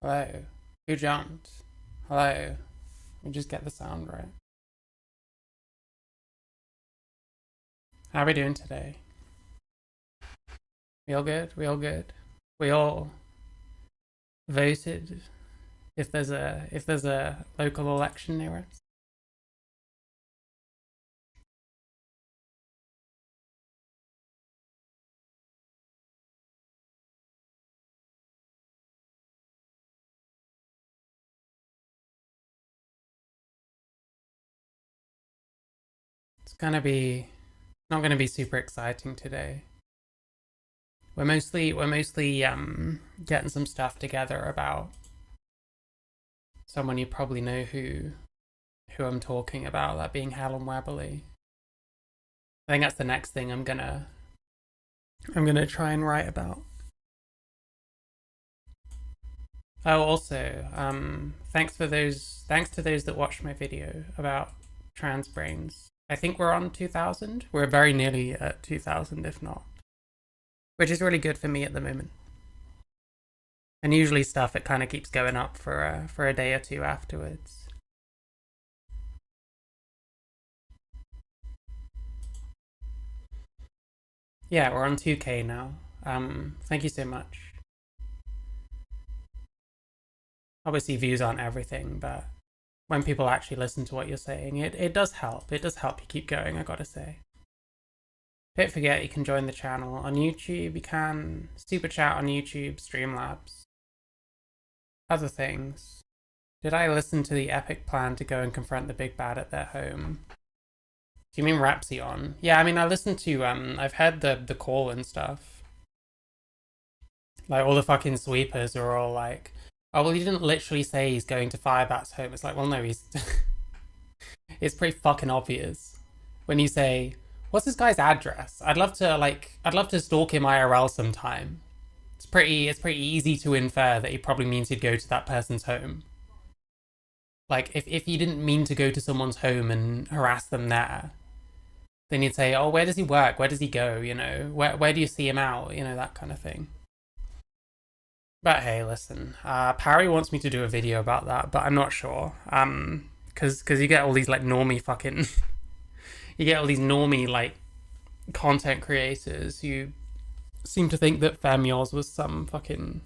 Hello. Who jumped? Hello. We just get the sound right. How are we doing today? We all good? We all good? We all voted if there's a local election near us? It's gonna be not gonna be super exciting today. We're mostly getting some stuff together about someone you probably know who I'm talking about, that being Helen Weberly. I think that's the next thing I'm gonna try and write about. Oh, also, thanks to those that watched my video about trans brains. I think we're on 2,000. We're very nearly at 2,000, if not, which is really good for me at the moment. And usually stuff it kind of keeps going up for a day or two afterwards. Yeah, we're on 2K now. Thank you so much. Obviously, views aren't everything, but when people actually listen to what you're saying, it does help. It does help you keep going, I gotta say. Don't forget you can join the channel on YouTube. You can super chat on YouTube, Streamlabs, other things. Did I listen to the epic plan to go and confront the big bad at their home? Do you mean Rapsion? Yeah, I mean I listened to I've heard the call and stuff. Like all the fucking sweepers are all like, oh well, he didn't literally say he's going to Firebat's home. It's like, well no, he's it's pretty fucking obvious when you say, what's this guy's address? I'd love to stalk him IRL sometime. It's pretty easy to infer that he probably means he'd go to that person's home. Like if he didn't mean to go to someone's home and harass them there, then you'd say, oh, where does he work? Where does he go? You know, where do you see him out? You know, that kind of thing. But hey, listen, Parry wants me to do a video about that, but I'm not sure. Cause you get all these like normie fucking, you get all these normie like content creators who seem to think that Femios was some fucking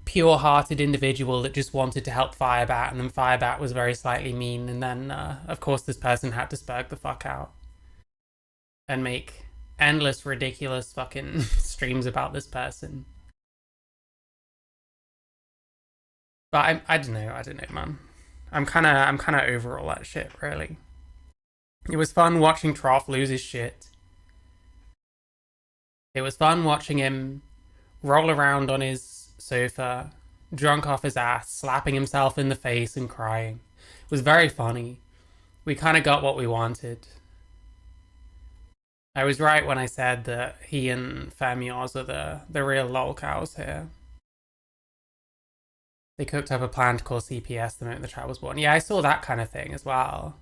pure-hearted individual that just wanted to help Firebat, and then Firebat was very slightly mean, and then of course this person had to spurg the fuck out and make endless ridiculous fucking streams about this person. But I don't know, man. I'm kind of over all that shit, really. It was fun watching Trough lose his shit. It was fun watching him roll around on his sofa, drunk off his ass, slapping himself in the face and crying. It was very funny. We kind of got what we wanted. I was right when I said that he and Femios are the real lolcows here. They cooked up a plan to call CPS the moment the child was born. Yeah, I saw that kind of thing as well.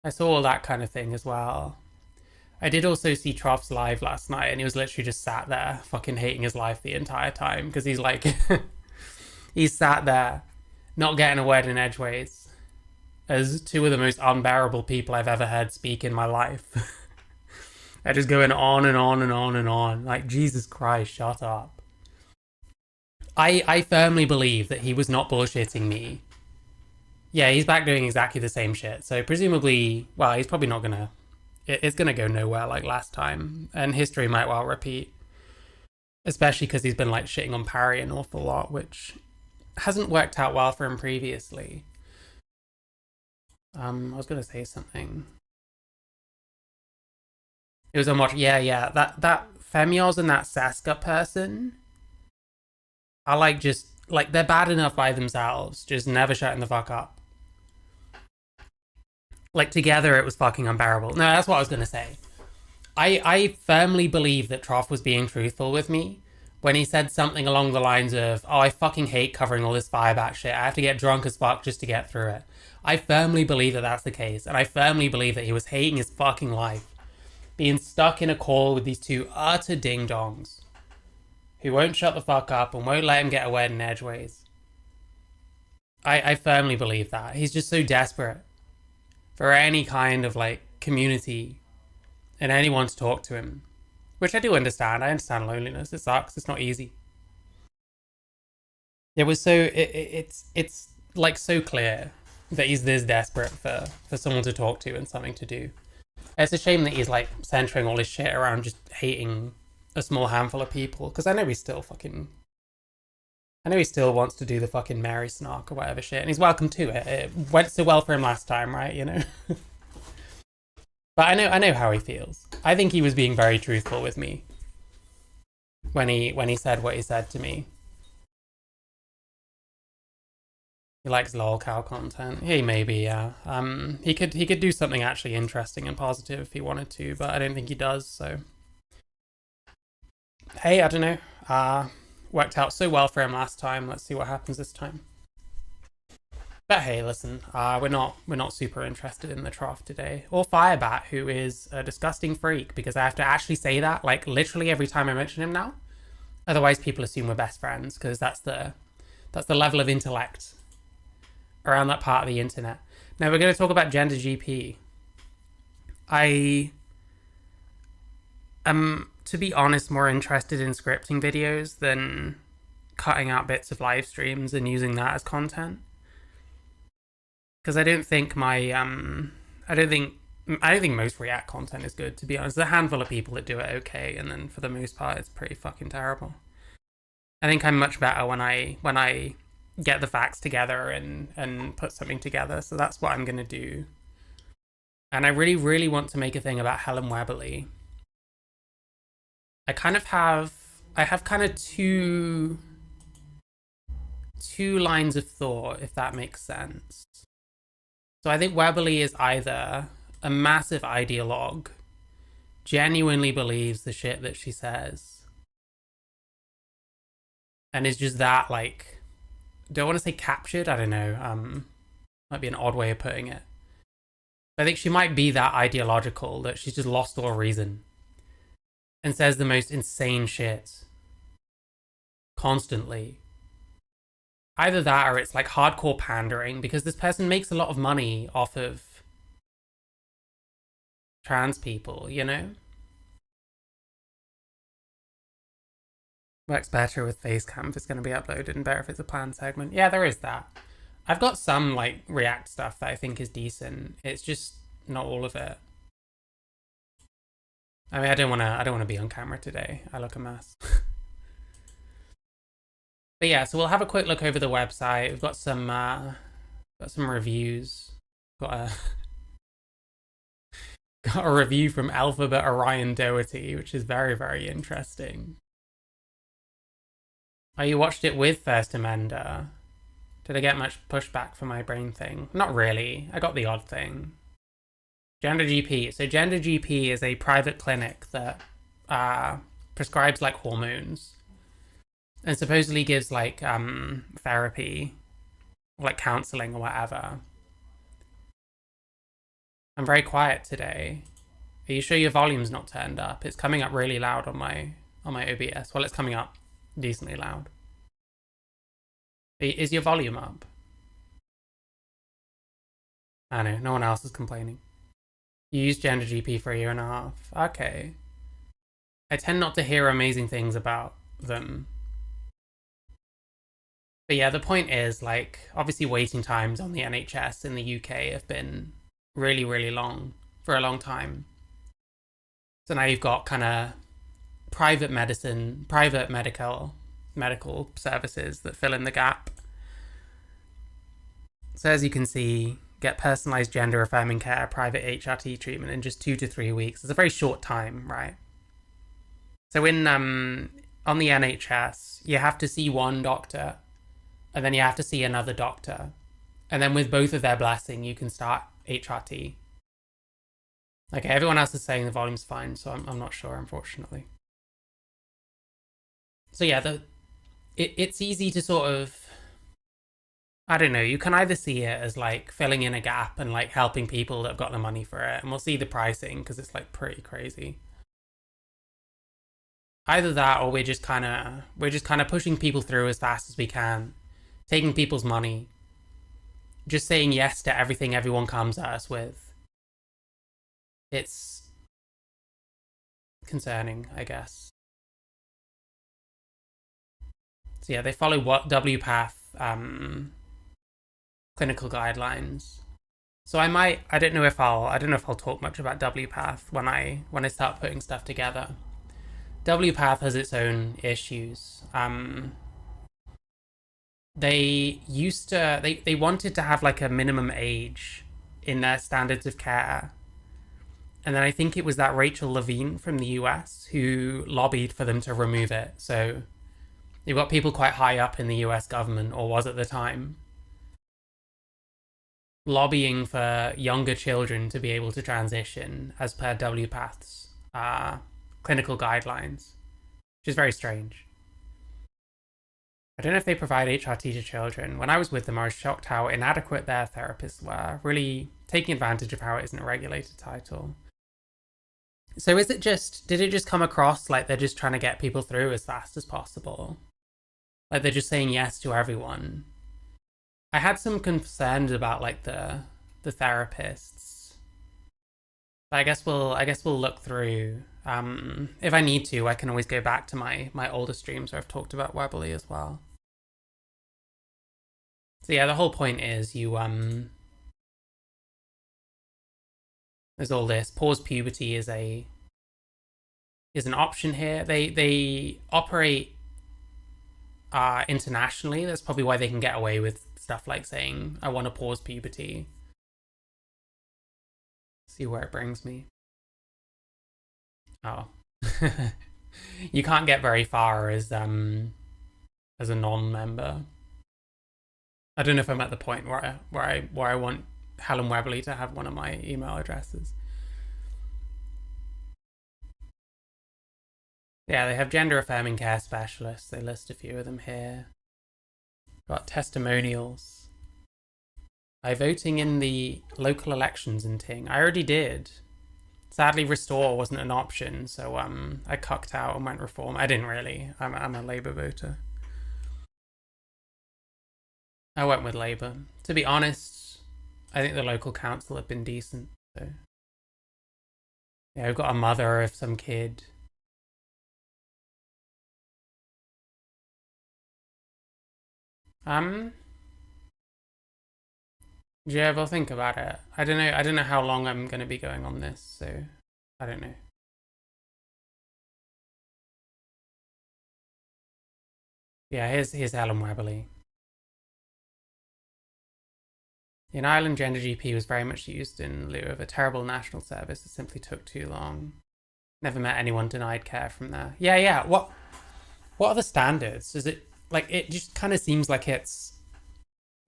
I saw all that kind of thing as well. I did also see Trough's live last night, and he was literally just sat there fucking hating his life the entire time, because he's like, he's sat there not getting a word in edgeways as two of the most unbearable people I've ever heard speak in my life. They're just going on and on and on and on. Like, Jesus Christ, shut up. I firmly believe that he was not bullshitting me. Yeah, he's back doing exactly the same shit. So presumably, well, he's probably not gonna... It's gonna go nowhere like last time. And history might well repeat. Especially because he's been like shitting on Parry an awful lot, which hasn't worked out well for him previously. I was gonna say something. It was on watch. Yeah. That Femios and that Saska person are like just like they're bad enough by themselves, just never shutting the fuck up. Like together it was fucking unbearable. No, that's what I was gonna say. I firmly believe that Trough was being truthful with me when he said something along the lines of, oh, I fucking hate covering all this Firebat shit. I have to get drunk as fuck just to get through it. I firmly believe that that's the case, and I firmly believe that he was hating his fucking life, being stuck in a call with these two utter ding-dongs who won't shut the fuck up and won't let him get away in edgeways. I firmly believe that. He's just so desperate for any kind of like community and anyone to talk to him. Which I do understand. I understand loneliness. It sucks. It's not easy. It was so it's like so clear that he's this desperate for someone to talk to and something to do. It's a shame that he's like centering all his shit around just hating a small handful of people, because I know he still wants to do the fucking Mary snark or whatever shit, and he's welcome to it. It went so well for him last time, right? You know. But I know how he feels. I think he was being very truthful with me when he said what he said to me. He likes lolcow content. He maybe, yeah. He could do something actually interesting and positive if he wanted to, but I don't think he does. So, hey, I don't know. Worked out so well for him last time. Let's see what happens this time. But hey, listen, we're not super interested in the trough today, or Firebat, who is a disgusting freak, because I have to actually say that like literally every time I mention him now. Otherwise, people assume we're best friends, because that's the level of intellect around that part of the internet. Now we're going to talk about GenderGP. I am, to be honest, more interested in scripting videos than cutting out bits of live streams and using that as content. Because I don't think I don't think most React content is good, to be honest. There's a handful of people that do it okay, and then for the most part, it's pretty fucking terrible. I think I'm much better when I get the facts together and put something together. So that's what I'm gonna do. And I really, really want to make a thing about Helen Weberly. I have kind of two lines of thought, if that makes sense. So I think Weberly is either a massive ideologue, genuinely believes the shit that she says, and is just that, like, don't want to say captured, I don't know, might be an odd way of putting it. I think she might be that ideological that she's just lost all reason and says the most insane shit constantly. Either that, or it's like hardcore pandering, because this person makes a lot of money off of trans people, you know? Works better with Facecam if it's going to be uploaded, and better if it's a planned segment. Yeah, there is that. I've got some like React stuff that I think is decent. It's just not all of it. I mean, I don't want to be on camera today. I look a mess. But yeah, so we'll have a quick look over the website. We've got some reviews. Got a review from Alphabet Orion Doherty, which is very, very interesting. Oh, you watched it with First Amender? Did I get much pushback for my brain thing? Not really. I got the odd thing. GenderGP. So GenderGP is a private clinic that prescribes like hormones and supposedly gives like therapy, like counseling or whatever. I'm very quiet today. Are you sure your volume's not turned up? It's coming up really loud on my OBS. Well, it's coming up decently loud. Is your volume up? I know, no one else is complaining. You used GenderGP for 1.5 years. Okay. I tend not to hear amazing things about them. But yeah, the point is, like, obviously waiting times on the NHS in the UK have been really, really long for a long time. So now you've got kind of private medical services that fill in the gap. So as you can see, get personalized gender affirming care, private HRT treatment in just 2 to 3 weeks. It's a very short time, right? So in on the NHS, you have to see one doctor, and then you have to see another doctor, and then with both of their blessing, you can start HRT. Okay, everyone else is saying the volume's fine, so I'm not sure, unfortunately. So yeah, it's easy to sort of, I don't know, you can either see it as like filling in a gap and like helping people that have got the money for it, and we'll see the pricing because it's like pretty crazy. Either that, or we're just kind of pushing people through as fast as we can, taking people's money, just saying yes to everything everyone comes at us with. It's concerning, I guess. So yeah, they follow what WPATH clinical guidelines. So I don't know if I'll talk much about WPATH when I start putting stuff together. WPATH has its own issues. They wanted to have like a minimum age in their standards of care. And then I think it was that Rachel Levine from the US who lobbied for them to remove it. So you've got people quite high up in the US government, or was at the time, lobbying for younger children to be able to transition as per WPATH's clinical guidelines, which is very strange. I don't know if they provide HRT to children. When I was with them, I was shocked how inadequate their therapists were, really taking advantage of how it isn't a regulated title. So did it just come across like they're just trying to get people through as fast as possible? Like they're just saying yes to everyone? I had some concerns about like the therapists. But I guess we'll look through. If I need to, I can always go back to my older streams where I've talked about Webley as well. So yeah, the whole point is there's all this. Paused puberty is an option here. They operate internationally. That's probably why they can get away with stuff like saying, I want to pause puberty. See where it brings me. Oh. You can't get very far as a non-member. I don't know if I'm at the point where I want Helen Webley to have one of my email addresses. Yeah, they have gender affirming care specialists. They list a few of them here. Got testimonials. By voting in the local elections in Ting. I already did. Sadly, Restore wasn't an option, so I cucked out and went Reform. I didn't really. I'm a Labour voter. I went with Labour. To be honest, I think the local council have been decent. So yeah, we've got a mother of some kid. Yeah, we'll think about it. I don't know how long I'm gonna be going on this, so I don't know. Yeah, here's Helen Webley. In Ireland, gender GP was very much used in lieu of a terrible national service that simply took too long. Never met anyone denied care from there. Yeah. What are the standards? Is it like, it just kind of seems like it's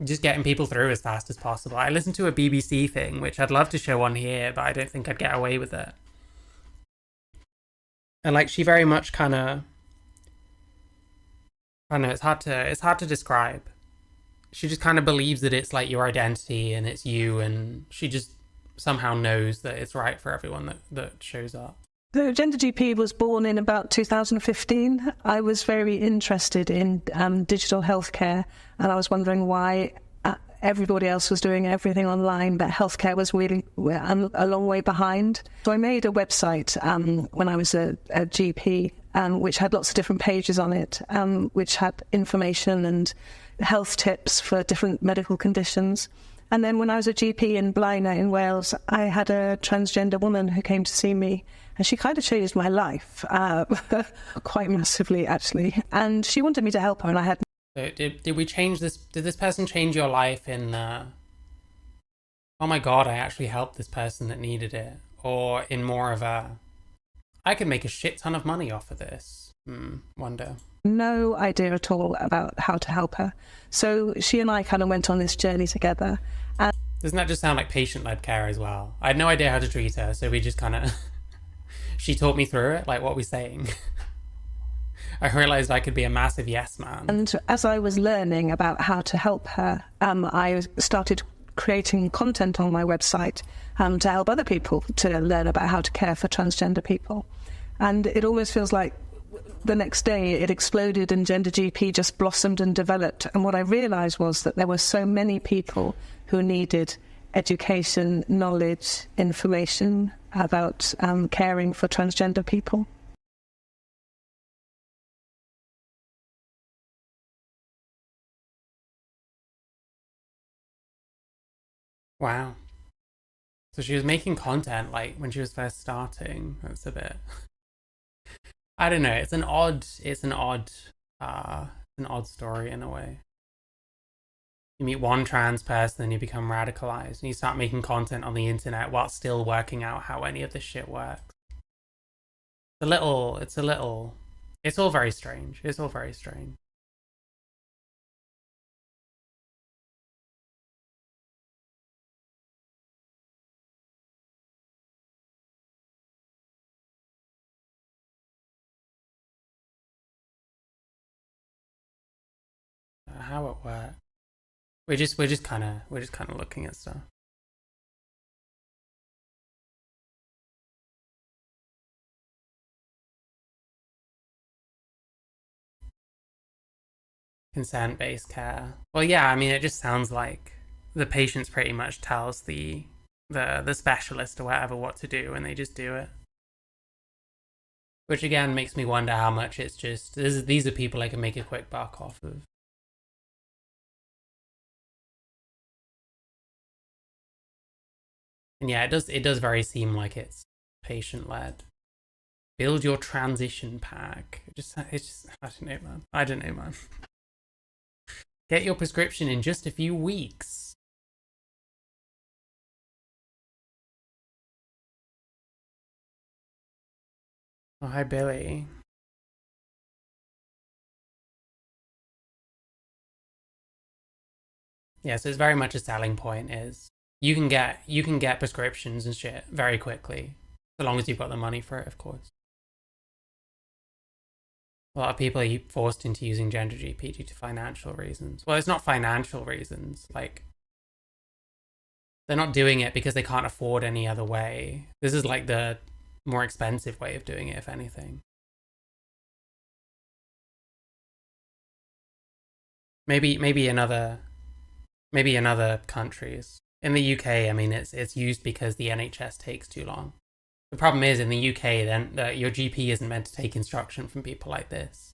just getting people through as fast as possible. I listened to a BBC thing, which I'd love to show on here, but I don't think I'd get away with it. And like, she very much kind of, I don't know, it's hard to describe. She just kind of believes that it's like your identity and it's you, and she just somehow knows that it's right for everyone that shows up. The Gender GP was born in about 2015. I was very interested in digital healthcare, and I was wondering why everybody else was doing everything online, but healthcare was really a long way behind. So I made a website when I was a GP, which had lots of different pages on it, which had information and health tips for different medical conditions. And then when I was a GP in Blaenau in Wales, I had a transgender woman who came to see me, and she kind of changed my life, quite massively, actually. And she wanted me to help her, and I had... So did we change this? Did this person change your life in, oh my God, I actually helped this person that needed it? Or in more of a, I could make a shit ton of money off of this? Wonder. No idea at all about how to help her. So she and I kind of went on this journey together. And doesn't that just sound like patient-led care as well? I had no idea how to treat her, so we just kind of... She taught me through it, like what we're saying. I realized I could be a massive yes man. And as I was learning about how to help her, I started creating content on my website to help other people to learn about how to care for transgender people. And it almost feels like the next day it exploded and Gender GP just blossomed and developed. And what I realised was that there were so many people who needed education, knowledge, information about caring for transgender people. Wow. So she was making content like when she was first starting. That's a bit, I don't know. It's an odd story in a way. You meet one trans person and you become radicalized and you start making content on the internet while still working out how any of this shit works. It's all very strange. It's all very strange. How it works. We're just kind of looking at stuff. Consent-based care. Well, yeah, I mean, it just sounds like the patient pretty much tells the specialist or whatever what to do, and they just do it. Which again makes me wonder how much it's just these are people I can make a quick buck off of. And yeah, it does very seem like it's patient led. Build your transition pack. It's just I don't know, man. Get your prescription in just a few weeks. Oh, hi, Billy. Yeah, so it's very much a selling point is you can get prescriptions and shit very quickly, so long as you've got the money for it, of course. A lot of people are forced into using Gender GP due to financial reasons. Well, it's not financial reasons. Like, they're not doing it because they can't afford any other way. This is like the more expensive way of doing it, if anything. Maybe in other countries. In the UK, I mean, it's used because the NHS takes too long. The problem is in the UK, then your GP isn't meant to take instruction from people like this,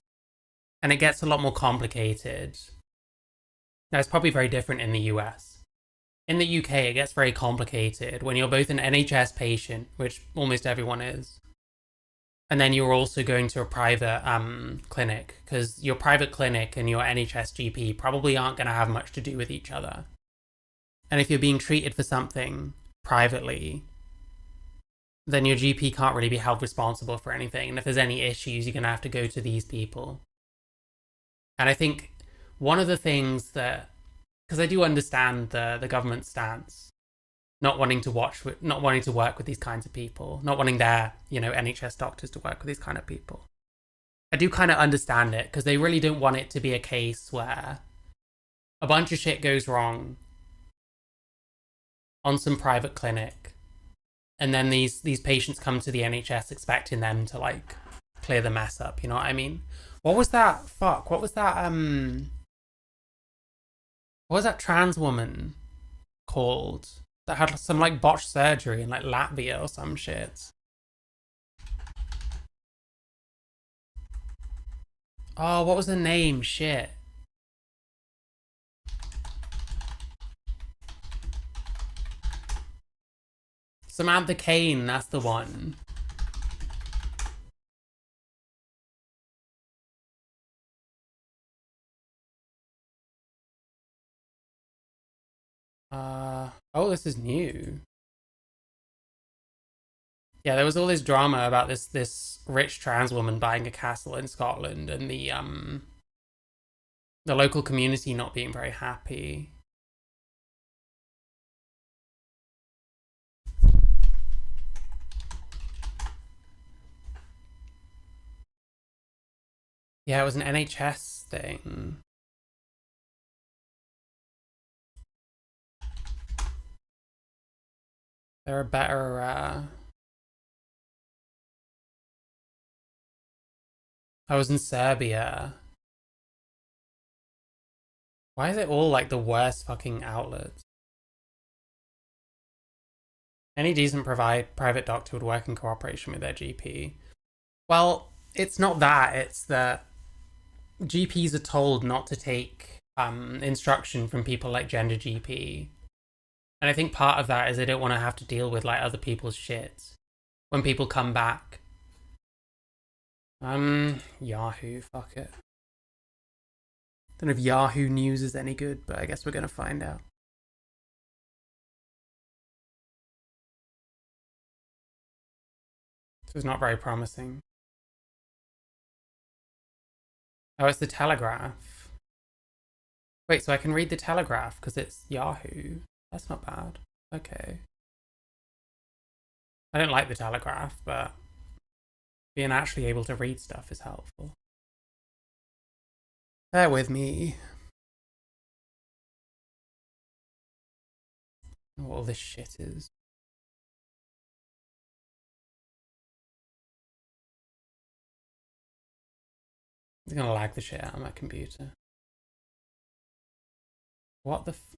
and it gets a lot more complicated. Now, it's probably very different in the US. In the UK, it gets very complicated when you're both an NHS patient, which almost everyone is, and then you're also going to a private clinic, because your private clinic and your NHS GP probably aren't going to have much to do with each other. And if you're being treated for something privately, then your GP can't really be held responsible for anything. And if there's any issues, you're going to have to go to these people. And I think one of the things that, because I do understand the government stance, not wanting to work with these kinds of people, not wanting their, NHS doctors to work with these kind of people. I do kind of understand it because they really don't want it to be a case where a bunch of shit goes wrong on some private clinic, and then these patients come to the NHS expecting them to like clear the mess up. You know what I mean? What was that? Fuck. What was that? What was that trans woman called that had some like botched surgery in like Latvia or some shit? Oh, what was her name? Shit. Samantha Kane, that's the one. Oh, this is new. Yeah, there was all this drama about this rich trans woman buying a castle in Scotland and the local community not being very happy. Yeah, it was an NHS thing. There are better I was in Serbia. Why is it all like the worst fucking outlets? Any decent private doctor would work in cooperation with their GP. Well, it's not that. It's that GPs are told not to take instruction from people like Gender GP. And I think part of that is they don't want to have to deal with like other people's shit when people come back. Yahoo, fuck it. Don't know if Yahoo News is any good, but I guess we're gonna find out. This is not very promising. Oh, it's the Telegraph. Wait, so I can read the Telegraph because it's Yahoo. That's not bad. Okay. I don't like the Telegraph, but being actually able to read stuff is helpful. Bear with me. What all this shit is. It's gonna lag the shit out of my computer. What the f-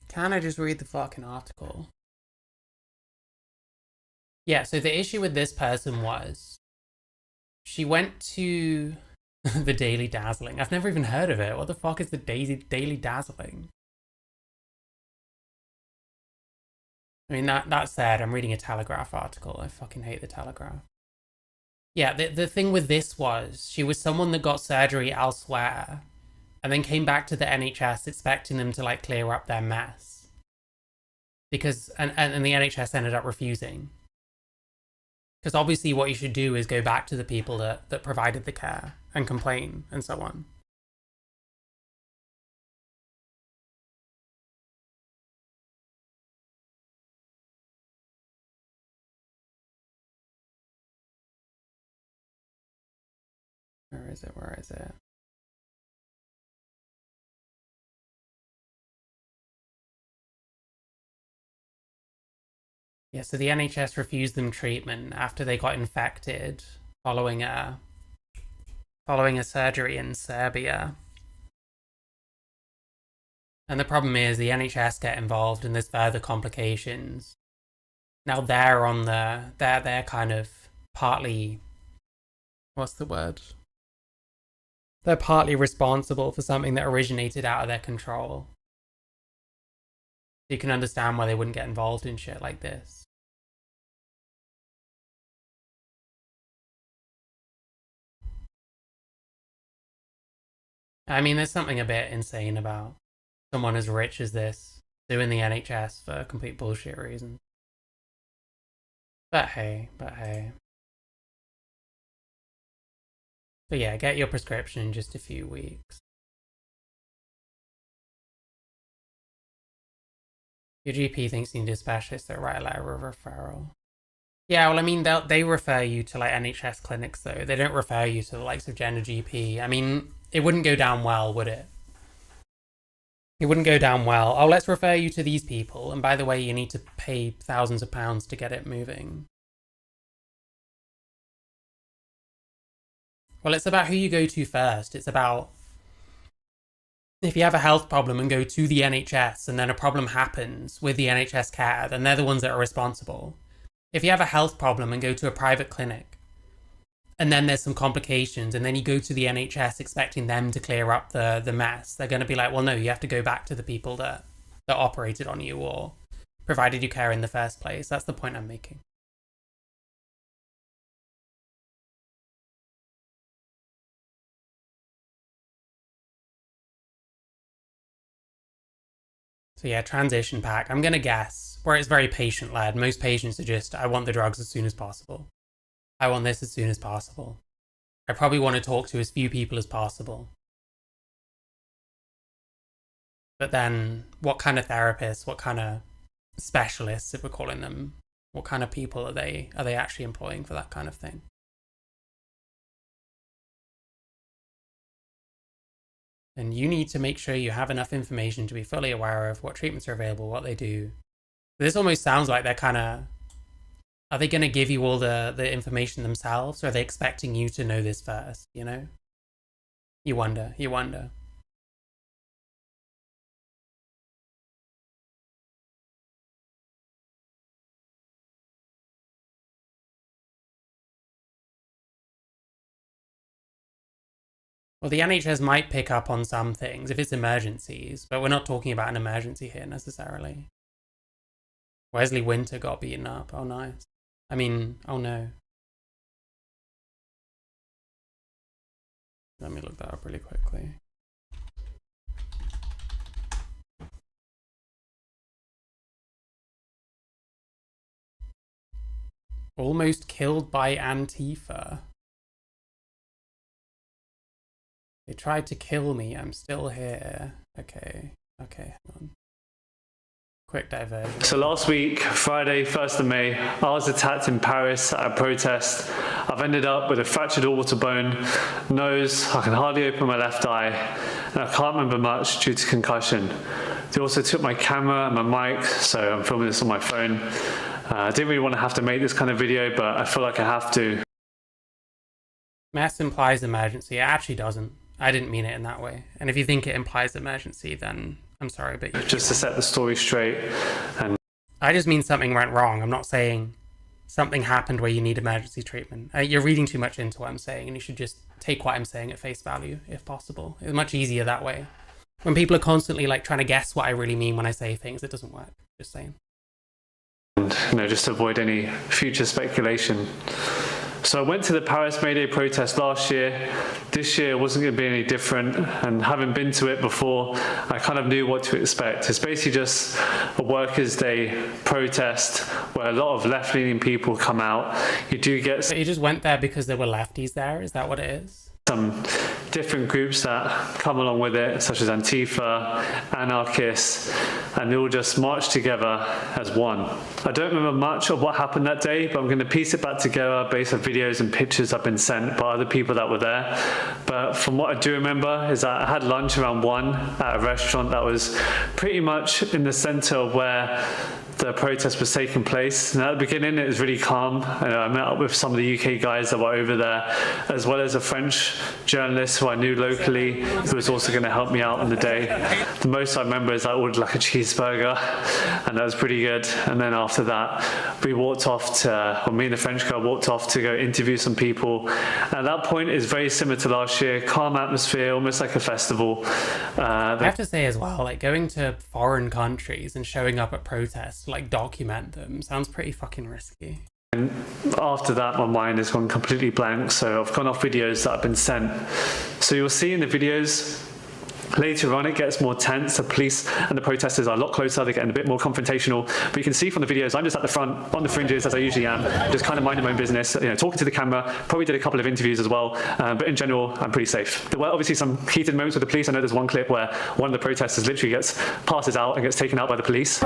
Can I just read the fucking article? Yeah, so the issue with this person was she went to the Daily Dazzling. I've never even heard of it. What the fuck is the Daily Dazzling? I mean, that said, I'm reading a Telegraph article. I fucking hate the Telegraph. Yeah, the thing with this was she was someone that got surgery elsewhere and then came back to the NHS expecting them to like clear up their mess. Because and the NHS ended up refusing. Because obviously what you should do is go back to the people that provided the care and complain and so on. Where is it? Where is it? Yeah, so the NHS refused them treatment after they got infected following a surgery in Serbia. And the problem is the NHS get involved and there's further complications. Now they're kind of partly, what's the word? They're partly responsible for something that originated out of their control. You can understand why they wouldn't get involved in shit like this. I mean, there's something a bit insane about someone as rich as this doing the NHS for complete bullshit reasons. But hey. But yeah, get your prescription in just a few weeks. Your GP thinks you need a specialist, they'll write a letter of referral. Yeah, well, I mean, they refer you to like NHS clinics though. They don't refer you to the likes of Gender GP. I mean, it wouldn't go down well, would it? It wouldn't go down well. Oh, let's refer you to these people. And by the way, you need to pay thousands of pounds to get it moving. Well, it's about who you go to first. It's about if you have a health problem and go to the NHS and then a problem happens with the NHS care, then they're the ones that are responsible. If you have a health problem and go to a private clinic and then there's some complications and then you go to the NHS expecting them to clear up the mess, they're going to be like, well, no, you have to go back to the people that operated on you or provided you care in the first place. That's the point I'm making. So yeah, transition pack. I'm going to guess where it's very patient led. Most patients are just, I want the drugs as soon as possible. I want this as soon as possible. I probably want to talk to as few people as possible. But then what kind of therapists, what kind of specialists, if we're calling them, what kind of people are they actually employing for that kind of thing? And you need to make sure you have enough information to be fully aware of what treatments are available, what they do. This almost sounds like they're kind of Are they going to give you all the information themselves, or are they expecting you to know this first, you know? You wonder, you wonder. Well, the NHS might pick up on some things if it's emergencies, but we're not talking about an emergency here necessarily. Wesley Winter got beaten up. Oh, nice. I mean, oh no. Let me look that up really quickly. Almost killed by Antifa. They tried to kill me. I'm still here. Okay. Okay, hang on. Quick diversion. So last week, Friday, 1st of May, I was attacked in Paris at a protest. I've ended up with a fractured orbital bone, nose, I can hardly open my left eye, and I can't remember much due to concussion. They also took my camera and my mic, so I'm filming this on my phone. I didn't really want to have to make this kind of video, but I feel like I have to. Mess implies emergency. It actually doesn't. I didn't mean it in that way. And if you think it implies emergency, then I'm sorry, but just to set the story straight. And I just mean something went wrong. I'm not saying something happened where you need emergency treatment. You're reading too much into what I'm saying, and you should just take what I'm saying at face value, if possible. It's much easier that way. When people are constantly like trying to guess what I really mean when I say things, it doesn't work. Just saying. And, you know, just to avoid any future speculation. So I went to the Paris May Day protest last year. This year wasn't going to be any different, and having been to it before, I kind of knew what to expect. It's basically just a Workers' Day protest where a lot of left-leaning people come out. You do get... So you just went there because there were lefties there? Is that what it is? Some different groups that come along with it, such as Antifa, anarchists, and they all just march together as one. I don't remember much of what happened that day, but I'm going to piece it back together based on videos and pictures I've been sent by other people that were there. But from what I do remember is that I had lunch around 1 at a restaurant that was pretty much in the center of where the protest was taking place. And at the beginning, it was really calm. I met up with some of the UK guys that were over there, as well as a French journalist who I knew locally, who was also going to help me out on the day. The most I remember is I ordered like a cheeseburger, and that was pretty good. And then after that, we walked off to, or me and the French girl walked off to go interview some people. At that point, it's very similar to last year, calm atmosphere, almost like a festival. I have to say as well, like going to foreign countries and showing up at protests, like document them, sounds pretty fucking risky. And after that, my mind has gone completely blank, so I've gone off videos that have been sent. So you'll see in the videos, later on it gets more tense. The police and the protesters are a lot closer, they're getting a bit more confrontational. But you can see from the videos, I'm just at the front, on the fringes, as I usually am, just kind of minding my own business, you know, talking to the camera, probably did a couple of interviews as well, but in general, I'm pretty safe. There were obviously some heated moments with the police. I know there's one clip where one of the protesters literally passes out and gets taken out by the police.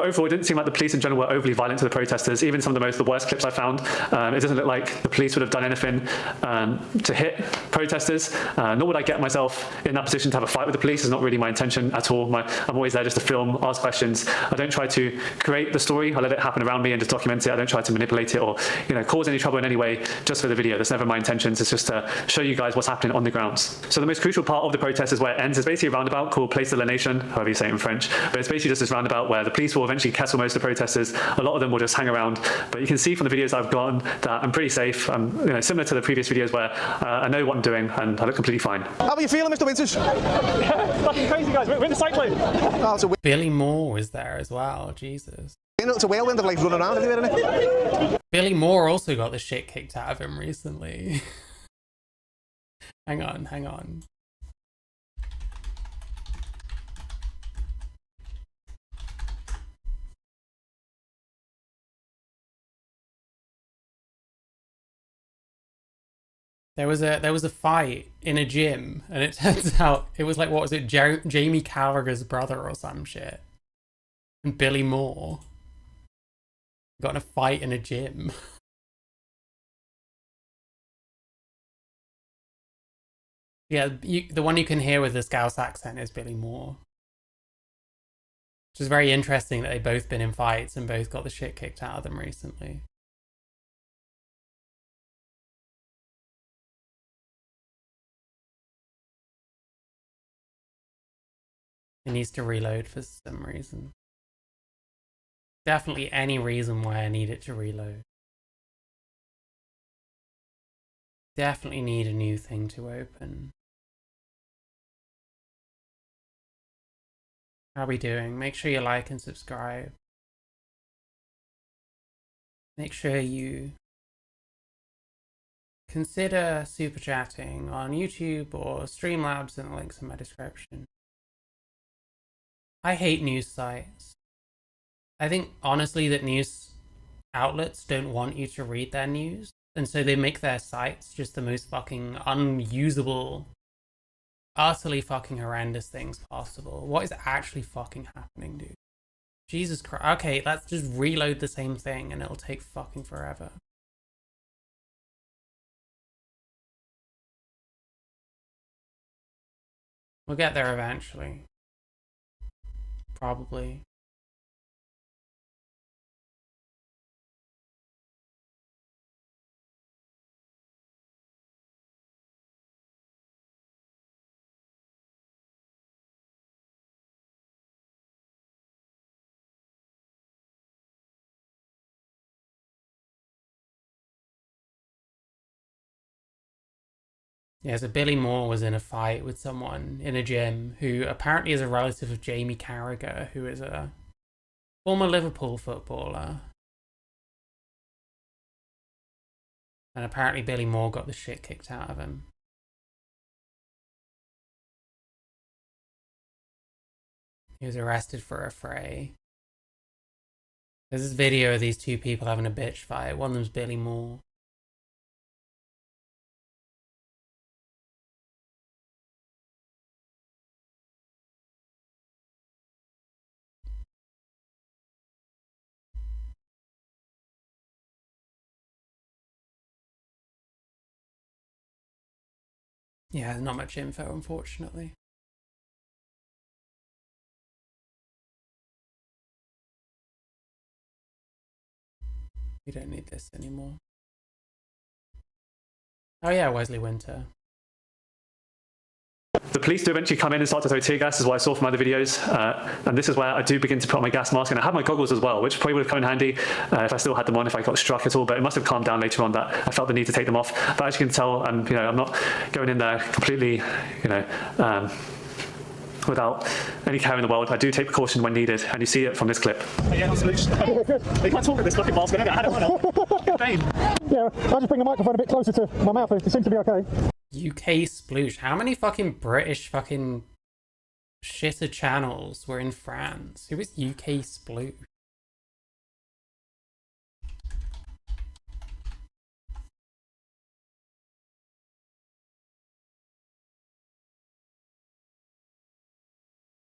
Overall, it didn't seem like the police in general were overly violent to the protesters. Even some of the worst clips I found, it doesn't look like the police would have done anything to hit protesters, nor would I get myself in that position to have a fight with the police. It's not really my intention at all. I'm always there just to film, ask questions. I don't try to create the story. I let it happen around me and just document it. I don't try to manipulate it or, you know, cause any trouble in any way just for the video. That's never my intentions. It's just to show you guys what's happening on the grounds. So the most crucial part of the protest is where it ends. It's basically a roundabout called Place de la Nation, however you say it in French. But it's basically just this roundabout where the police will eventually kettle most of the protesters. A lot of them will just hang around. But you can see from the videos I've gotten that I'm pretty safe. I'm, you know, similar to the previous videos where I know what I'm doing and I look completely fine. How are you feeling, Mr. Winters? Fucking crazy, guys. We're in the cyclone. Oh, it's a Billy Moore was there as well. Jesus. it's a whirlwind of like running around everywhere, isn't it? Billy Moore also got the shit kicked out of him recently. Hang on. There was a fight in a gym, and it turns out it was like, what was it, Jamie Carragher's brother or some shit, and Billy Moore got in a fight in a gym. Yeah, the one you can hear with the Scouse accent is Billy Moore. Which is very interesting that they've both been in fights and both got the shit kicked out of them recently. He needs to reload for some reason. Definitely any reason why I need it to reload. Definitely need a new thing to open. How are we doing? Make sure you like and subscribe. Make sure you consider super chatting on YouTube or Streamlabs, and the links in my description. I hate news sites. I think honestly that news outlets don't want you to read their news, and so they make their sites just the most fucking unusable, utterly fucking horrendous things possible. What is actually fucking happening, dude? Jesus Christ. Okay, let's just reload the same thing and it'll take fucking forever. We'll get there eventually. Probably. Yeah, so Billy Moore was in a fight with someone in a gym who apparently is a relative of Jamie Carragher, who is a former Liverpool footballer. And apparently Billy Moore got the shit kicked out of him. He was arrested for a fray. There's this video of these two people having a bitch fight. One of them's Billy Moore. Yeah, not much info, unfortunately. We don't need this anymore. Oh yeah, Wesley Winter. The police do eventually come in and start to throw tear gas, is what I saw from other videos. And this is where I do begin to put on my gas mask. And I have my goggles as well, which probably would have come in handy if I still had them on, if I got struck at all. But it must have calmed down later on that I felt the need to take them off. But as you can tell, I'm not going in there completely, without any care in the world. I do take precaution when needed, and you see it from this clip. Yeah, they can't talk with this fucking mask on. I don't want to. Yeah, I'll just bring the microphone a bit closer to my mouth. It seems to be okay. UK sploosh. How many fucking British fucking shitter channels were in France? Who is UK sploosh?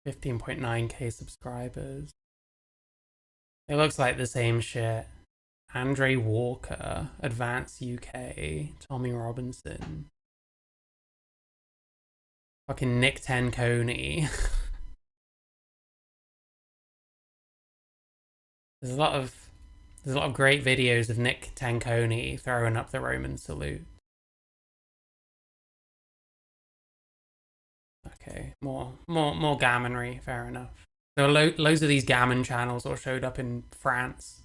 $15.9k subscribers. It looks like the same shit. Andre Walker, Advance UK, Tommy Robinson. Fucking Nick Tanconi. There's a lot of great videos of Nick Tanconi throwing up the Roman salute. Okay, more gammonry, fair enough. There were loads of these gammon channels all showed up in France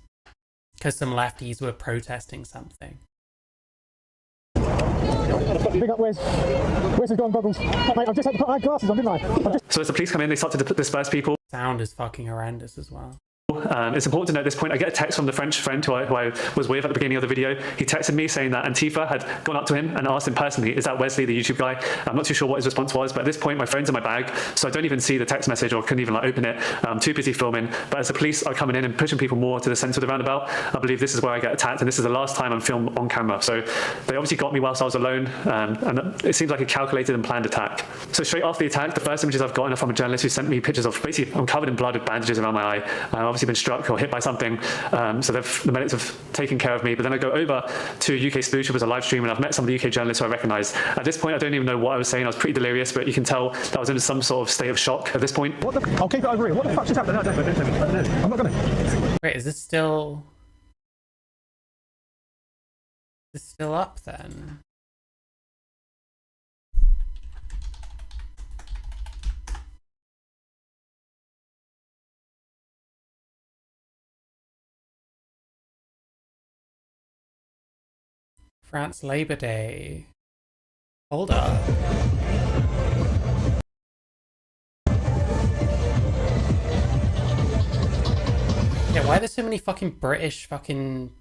because some lefties were protesting something. Big up, Wes. Wes has got on goggles. Oh, mate, I've just had to put my glasses on, didn't I? So as the police come in, they start to disperse people. Sound is fucking horrendous as well. It's important to note at this point, I get a text from the French friend who I was with at the beginning of the video. He texted me saying that Antifa had gone up to him and asked him personally, is that Wesley, the YouTube guy? I'm not too sure what his response was, but at this point my phone's in my bag, so I don't even see the text message or couldn't even open it. I'm too busy filming. But as the police are coming in and pushing people more to the centre of the roundabout, I believe this is where I get attacked, and this is the last time I'm filmed on camera. So they obviously got me whilst I was alone, and it seems like a calculated and planned attack. So straight after the attack, the first images I've gotten are from a journalist who sent me pictures of, basically I'm covered in blood with bandages around my eye. Obviously been struck or hit by something. So the medics have taken care of me. But then I go over to UK Sleuth, which was a live stream, and I've met some of the UK journalists who I recognise. At this point, I don't even know what I was saying. I was pretty delirious, but you can tell that I was in some sort of state of shock at this point. What the? I'll keep it over here. What the fuck's just happened? No, don't. I'm not gonna. Wait, is this still up then? France Labor Day. Hold up. Yeah, why are there so many fucking British fucking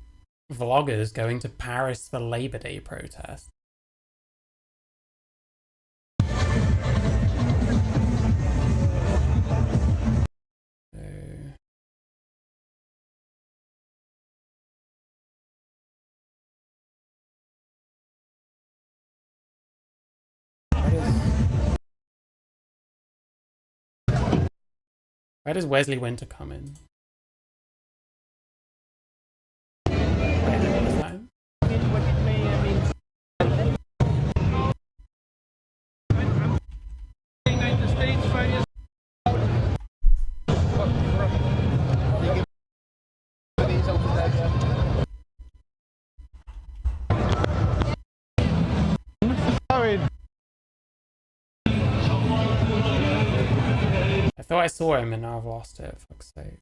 vloggers going to Paris for Labor Day protest? Where does Wesley Winter come in? I thought I saw him and now I've lost it, for fuck's sake.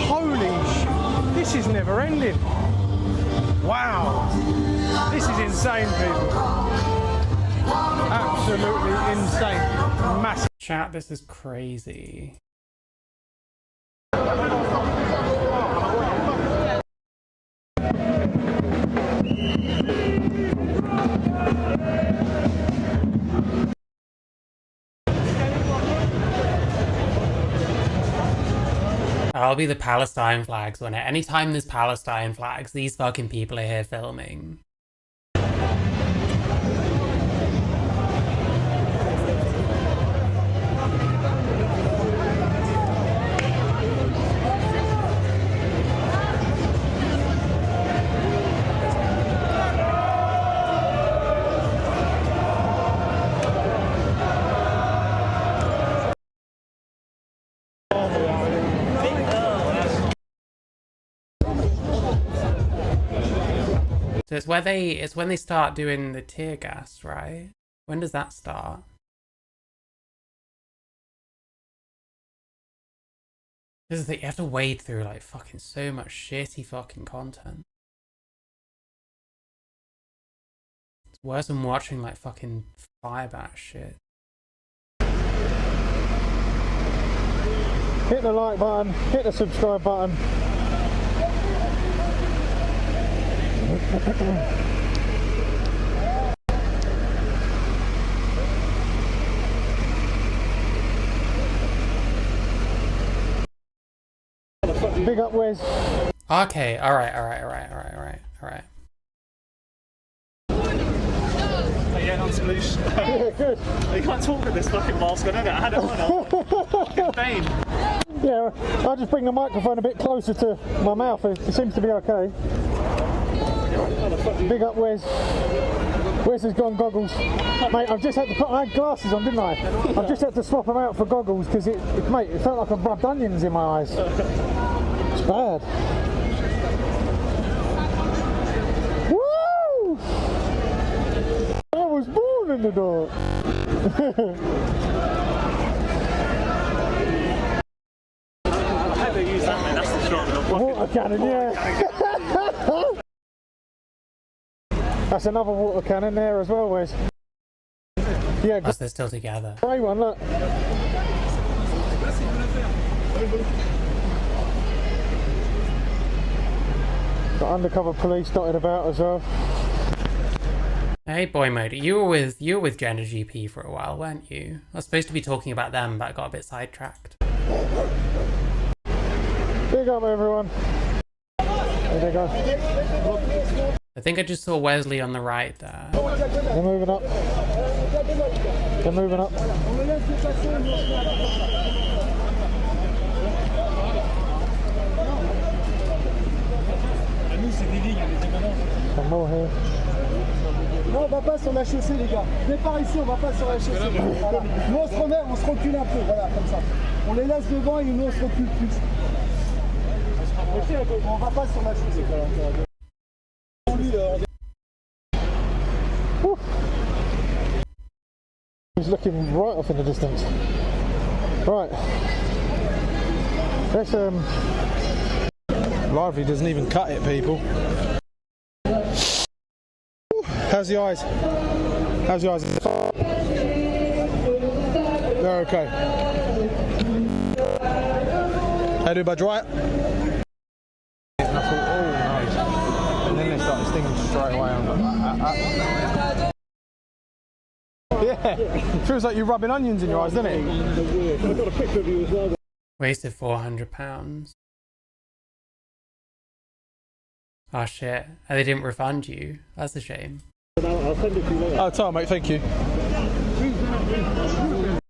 Holy shit! This is never ending. Wow! This is insane, people. Absolutely insane. Massive. Chat, this is crazy. I'll be the Palestine flags when anytime there's Palestine flags, these fucking people are here filming. So it's when they start doing the tear gas, right? When does that start? This is the thing, you have to wade through like fucking so much shitty fucking content. It's worse than watching like fucking Firebat shit. Hit the like button, hit the subscribe button. Big up, Wes. Okay, alright. Yeah, not sploosh. Yeah, good. You can't talk with this fucking mask on, innit? I had it on. Fucking pain. Yeah, I'll just bring the microphone a bit closer to my mouth. It seems to be okay. Big up, Wes. Wes has gone goggles. Mate, I've just had to put, I had glasses on, didn't I? I've just had to swap them out for goggles because mate, it felt like I've rubbed onions in my eyes. It's bad. Woo! I was born in the dark. I had to use that, man. That's the shot. Water cannon, yeah. That's another water cannon there as well, Wes. Yeah, Plus they're still together. grey one, look. Got undercover police dotted about as well. Hey, Boy Mode, you were with Gender GP for a while, weren't you? I was supposed to be talking about them, but I got a bit sidetracked. Big up, everyone. There they go. I think I just saw Wesley on the right there. They're moving up. They're moving up. Some more here. Non, on va pas sur la chaussée, les gars. Venez par ici, on va pas sur la chaussée. Voilà. Nous, on se remet, on se recule un peu, voilà, comme ça. On les laisse devant et nous, on se recule plus. On va pas sur la chaussée. He's looking right off in the distance. Right. Let's Lively doesn't even cut it, people. How's the eyes? How's the eyes? They're okay. How do I dry it? And I thought, oh, nice. And then they started stinging straight away. I'm like, Yeah, feels like you're rubbing onions in your eyes, doesn't it? I got a picture of you as well. Wasted £400. Oh shit, and they didn't refund you. That's a shame. I'll send it to you later. Oh, Tom, mate, thank you.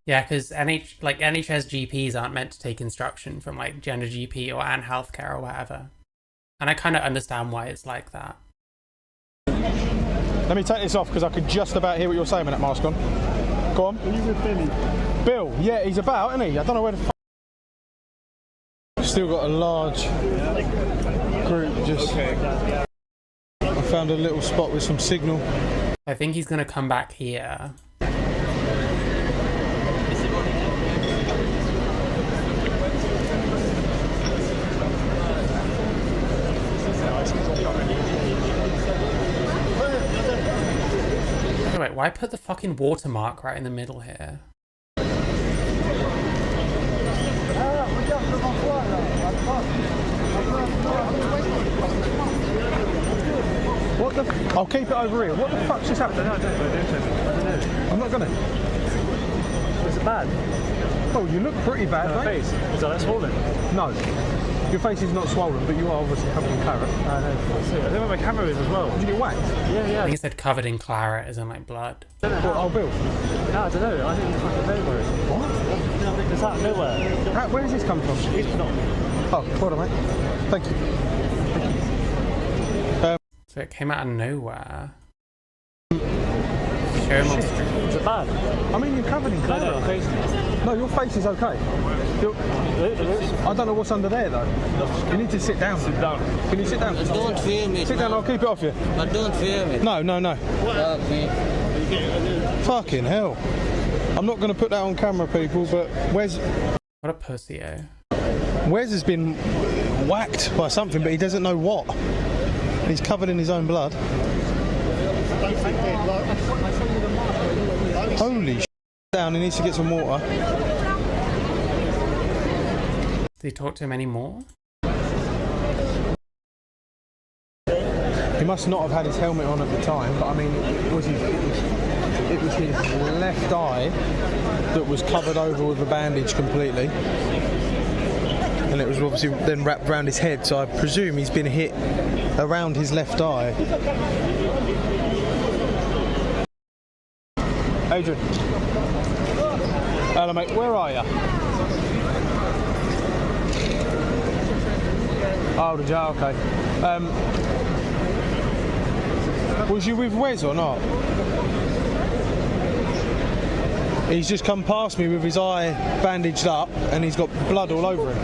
Yeah, because NHS GPs aren't meant to take instruction from like Gender GP or Ann Healthcare or whatever. And I kind of understand why it's like that. Let me take this off because I could just about hear what you're saying with that mask on. Go on. Are you with Billy? Bill, yeah, he's about, isn't he? I don't know where the f***. Still got a large group, just... I found a little spot with some signal. I think he's going to come back here. Wait, why put the fucking watermark right in the middle here? What the f- I'll keep it over here. What the fuck's just happened? I don't know. I'm not gonna. Is it bad? Oh, you look pretty bad, mate. Face. Is that swollen? No. Your face is not swollen, but you are obviously covered in claret. I know. I don't know where my camera is as well. Did you get whacked? Yeah. I think it said covered in claret as in like blood. What, oh, Bill? No, I don't know. I think it's fucking nowhere. What? It's out of nowhere. Where does this come from? It's not. Oh, hold on, mate. Thank you. So it came out of nowhere. Show him on stream. Is it bad? I mean, you're covered in claret. No, face. No, your face is okay. I don't know what's under there, though. You need to sit down. Sit down. Can you sit down? Don't film it. Sit down, I'll keep it off you. But don't film it. No. Okay. Fucking hell. I'm not going to put that on camera, people, but What a pussy, oh. Wes has been whacked by something, but he doesn't know what. He's covered in his own blood. Holy shit. Down, he needs to get some water. Did he talk to him anymore? He must not have had his helmet on at the time, but I mean, it was his left eye that was covered over with a bandage completely. And it was obviously then wrapped around his head, so I presume he's been hit around his left eye. Adrian. Hello, mate. Where are you? Oh, did you? Okay. Was you with Wes or not? He's just come past me with his eye bandaged up and he's got blood all over him.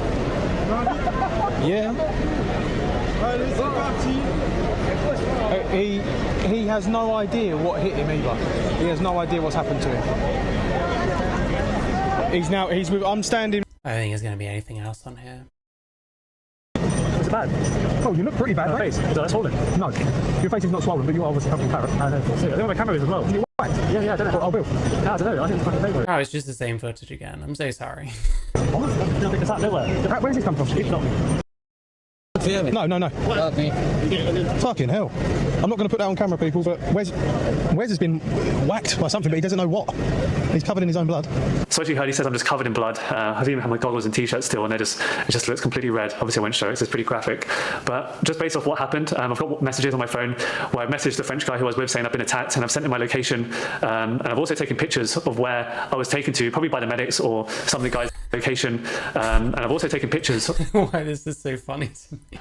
Yeah. He has no idea what hit him either. He has no idea what's happened to him. I'm standing. I don't think there's going to be anything else on here. Is it bad? Oh, you look pretty bad, mate. Face. Is that swollen? No. Your face is not swollen, but you are obviously covered in claret. I know. I don't know where my camera is as well. You whacked? Yeah, I don't know. Oh, Bill. No, I don't know. I think it's fucking nowhere. Oh, it's just the same footage again. I'm so sorry. What? I think it's out of nowhere. Where's this come from? It's not. Filming. No, no, no. Fuck me. Fucking hell. I'm not going to put that on camera, people, but Wes has been whacked by something, but he doesn't know what. He's covered in his own blood. So as you heard, he says I'm just covered in blood. I've even had my goggles and t-shirt still, and it just looks completely red. Obviously I won't show it, it's pretty graphic. But just based off what happened, I've got messages on my phone where I've messaged the French guy who I was with saying I've been attacked, and I've sent him my location. And I've also taken pictures of where I was taken to, probably by the medics or some of the guys' location. And I've also taken pictures Why this is so funny to me.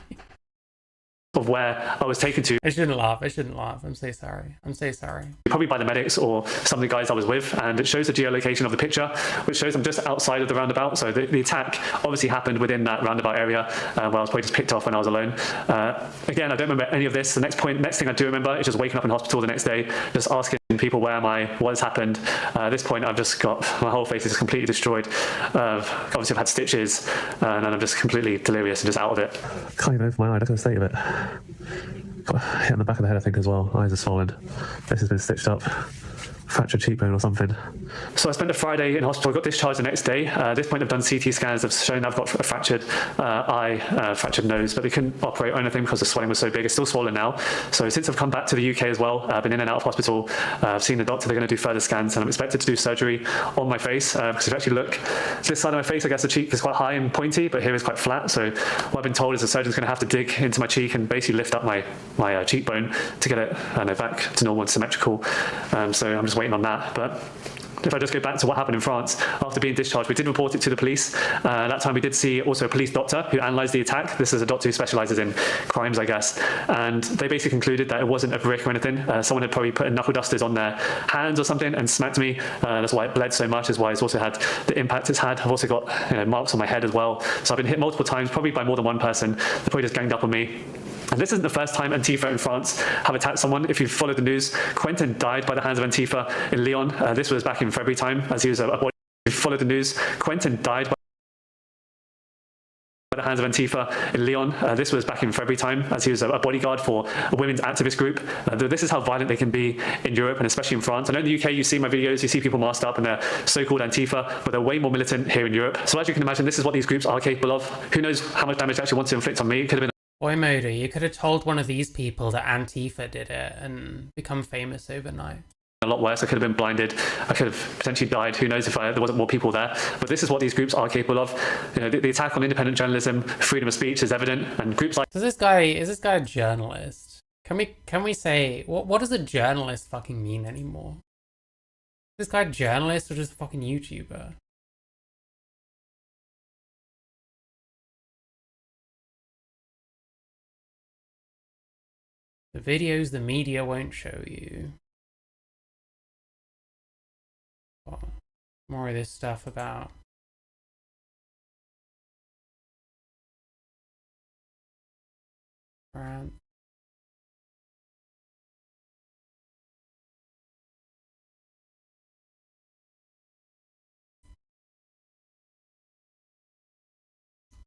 of where I was taken to, I shouldn't laugh. I shouldn't laugh. I'm so sorry. I'm so sorry. probably by the medics or some of the guys I was with, and it shows the geolocation of the picture, which shows I'm just outside of the roundabout. So the attack obviously happened within that roundabout area where I was probably just picked off when I was alone. Again, I don't remember any of this. The next thing I do remember is just waking up in hospital the next day, just asking people where am I, what has happened. At this point, I've just got, my whole face is completely destroyed. Obviously, I've had stitches, and I'm just completely delirious and just out of it. Can't even open my eye. Look at the state of it. Got hit on the back of the head, I think, as well. Eyes are swollen. This has been stitched up. Fractured cheekbone or something. So I spent a Friday in hospital, got discharged the next day. At this point I've done CT scans, they've shown I've got a fractured eye, fractured nose, but they couldn't operate or anything because the swelling was so big. It's still swollen now. So since I've come back to the UK as well, I've been in and out of hospital, I've seen the doctor, they're going to do further scans, and I'm expected to do surgery on my face, because if you actually look, this side of my face, I guess the cheek is quite high and pointy, but here is quite flat. So what I've been told is the surgeon's going to have to dig into my cheek and basically lift up my cheekbone to get it back to normal and symmetrical. So I'm just waiting on that. But if I just go back to what happened in France, after being discharged, we did report it to the police. That time we did see also a police doctor who analysed the attack. This is a doctor who specialises in crimes, I guess. And they basically concluded that it wasn't a brick or anything. Someone had probably put knuckle dusters on their hands or something and smacked me. That's why it bled so much, is why it's also had the impact it's had. I've also got marks on my head as well. So I've been hit multiple times, probably by more than one person. They probably just ganged up on me. And this isn't the first time Antifa in France have attacked someone. If you've followed the news, Quentin died by the hands of Antifa in Lyon. This was back in February time, as he was a body. If you've followed the news, Quentin died by the hands of Antifa in Lyon. This was back in February time, as he was a bodyguard for a women's activist group. This is how violent they can be in Europe, and especially in France. I know in the UK, you see my videos, you see people masked up and they're so-called Antifa, but they're way more militant here in Europe. So as you can imagine, this is what these groups are capable of. Who knows how much damage they actually want to inflict on me? It could have been Boy, Moda, you could have told one of these people that Antifa did it and become famous overnight. a lot worse. I could have been blinded. I could have potentially died. Who knows if there wasn't more people there. But this is what these groups are capable of. You know, the attack on independent journalism, freedom of speech is evident, and groups like... Is this guy a journalist? Can we say, what does a journalist fucking mean anymore? Is this guy a journalist or just a fucking YouTuber? The videos the media won't show you. Oh, more of this stuff about France.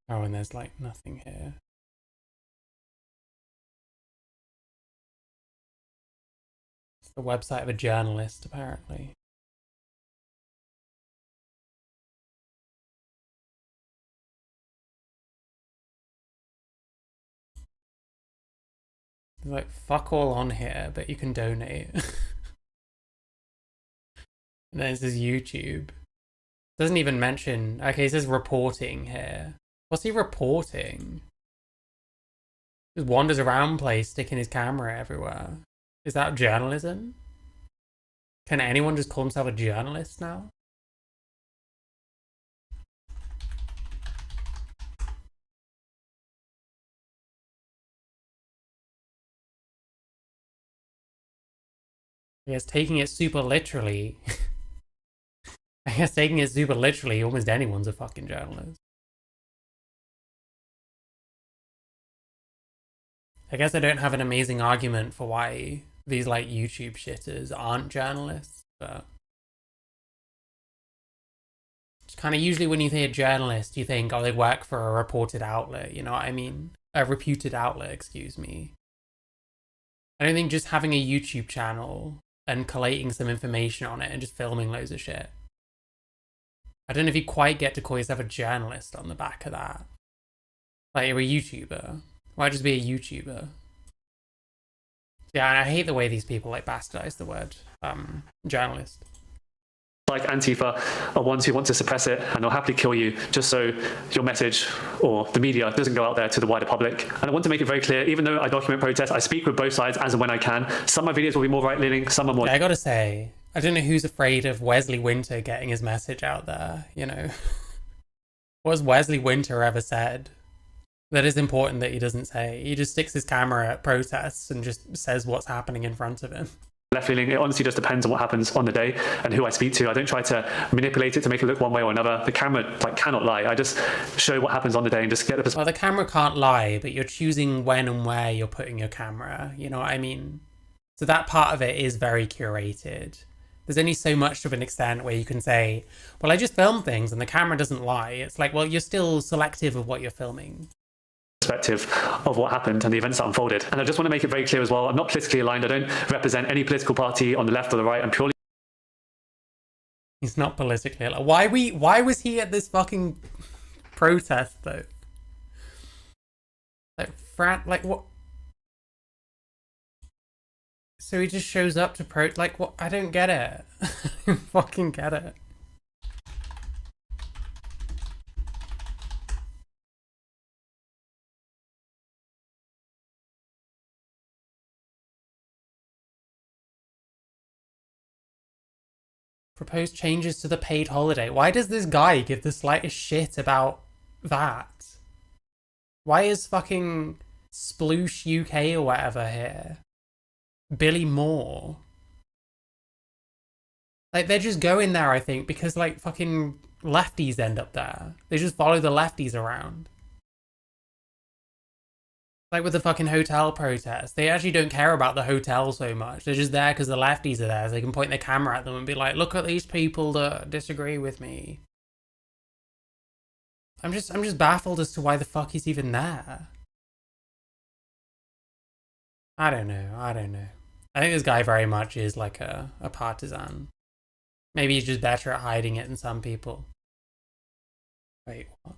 Oh, and there's like nothing here. It's the website of a journalist, apparently. There's like fuck all on here, but you can donate. And then it says YouTube. Doesn't even mention... Okay, it says reporting here. What's he reporting? Just wanders around place sticking his camera everywhere. Is that journalism? Can anyone just call himself a journalist now? I guess taking it super literally... I guess taking it super literally, almost anyone's a fucking journalist. I guess I don't have an amazing argument for why these like YouTube shitters aren't journalists, but it's kind of usually when you think a journalist, you think, oh, they work for a reported outlet, you know what I mean? A reputed outlet, excuse me. I don't think just having a YouTube channel and collating some information on it and just filming loads of shit. I don't know if you quite get to call yourself a journalist on the back of that. Like, you're a YouTuber. Why just be a YouTuber? Yeah, and I hate the way these people like bastardize the word journalist. Like Antifa are ones who want to suppress it, and they'll happily kill you just so your message or the media doesn't go out there to the wider public. And I want to make it very clear, even though I document protests, I speak with both sides as and when I can. Some of my videos will be more right-leaning, some are more... Yeah, I gotta say, I don't know who's afraid of Wesley Winter getting his message out there, you know? What has Wesley Winter ever said that is important that he doesn't say? He just sticks his camera at protests and just says what's happening in front of him. Left-leaning. It honestly just depends on what happens on the day and who I speak to. I don't try to manipulate it to make it look one way or another. The camera cannot lie. I just show what happens on the day and just get the perspective. Well, the camera can't lie, but you're choosing when and where you're putting your camera. You know what I mean? So that part of it is very curated. There's only so much of an extent where you can say, well, I just film things and the camera doesn't lie. It's like, well, you're still selective of what you're filming. Perspective of what happened and the events that unfolded. And I just want to make it very clear as well, I'm not politically aligned. I don't represent any political party on the left or the right. I'm purely... He's not politically aligned. Why was he at this fucking protest though? Like what? So he just shows up to like what? I don't get it. I don't fucking get it. Proposed changes to the paid holiday. Why does this guy give the slightest shit about that? Why is fucking Sploosh UK or whatever here? Billy Moore. Like, they're just going there, I think, because, like, fucking lefties end up there. They just follow the lefties around. Like with the fucking hotel protest. They actually don't care about the hotel so much. They're just there because the lefties are there, so they can point their camera at them and be like, look at these people that disagree with me. I'm just baffled as to why the fuck he's even there. I don't know. I think this guy very much is like a partisan. Maybe he's just better at hiding it than some people. Wait, what?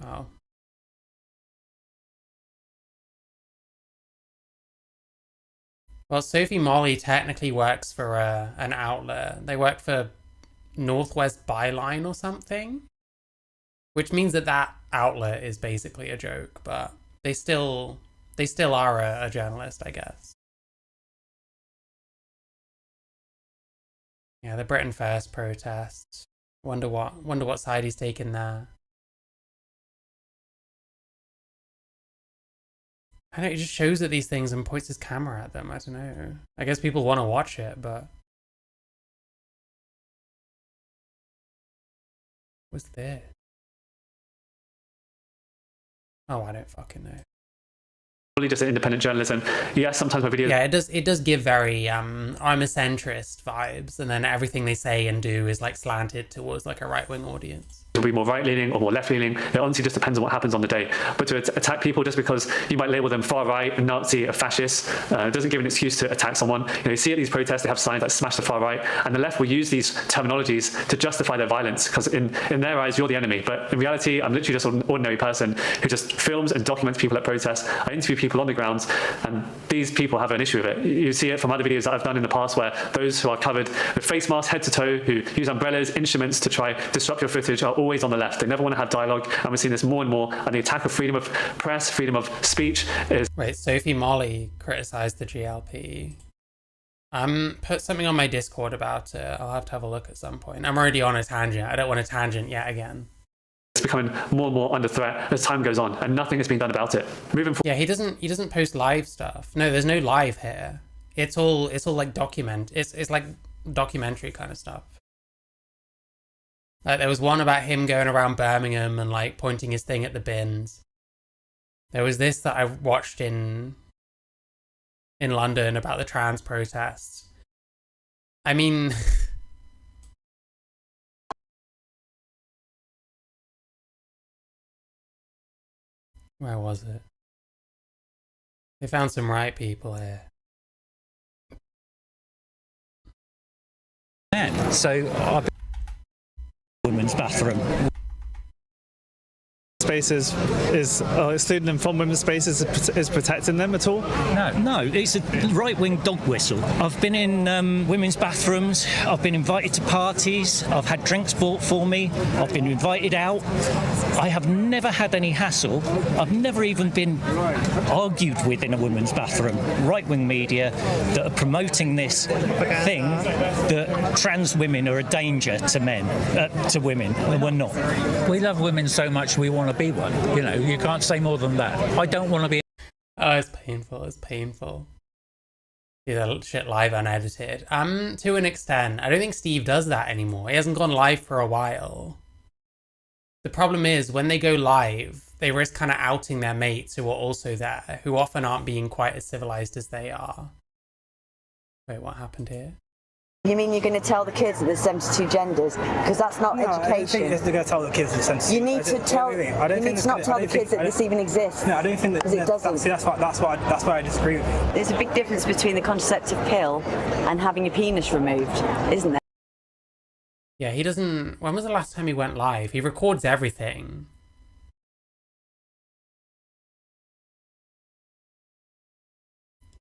Oh. Well, Sophie Molly technically works for an outlet. They work for Northwest Byline or something. Which means that outlet is basically a joke, but they still are a journalist, I guess. Yeah, the Britain First protests. Wonder what side he's taking there. I know, he just shows at these things and points his camera at them. I don't know. I guess people want to watch it, but... What's this? Oh, I don't fucking know. Just an independent journalism. Yes, sometimes my videos... Yeah, it does give very, I'm a centrist vibes, and then everything they say and do is, like, slanted towards, like, a right-wing audience. Will be more right-leaning or more left-leaning. It honestly just depends on what happens on the day. But to attack people just because you might label them far-right, a Nazi, a fascist, doesn't give an excuse to attack someone. You know, you see at these protests, they have signs like smash the far-right, and the left will use these terminologies to justify their violence, because in their eyes, you're the enemy. But in reality, I'm literally just an ordinary person who just films and documents people at protests. I interview people on the ground, and these people have an issue with it. You see it from other videos that I've done in the past where those who are covered with face masks head to toe, who use umbrellas, instruments to try disrupt your footage, are always on the left. They never want to have dialogue, and we're seeing this more and more. And the attack of freedom of press, freedom of speech is... Wait, Sophie Molly criticized the GLP. Put something on my Discord about it. I'll have to have a look at some point. I'm already on a tangent. I don't want a tangent yet again. It's becoming more and more under threat as time goes on, and nothing is being done about it. Moving forward... Yeah, he doesn't post live stuff. No, there's no live here. It's all like it's like documentary kind of stuff. Like, there was one about him going around Birmingham and, like, pointing his thing at the bins. There was this that I watched in London about the trans protests. I mean... Where was it? They found some right people here. So I've been in the women's bathroom. spaces is excluding them from women's spaces is protecting them at all? No, it's a right-wing dog whistle. I've been in women's bathrooms, I've been invited to parties, I've had drinks bought for me, I've been invited out. I have never had any hassle. I've never even been argued with in a women's bathroom. Right-wing media that are promoting this thing that trans women are a danger to men, to women, and we're not. We love women so much we want to be one. You know, you can't say more than that. I don't want to be. Oh, it's painful. It's painful. Yeah, shit live unedited. To an extent. I don't think Steve does that anymore. He hasn't gone live for a while. The problem is, when they go live, they risk kind of outing their mates who are also there, who often aren't being quite as civilized as they are. Wait, what happened here? You mean you're going to tell the kids that there's 72 genders? Because that's not education. I don't think they're going to tell the kids there's 72. You need to tell. I don't you think need to not tell the kids that this even exists. No, I don't think that. Because it doesn't. See, that's why I disagree with you. There's a big difference between the contraceptive pill and having your penis removed, isn't there? Yeah, he doesn't... When was the last time he went live? He records everything.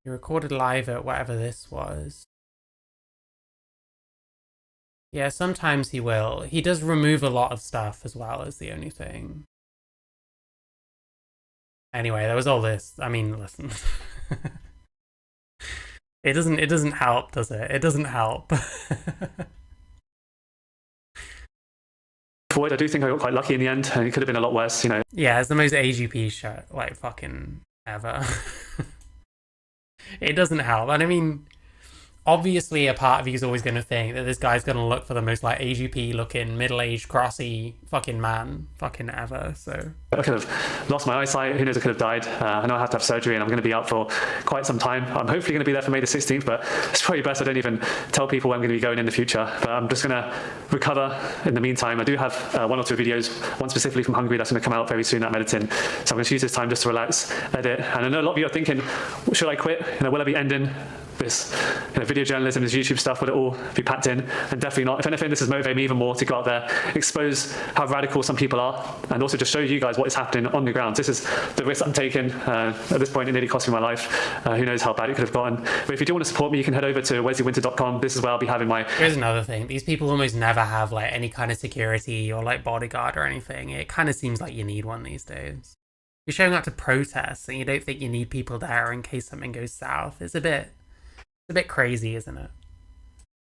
He recorded live at whatever this was. Yeah, sometimes he will. He does remove a lot of stuff as well, is the only thing. Anyway, there was all this. I mean, listen. It doesn't help, does it? It doesn't help. Void, I do think I got quite lucky in the end, and it could have been a lot worse, you know. Yeah, it's the most AGP shit, like, fucking ever. It doesn't help. And I mean, obviously a part of you is always going to think that this guy's going to look for the most, like, AGP looking, middle-aged, crossy fucking man fucking ever, so... I could have lost my eyesight, who knows, I could have died. I know I have to have surgery and I'm going to be out for quite some time. I'm hopefully going to be there for May the 16th, but it's probably best I don't even tell people where I'm going to be going in the future. But I'm just going to recover in the meantime. I do have 1 or 2 videos, one specifically from Hungary that's going to come out very soon, I'm editing. So I'm going to use this time just to relax, edit. And I know a lot of you are thinking, should I quit? You know, will I be ending this video journalism, this YouTube stuff, will it all be packed in? And definitely not. If anything, this has motivated me even more to go out there, expose how radical some people are, and also just show you guys what is happening on the ground. This is the risk I'm taking. At this point, it nearly cost me my life. Who knows how bad it could have gotten. But if you do want to support me, you can head over to wesleywinter.com. This is where I'll be having my... Here's another thing. These people almost never have, like, any kind of security or, like, bodyguard or anything. It kind of seems like you need one these days. You're showing up to protests and you don't think you need people there in case something goes south. It's a bit crazy, isn't it?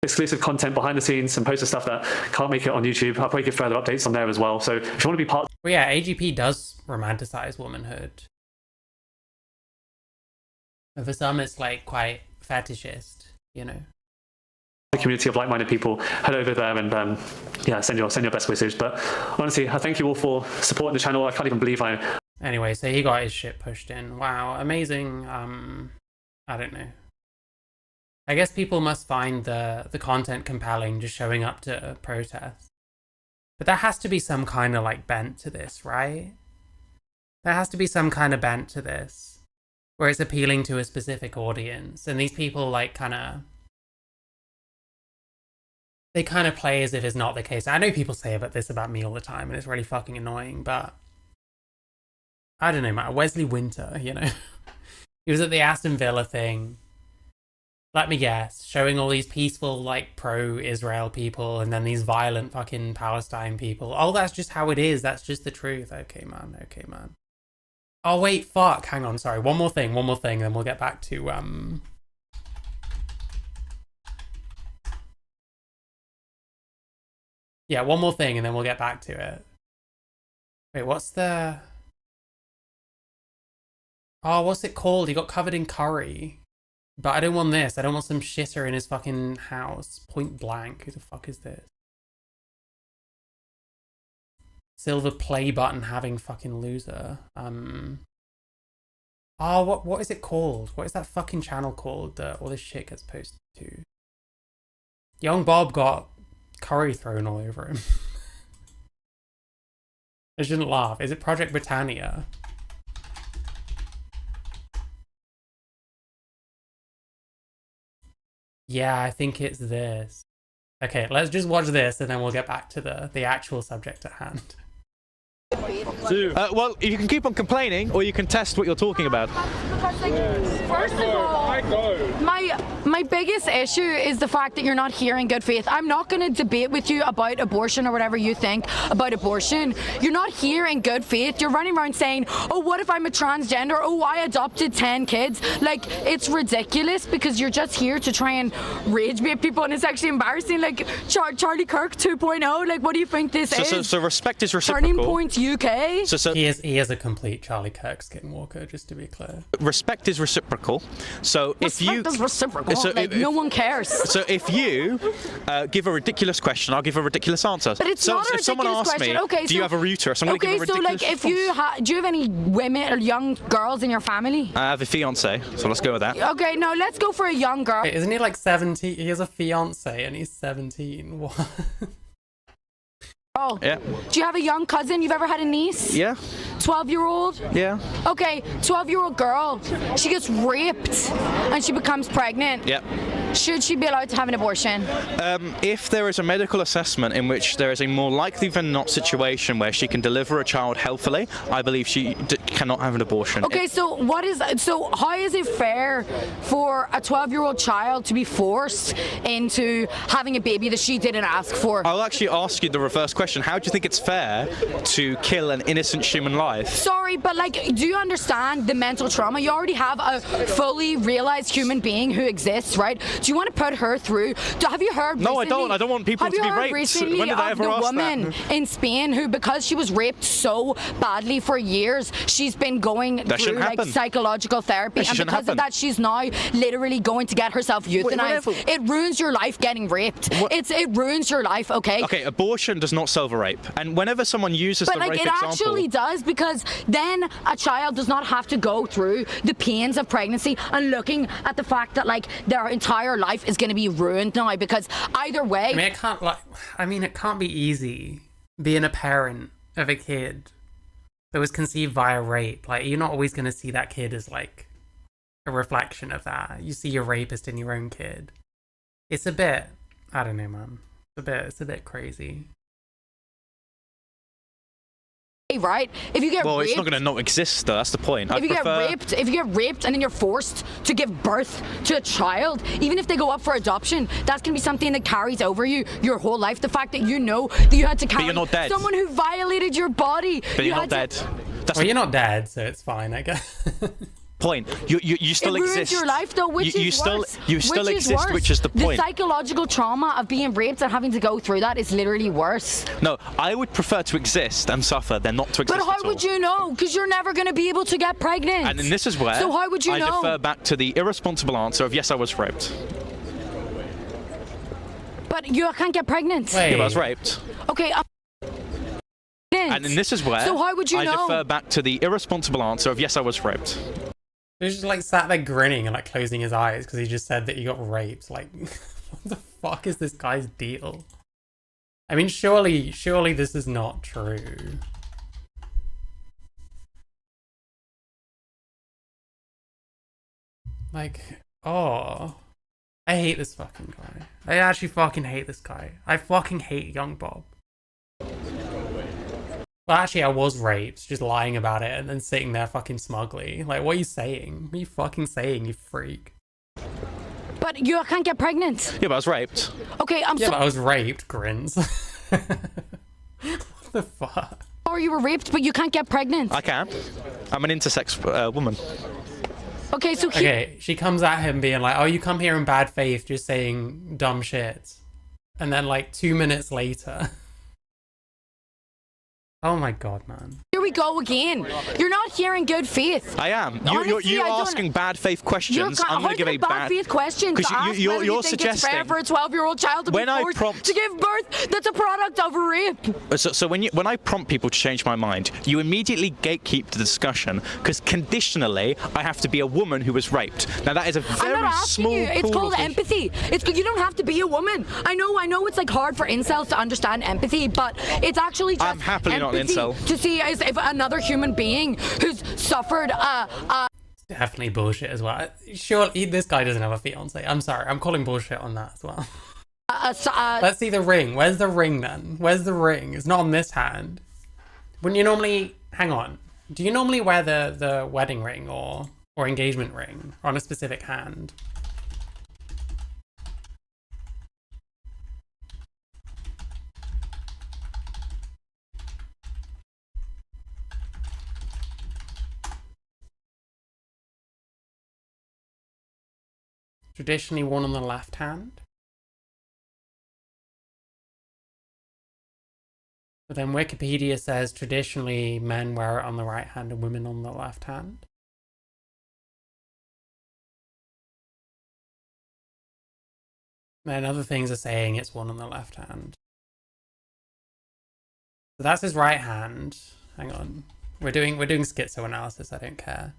Exclusive content behind the scenes, some poster stuff that can't make it on YouTube. I'll probably give further updates on there as well. So if you want to be part... Well, yeah, AGP does romanticize womanhood. And for some, it's, like, quite fetishist, you know. The community of like-minded people, head over there and yeah, send your best wishes. But honestly, I thank you all for supporting the channel. I can't even believe I... Anyway, so he got his shit pushed in. Wow, amazing. I don't know. I guess people must find the content compelling, just showing up to protests. But there has to be some kind of, like, bent to this, right? There has to be some kind of bent to this, where it's appealing to a specific audience, and these people, like, they kind of play as if it's not the case. I know people say this about me all the time, and it's really fucking annoying, but I don't know, man. Wesley Winter, you know? He was at the Aston Villa thing. Let me guess, showing all these peaceful, like, pro-Israel people and then these violent fucking Palestine people. Oh, that's just how it is. That's just the truth. Okay, man. Okay, man. Oh, wait, fuck. Hang on, sorry. One more thing, then we'll get back to, yeah, one more thing, and then we'll get back to it. Wait, what's the... Oh, what's it called? He got covered in curry. But I don't want this. I don't want some shitter in his fucking house. Point blank. Who the fuck is this? Silver play button having fucking loser. Oh, what is it called? What is that fucking channel called that all this shit gets posted to? Young Bob got curry thrown all over him. I shouldn't laugh. Is it Project Britannia? Yeah, I think it's this. Okay, let's just watch this and then we'll get back to the actual subject at hand. Well, you can keep on complaining, or you can test what you're talking about. Because, like, first of all, my biggest issue is the fact that you're not here in good faith. I'm not going to debate with you about abortion or whatever you think about abortion. You're not here in good faith. You're running around saying, oh, what if I'm a transgender? Oh, I adopted 10 kids. Like, it's ridiculous because you're just here to try and rage bait people, and it's actually embarrassing. Like, Charlie Kirk 2.0, like, what do you think this is? So respect is reciprocal. Turning Point UK? He is a complete Charlie Kirk skinwalker, just to be clear. Respect is reciprocal. So if you... Respect is reciprocal. Like, no one cares. So if you give a ridiculous question, I'll give a ridiculous answer. But it's so not a if someone ridiculous asks me, question. Okay, do you have a uterus? I'm going to give a ridiculous like, if you do you have any women or young girls in your family? I have a fiance, so let's go with that. Okay, no, let's go for a young girl. Wait, isn't he like 17? He has a fiance and he's 17. What? Oh. Yeah. Do you have a young cousin? You've ever had a niece? Yeah. 12-year-old? Yeah. Okay, 12-year-old girl. She gets raped and she becomes pregnant. Yeah. Should she be allowed to have an abortion? If there is a medical assessment in which there is a more likely than not situation where she can deliver a child healthily, I believe she cannot have an abortion. Okay, so how is it fair for a 12-year-old child to be forced into having a baby that she didn't ask for? I'll actually ask you the reverse question. How do you think it's fair to kill an innocent human life? Sorry, but like, do you understand the mental trauma? You already have a fully realized human being who exists, right? Do you want to put her through? Have you heard? No, recently, I don't. I don't want people to be raped. Have you heard recently when did I ever of the ask woman that? in Spain who, because she was raped so badly for years, she's been going through like psychological therapy, and because of that, she's now literally going to get herself euthanized. It ruins your life getting raped. It ruins your life. Okay. Okay, abortion does not solve a rape, and whenever someone uses the rape example, it actually does, because then a child does not have to go through the pains of pregnancy and looking at the fact that like their entire life is going to be ruined now, because either way. I mean, it can't be easy being a parent of a kid that was conceived via rape. Like, you're not always going to see that kid as like a reflection of that. You see your rapist in your own kid. It's a bit, I don't know, man. It's a bit crazy. Right? If you get raped, it's not going to not exist though. That's the point. If you get raped and then you're forced to give birth to a child, even if they go up for adoption, that's going to be something that carries over you your whole life. The fact that you know that you had to carry someone who violated your body. But you're not dead. Well, you're not dead, so it's fine, I guess. Point. You still it exist. Ruins your life though, which you is still worse. you still exist, which is the point. The psychological trauma of being raped and having to go through that is literally worse. No, I would prefer to exist and suffer than not to exist. But how would you know? Because you're never going to be able to get pregnant. And this is where so how would you I know? defer back to the irresponsible answer of yes, I was raped. But you can't get pregnant. Yeah, but I was raped. Okay. And this is where so how would you know? I defer back to the irresponsible answer of yes, I was raped. He was just like sat there grinning and like closing his eyes because he just said that he got raped. Like, what the fuck is this guy's deal? I mean, surely this is not true. Like, oh, I hate this fucking guy. I actually fucking hate this guy. I fucking hate Young Bob. Well, actually, I was raped, just lying about it and then sitting there fucking smugly. Like, what are you saying? What are you fucking saying, you freak? But you can't get pregnant. Yeah, but I was raped. Okay, but I was raped, grins. What the fuck? Or you were raped, but you can't get pregnant. I can. I'm an intersex woman. Okay, so okay, she comes at him being like, oh, you come here in bad faith just saying dumb shit. And then like 2 minutes later... Oh my god, man. Here we go again. You're not here in good faith. I am. Honestly, you're asking bad faith questions. I'm going to give a bad faith questions. Because you're suggesting it's fair for a 12-year-old child to be forced to give birth. That's a product of rape. So when I prompt people to change my mind, you immediately gatekeep the discussion because conditionally I have to be a woman who was raped. Now that is a very I'm not asking small. You. It's called empathy. You don't have to be a woman. I know. It's like hard for incels to understand empathy, but it's actually just. I'm happily not an incel. To see as if another human being who's suffered definitely bullshit as well. Sure, this guy doesn't have a fiance. I'm sorry, I'm calling bullshit on that as well. Let's see the ring. Where's the ring then? Where's the ring? It's not on this hand. Wouldn't you normally... Hang on. Do you normally wear the wedding ring or engagement ring on a specific hand? Traditionally worn on the left hand. But then Wikipedia says traditionally men wear it on the right hand and women on the left hand. Then other things are saying it's worn on the left hand. So that's his right hand. Hang on. We're doing schizoanalysis, I don't care.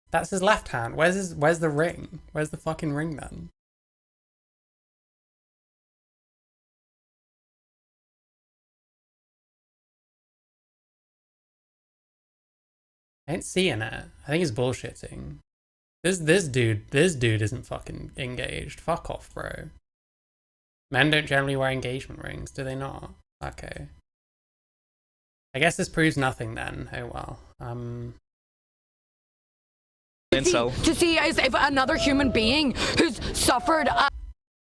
That's his left hand. Where's the ring? Where's the fucking ring then? I ain't seeing it. I think he's bullshitting. This dude isn't fucking engaged. Fuck off, bro. Men don't generally wear engagement rings, do they not? Okay. I guess this proves nothing then. Oh well. To see as if another human being who's suffered at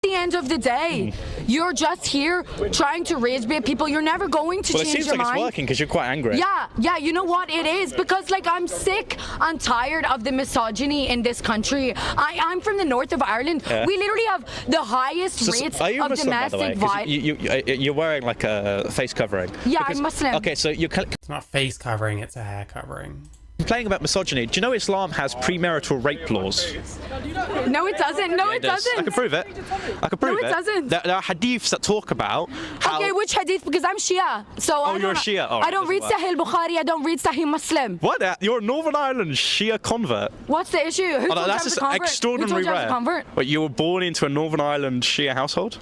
the end of the day, you're just here trying to rage bait people. You're never going to change your mind. Well, it seems like it's working because you're quite angry. Yeah, you know what it is? Because like I'm sick and tired of the misogyny in this country. I'm from the north of Ireland. Yeah. We literally have the highest rates are you of Muslim, domestic violence. You're wearing like a face covering. Yeah, I'm Muslim. Okay, so it's not face covering, it's a hair covering. Complaining about misogyny. Do you know Islam has premarital rape laws? No, it doesn't. No, it doesn't. I can prove it. I can prove it. No, it doesn't. There are hadiths that talk about how... Okay, which hadith? Because I'm Shia. So you're a Shia. I don't read Sahih Bukhari. I don't read Sahih Muslim. What? You're a Northern Ireland Shia convert. What's the issue? Who told that's you I was a convert? Extraordinarily rare. Convert? Wait, you were born into a Northern Ireland Shia household?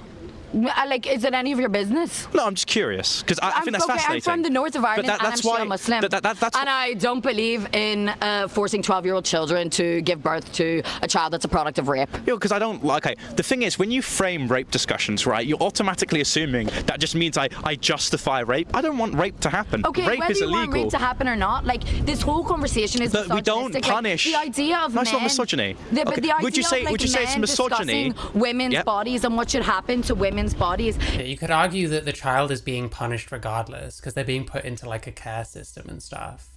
Like, is it any of your business? No, I'm just curious because I think that's fascinating. I'm from the north of Ireland and I'm Shia Muslim. And I don't believe in forcing 12-year-old children to give birth to a child that's a product of rape. Yeah, because I don't like. Okay, the thing is, when you frame rape discussions, right, you're automatically assuming that just means I justify rape. I don't want rape to happen. Okay, rape whether is you illegal. want rape to happen or not, like this whole conversation is misogynistic. We don't punish. Like, the idea of it's not misogyny. But okay. the idea would you say it's misogyny? Discussing women's bodies and what should happen to women's bodies. You could argue that the child is being punished regardless because they're being put into like a care system and stuff.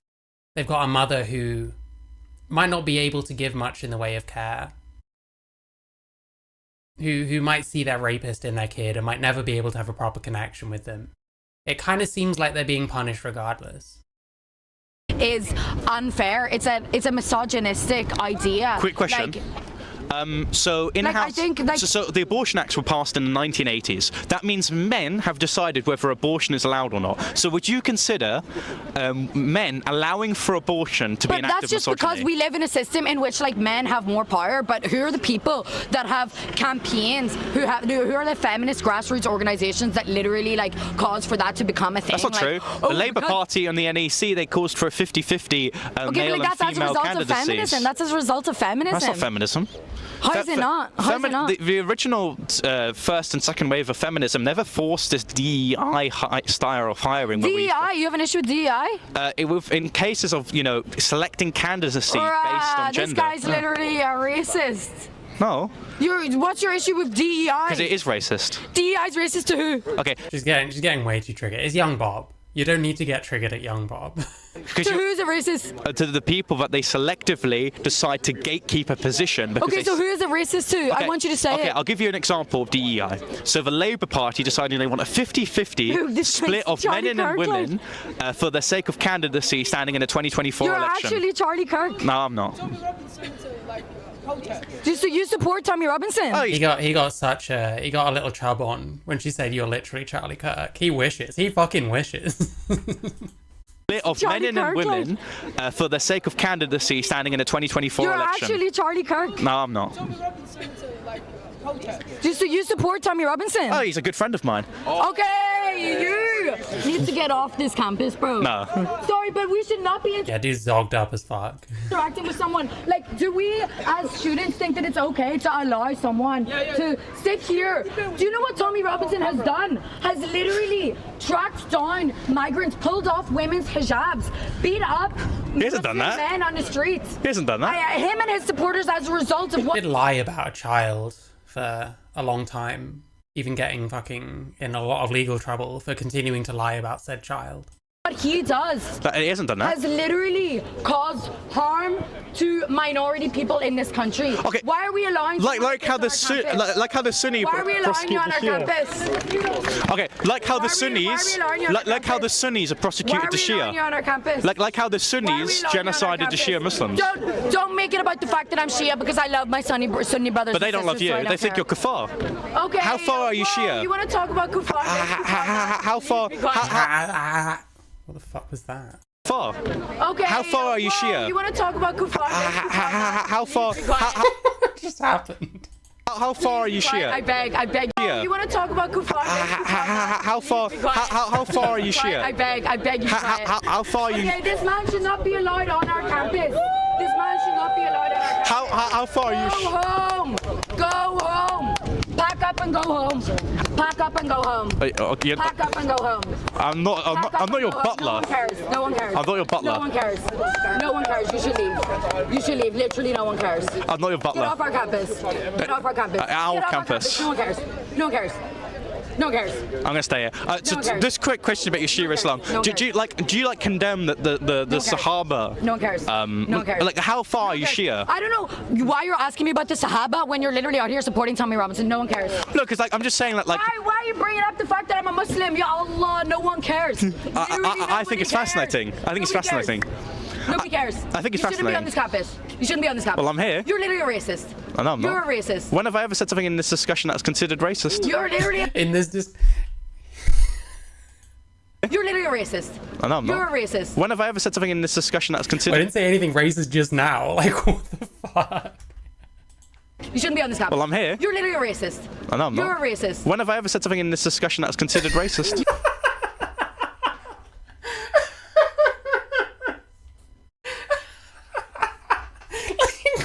They've got a mother who might not be able to give much in the way of care, who might see their rapist in their kid and might never be able to have a proper connection with them. It kind of seems like they're being punished regardless. Is unfair. It's a misogynistic idea. Quick question. So the Abortion Acts were passed in the 1980s. That means men have decided whether abortion is allowed or not. So would you consider men allowing for abortion to be an act of misogyny? But that's just because we live in a system in which like men have more power. But who are the people that have campaigns? Who are the feminist grassroots organisations that literally like cause for that to become a thing? That's not true. The Labour Party and the NEC, they caused for a 50-50 male and female candidacies. That's as a result of feminism. That's not feminism. How is it not? How is it not? The original first and second wave of feminism never forced this DEI style of hiring. DEI? You have an issue with DEI? In cases of, selecting candidacy based on gender. This guy's literally a racist. No. What's your issue with DEI? Because it is racist. DEI is racist to who? Okay. She's getting way too triggered. It's young Bob. You don't need to get triggered at young Bob. To who's a racist? To the people that they selectively decide to gatekeep a position. Okay, so who is a racist to? Okay. I want you to say it. Okay, I'll give you an example of DEI. So the Labour Party deciding they want a 50-50 split of men and women for the sake of candidacy standing in a 2024 election. You're actually Charlie Kirk. No, I'm not. So you support Tommy Robinson? Oh, he got a little chub on when she said you're literally Charlie Kirk. He wishes. He fucking wishes. Split of men and women for the sake of candidacy standing in a 2024 election. You're actually Charlie Kirk. No, I'm not. So you support Tommy Robinson? Oh, he's a good friend of mine. Okay, you. needs to get off this campus, bro. No. Sorry, but we should not be Yeah, dude's zogged up as fuck. interacting with someone. Like, do we as students think that it's okay to allow someone to sit here? Do you know what Tommy Robinson has done? Has literally tracked down migrants, pulled off women's hijabs, beat up He hasn't done that. men on the streets. He hasn't done that. Him and his supporters as a result of He what did lie about a child for a long time, even getting fucking in a lot of legal trouble for continuing to lie about said child. he does. But he hasn't done that. Has literally caused harm to minority people in this country. Okay. Why are we allowing Like how the like how the Sunni Why are we allowing you on our campus? Okay, like how the Why are we Sunnis, allowing you on our like how the campus? Sunnis are Why prosecuted are the we allowing you Shia. on our campus? Like how the Why are we Sunnis allowing you on our genocided the campus? Shia Muslims. Don't make it about the fact that I'm Shia because I love my Sunni brothers. But they don't and love sisters, so I you. don't They think care. you're kafar. Okay. How far are you whoa, Shia? You want to talk about kufar? How far? What the fuck was that? Far? Okay. How far are you whoa, Shia? You want to talk about kufar? How far? What just happened? How far are you Shia? I beg. Shia. You want to talk about kufar? How far? How far are you Shia? I beg you. How far are you? Okay, this man should not be allowed on our campus. This man should not be allowed on our campus. How far are you? Go home. Go home. Pack up and go home. Pack up and go home. Pack up and go home. I'm not your butler. No one cares. No one cares. I'm not your butler. No one cares. No one cares. You should leave. You should leave. Literally, no one cares. I'm not your Get butler. off our campus. Get off our campus. Our Get off campus. No one cares. No one cares. No one cares. I'm gonna stay here. So one cares. this quick question about your Shia Islam. No one Do you like condemn the Sahaba? No one cares. No one cares. Like how far are you Shia? I don't know why you're asking me about the Sahaba when you're literally out here supporting Tommy Robinson. No one cares. Look, because I'm just saying that like. Why are you bringing up the fact that I'm a Muslim? Ya Allah, no one cares. I think it's fascinating. I think it's fascinating. Nobody cares. I think it's You shouldn't be on fascinating. this campus. You shouldn't be on this campus. Well, I'm here. You're literally a racist. I know I'm not. You're a racist. When have I ever said something in this discussion that's considered racist? You're literally. In this You're literally a racist. I know I'm not. You're a racist. When have I ever said something in this discussion that's I considered? didn't say anything racist just now. Like, what the fuck? You shouldn't be on this campus. Well, I'm here. You're literally a racist. I know I'm not. You're a racist. When have I ever said something in this discussion that's considered racist?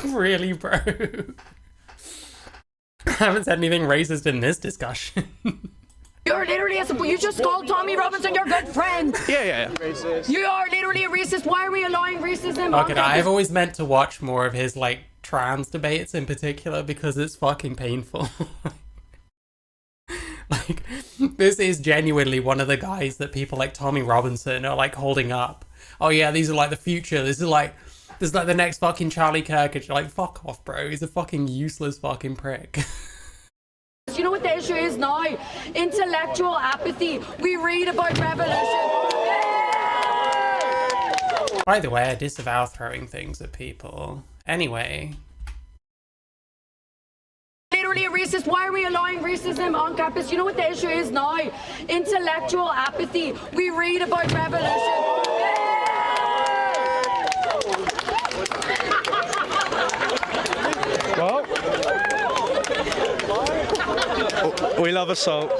Really, bro? I haven't said anything racist in this discussion. You're literally you just called Tommy Robinson your good friend. Yeah. You are literally a racist. Why are we allowing racism? Okay, I've always meant to watch more of his like trans debates in particular because it's fucking painful. Like, this is genuinely one of the guys that people like Tommy Robinson are like holding up. Oh yeah, these are like the future. This is like the next fucking Charlie Kirk. And you're like, fuck off, bro. He's a fucking useless fucking prick. You know what the issue is now? Intellectual apathy. We read about revolution. By the way, I disavow throwing things at people. Anyway. Literally a racist. Why are we allowing racism on campus? You know what the issue is now? Intellectual apathy. We read about revolution. Well, we love assault.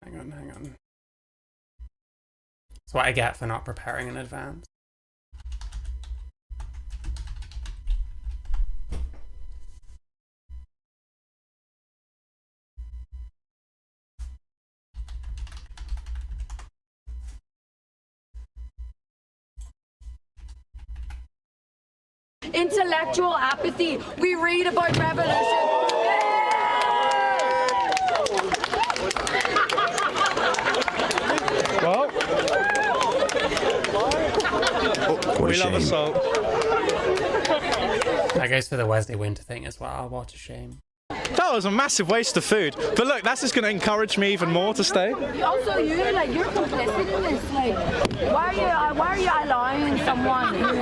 Hang on. That's what I get for not preparing in advance. Intellectual apathy. We read about revolution. Well, we love assault. That goes for the Wesley Winter thing as well. What a shame. That was a massive waste of food. But look, that's just going to encourage me even more to stay. Also, you're complicit in this. Like, why are you allowing someone who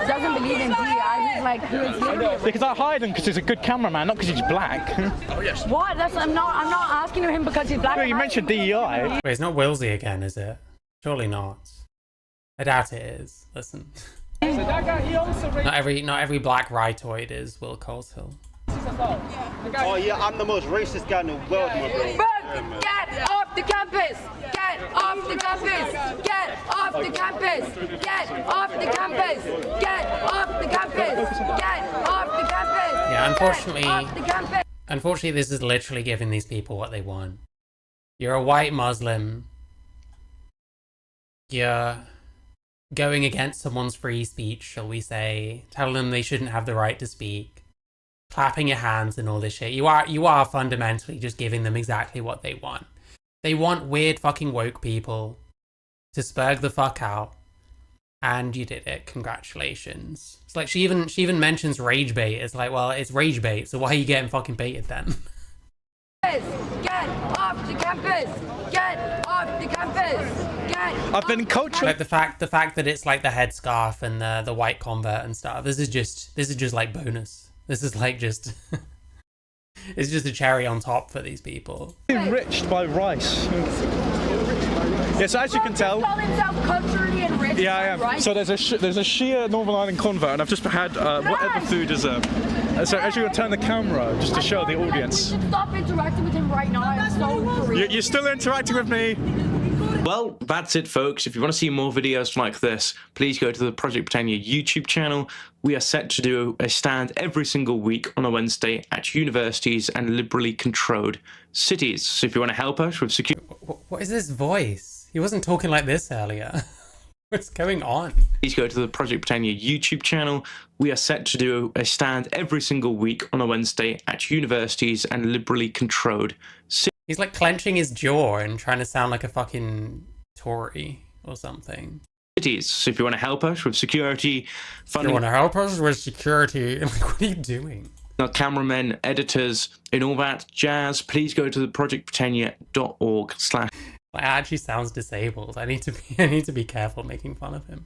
doesn't believe in DEI? Who's Because I hired him because he's a good cameraman, not because he's black. Oh yes. What? I'm not asking him because he's black. No, you mentioned DEI. Wait, it's not Wilsey again, is it? Surely not. I doubt it is. Listen. Not every black rightoid is Will Coleshill. Oh yeah, I'm the most racist guy in the world, my bro. Bro, get off the campus! Get off the campus! Get off the campus! Get off the campus! Get off the campus! Get off the campus! Yeah, unfortunately, Get off the campus! unfortunately, this is literally giving these people what they want. You're a white Muslim. You're going against someone's free speech, shall we say, telling them they shouldn't have the right to speak, clapping your hands and all this shit. You are fundamentally just giving them exactly what they want. They want weird fucking woke people to spurg the fuck out, and you did it. Congratulations. It's like she even mentions rage bait. It's like, well, it's rage bait, so why are you getting fucking baited then? Get off the campus! Get off the campus! Get I've been culturally like the fact that it's like the headscarf and the white convert and stuff. This is just like bonus. This is like just it's just a cherry on top for these people. enriched by rice. Yeah, so as you can tell, call himself culturally enriched. yeah, I am. Right? So there's a Shia Northern Ireland convert, and I've just had whatever food is so as you can turn the camera just to show the audience. We should stop interacting with him right now. I'm so free. You're still interacting with me. Well, that's it, folks. If you want to see more videos like this, please go to the Project Britannia YouTube channel. We are set to do a stand every single week on a Wednesday at universities and liberally controlled cities. So if you want to help us with security... What is this voice? He wasn't talking like this earlier. What's going on? Please go to the Project Britannia YouTube channel. We are set to do a stand every single week on a Wednesday at universities and liberally controlled cities. He's like clenching his jaw and trying to sound like a fucking Tory or something. So if you want to help us with security, funding... You want to help us with security? Like, what are you doing? Our cameramen, editors, and all that jazz, please go to the projectbritannia.org/. Like, actually sounds disabled. I need to be careful making fun of him.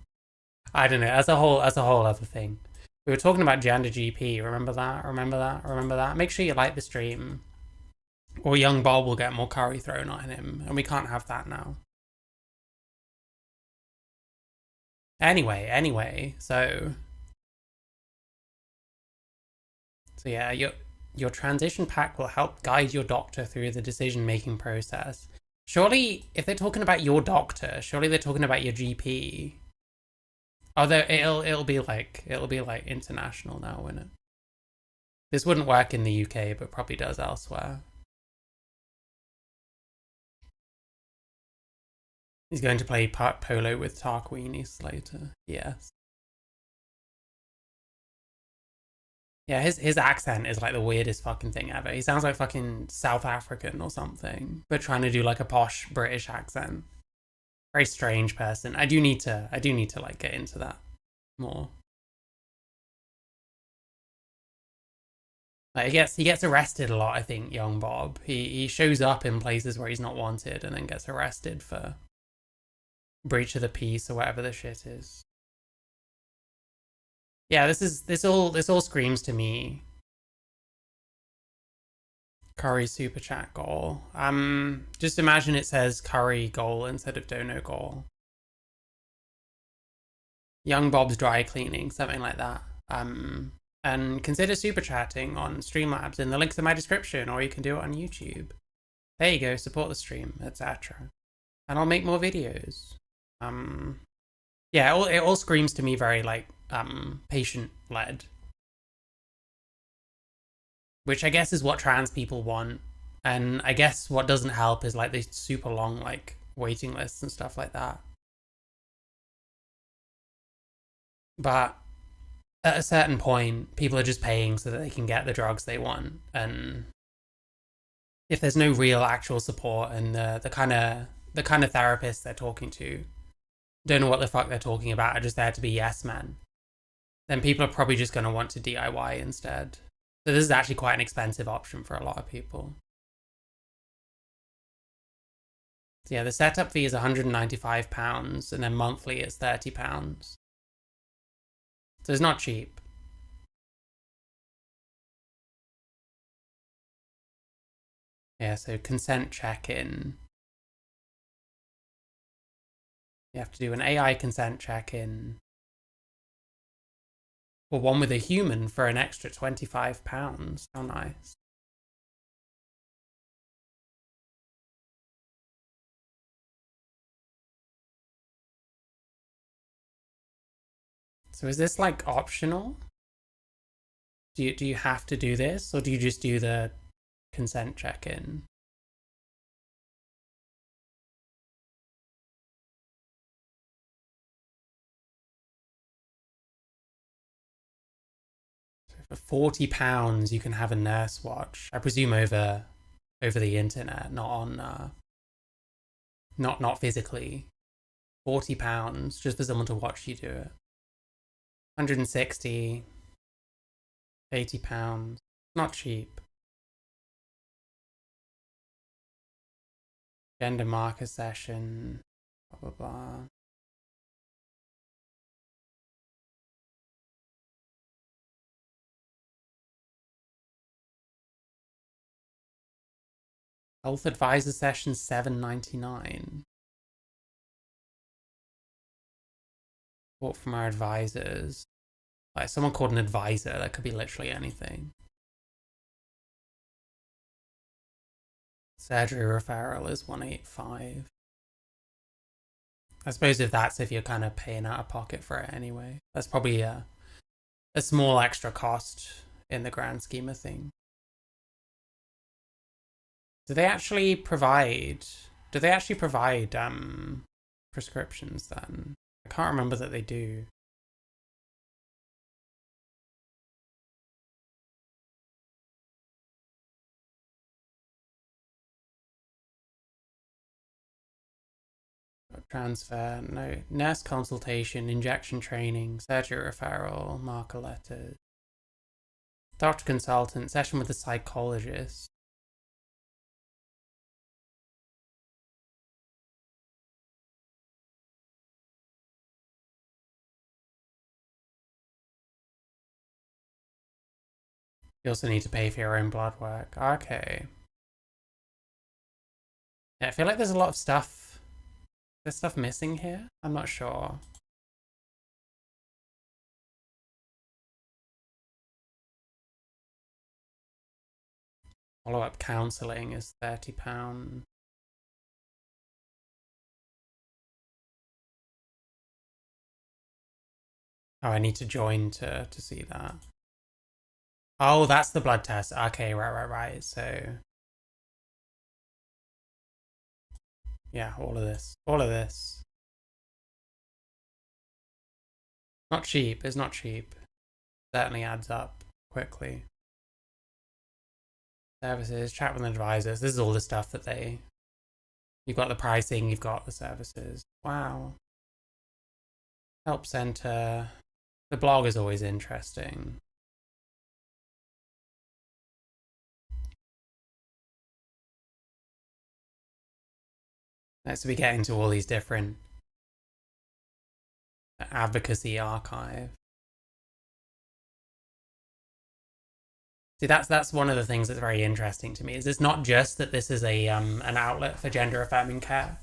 I don't know. As a whole other thing. We were talking about Gender GP. Remember that? Make sure you like the stream, or young Bob will get more curry thrown on him, and we can't have that now. Anyway, so yeah, your transition pack will help guide your doctor through the decision-making process. Surely, if they're talking about your doctor, surely they're talking about your GP. Although it'll be like international now, wouldn't it? This wouldn't work in the UK, but probably does elsewhere. He's going to play polo with Tarquini later. Yes. Yeah, his accent is like the weirdest fucking thing ever. He sounds like fucking South African or something, but trying to do like a posh British accent. Very strange person. I do need to like get into that more. Like he gets arrested a lot, I think, young Bob. He shows up in places where he's not wanted and then gets arrested for breach of the peace or whatever the shit is. Yeah, this all screams to me. Curry super chat goal. Just imagine it says Curry goal instead of Dono goal. Young Bob's dry cleaning, something like that. And consider super chatting on Streamlabs in the links in my description, or you can do it on YouTube. There you go, support the stream, etc. And I'll make more videos. Yeah, it all screams to me very like patient-led. Which I guess is what trans people want. And I guess what doesn't help is like these super long like waiting lists and stuff like that. But at a certain point, people are just paying so that they can get the drugs they want. And if there's no real actual support and the kind of therapists they're talking to don't know what the fuck they're talking about, are just there to be yes men, then people are probably just going to want to DIY instead. So this is actually quite an expensive option for a lot of people. So yeah, the setup fee is £195 and then monthly it's £30. So it's not cheap. Yeah, so consent check-in. You have to do an AI consent check-in. Or one with a human for an extra £25. How nice. So is this like optional? Do you have to do this, or do you just do the consent check-in? So for £40, you can have a nurse watch. I presume over the internet, not on not physically. £40 just for someone to watch you do it. 160, £80, not cheap. Gender marker session, blah blah blah. Health advisor session $7.99. Support from our advisors. Like someone called an advisor, that could be literally anything. Surgery referral is $185. I suppose if you're kind of paying out of pocket for it anyway. That's probably a small extra cost in the grand scheme of things. Do they actually provide prescriptions then? I can't remember that they do. Transfer, no. Nurse consultation, injection training, surgery referral, marker letters. Doctor consultant, session with a psychologist. You also need to pay for your own blood work. Okay. Yeah, I feel like there's a lot of stuff. There's stuff missing here? I'm not sure. Follow-up counselling is £30. Oh, I need to join to see that. Oh, that's the blood test. Okay, right. So, yeah, all of this. Not cheap. It's not cheap. Certainly adds up quickly. Services, chat with advisors. This is all the stuff that you've got the pricing, you've got the services. Wow. Help center. The blog is always interesting. So we get into all these different advocacy archive. See, that's one of the things that's very interesting to me. Is it's not just that this is an outlet for gender affirming care.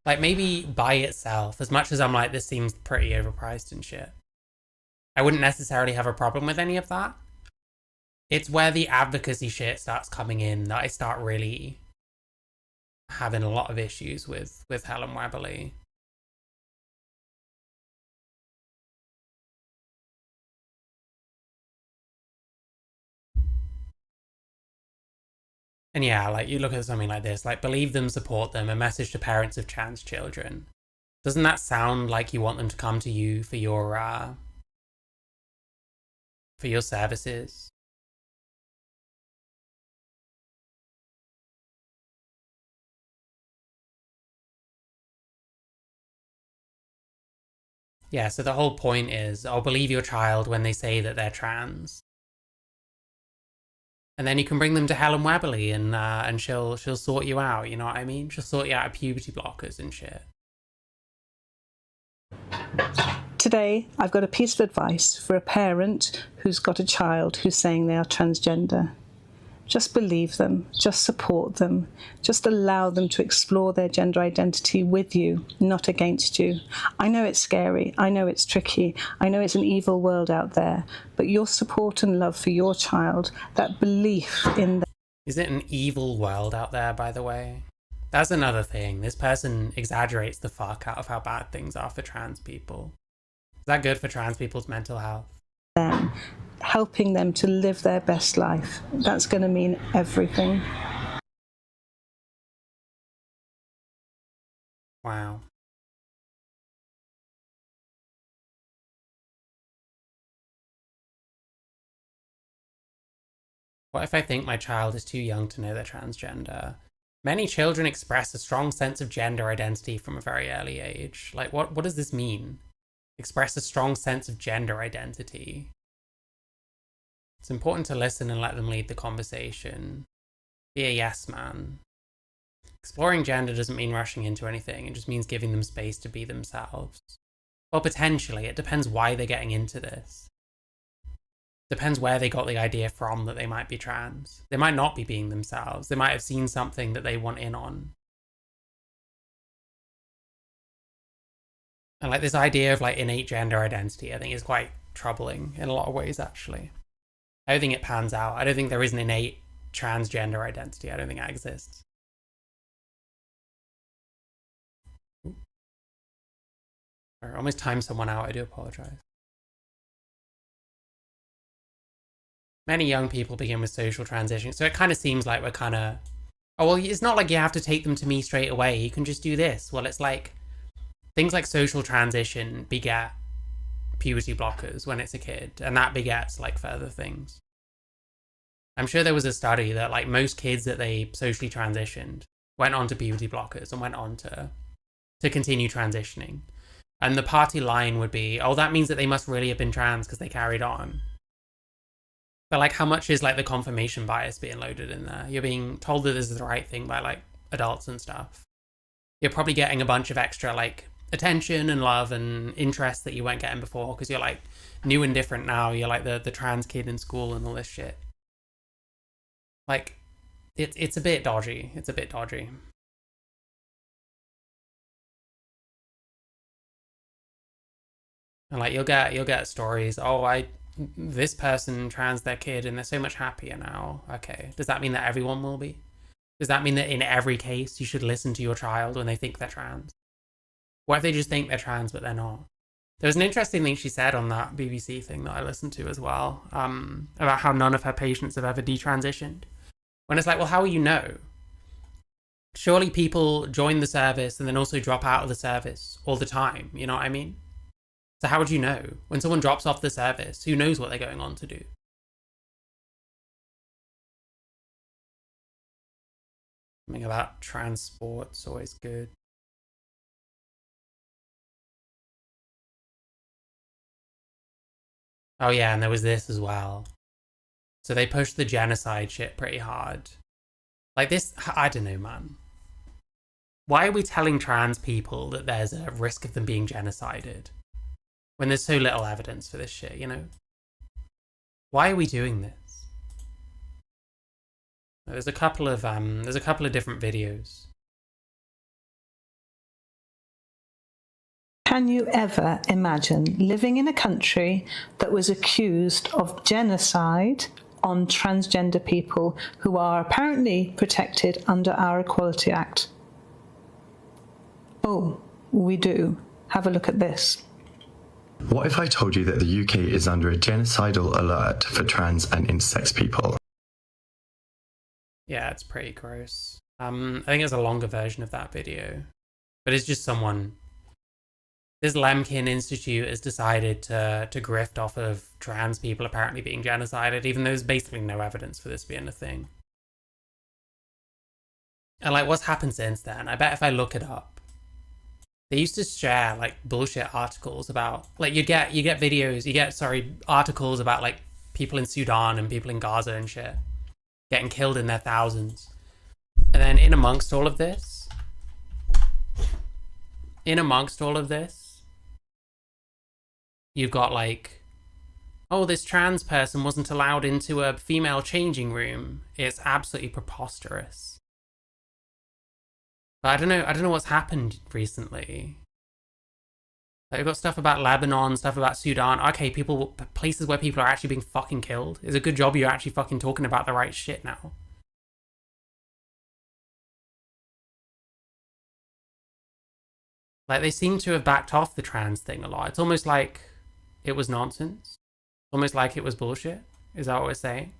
Like maybe by itself, as much as I'm like, this seems pretty overpriced and shit, I wouldn't necessarily have a problem with any of that. It's where the advocacy shit starts coming in that I start really having a lot of issues with Helen Webberley. And yeah, like you look at something like this, like believe them, support them, a message to parents of trans children. Doesn't that sound like you want them to come to you for your services? Yeah, so the whole point is, I'll believe your child when they say that they're trans. And then you can bring them to Helen Webberley and she'll sort you out, you know what I mean? She'll sort you out of puberty blockers and shit. Today, I've got a piece of advice for a parent who's got a child who's saying they are transgender. Just believe them, just support them, just allow them to explore their gender identity with you, not against you. I know it's scary, I know it's tricky, I know it's an evil world out there, but your support and love for your child, that belief in them. Is it an evil world out there, by the way? That's another thing. This person exaggerates the fuck out of how bad things are for trans people. that good for trans people's mental health? Them, helping them to live their best life. That's going to mean everything. Wow. What if I think my child is too young to know they're transgender? Many children express a strong sense of gender identity from a very early age. Like, what does this mean? Express a strong sense of gender identity. It's important to listen and let them lead the conversation. Be a yes man. Exploring gender doesn't mean rushing into anything. It just means giving them space to be themselves. Well, potentially. It depends why they're getting into this. Depends where they got the idea from that they might be trans. They might not be being themselves. They might have seen something that they want in on. And like this idea of like innate gender identity, I think is quite troubling in a lot of ways, actually. I don't think it pans out. I don't think there is an innate transgender identity. I don't think that exists. I almost timed someone out. I do apologize. Many young people begin with social transition, so it kind of seems like we're kind of, oh, well, it's not like you have to take them to me straight away. You can just do this. Well, it's like things like social transition beget puberty blockers when it's a kid, and that begets like further things. I'm sure there was a study that like most kids that they socially transitioned went on to puberty blockers and went on to continue transitioning. And the party line would be, oh, that means that they must really have been trans because they carried on. But like, how much is like the confirmation bias being loaded in there? You're being told that this is the right thing by like adults and stuff. You're probably getting a bunch of extra like attention and love and interest that you weren't getting before because you're like new and different now. You're like the trans kid in school and all this shit. Like, it's a bit dodgy. It's a bit dodgy. And like you'll get stories. Oh, this person trans their kid and they're so much happier now. Okay, does that mean that everyone will be? Does that mean that in every case you should listen to your child when they think they're trans? What if they just think they're trans but they're not? There was an interesting thing she said on that BBC thing that I listened to as well, about how none of her patients have ever detransitioned. When it's like, well, how will you know? Surely people join the service and then also drop out of the service all the time, you know what I mean? So how would you know? When someone drops off the service, who knows what they're going on to do? Something about transport's always good. Oh yeah, and there was this as well. So they pushed the genocide shit pretty hard. Like this, I don't know, man. Why are we telling trans people that there's a risk of them being genocided when there's so little evidence for this shit, you know? Why are we doing this? There's a couple of different videos. Can you ever imagine living in a country that was accused of genocide on transgender people who are apparently protected under our Equality Act? Oh, we do. Have a look at this. What if I told you that the UK is under a genocidal alert for trans and intersex people? Yeah, it's pretty gross. I think there's a longer version of that video, but it's just someone. This Lemkin Institute has decided to grift off of trans people apparently being genocided, even though there's basically no evidence for this being a thing. And like, what's happened since then? I bet if I look it up, they used to share like bullshit articles about like you get articles about like people in Sudan and people in Gaza and shit getting killed in their thousands. And then in amongst all of this, you've got like, oh, this trans person wasn't allowed into a female changing room. It's absolutely preposterous. But I don't know what's happened recently. Like, we've got stuff about Lebanon, stuff about Sudan. Okay, places where people are actually being fucking killed. It's a good job you're actually fucking talking about the right shit now. Like, they seem to have backed off the trans thing a lot. It's almost like it was nonsense. Almost like it was bullshit. Is that what we're saying?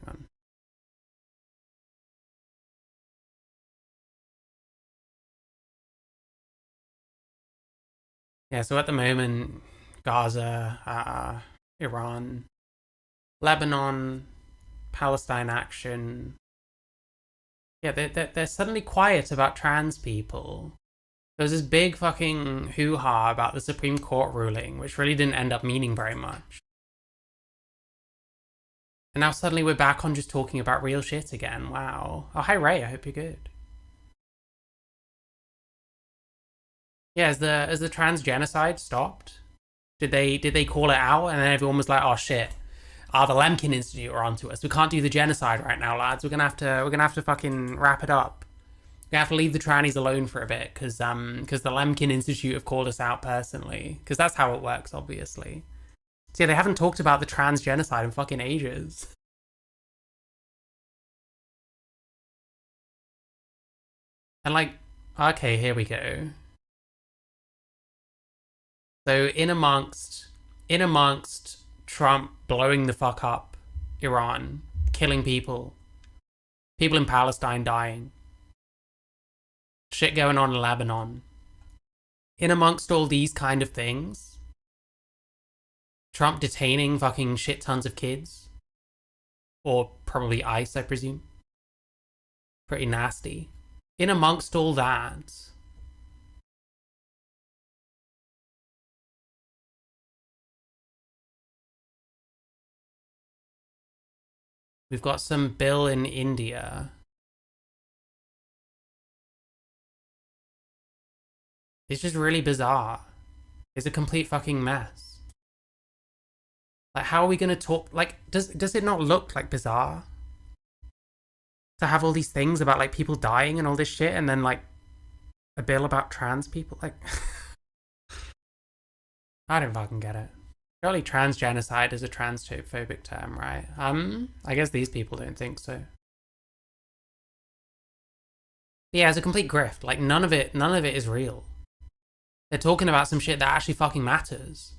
Hang on. Yeah, so at the moment, Gaza, Iran, Lebanon, Palestine action. Yeah, they're suddenly quiet about trans people. There was this big fucking hoo-ha about the Supreme Court ruling, which really didn't end up meaning very much. And now suddenly we're back on just talking about real shit again. Wow. Oh, hi Ray, I hope you're good. Yeah, has the trans genocide stopped? Did they call it out and then everyone was like, oh shit. The Lemkin Institute are onto us. We can't do the genocide right now, lads. We're gonna have to fucking wrap it up. We have to leave the trannies alone for a bit, because the Lemkin Institute have called us out personally. Because that's how it works, obviously. So yeah, they haven't talked about the trans genocide in fucking ages. And like, okay, here we go. So in amongst Trump blowing the fuck up Iran, killing people in Palestine dying, shit going on in Lebanon. In amongst all these kind of things, Trump detaining fucking shit tons of kids. Or probably ICE, I presume. Pretty nasty. In amongst all that, we've got some bill in India. It's just really bizarre. It's a complete fucking mess. Like, how are we gonna talk? Like, does it not look like bizarre to have all these things about like people dying and all this shit, and then like a bill about trans people? Like, I don't fucking get it. Surely trans genocide is a transphobic term, right? I guess these people don't think so. Yeah, it's a complete grift. Like, none of it is real. They're talking about some shit that actually fucking matters.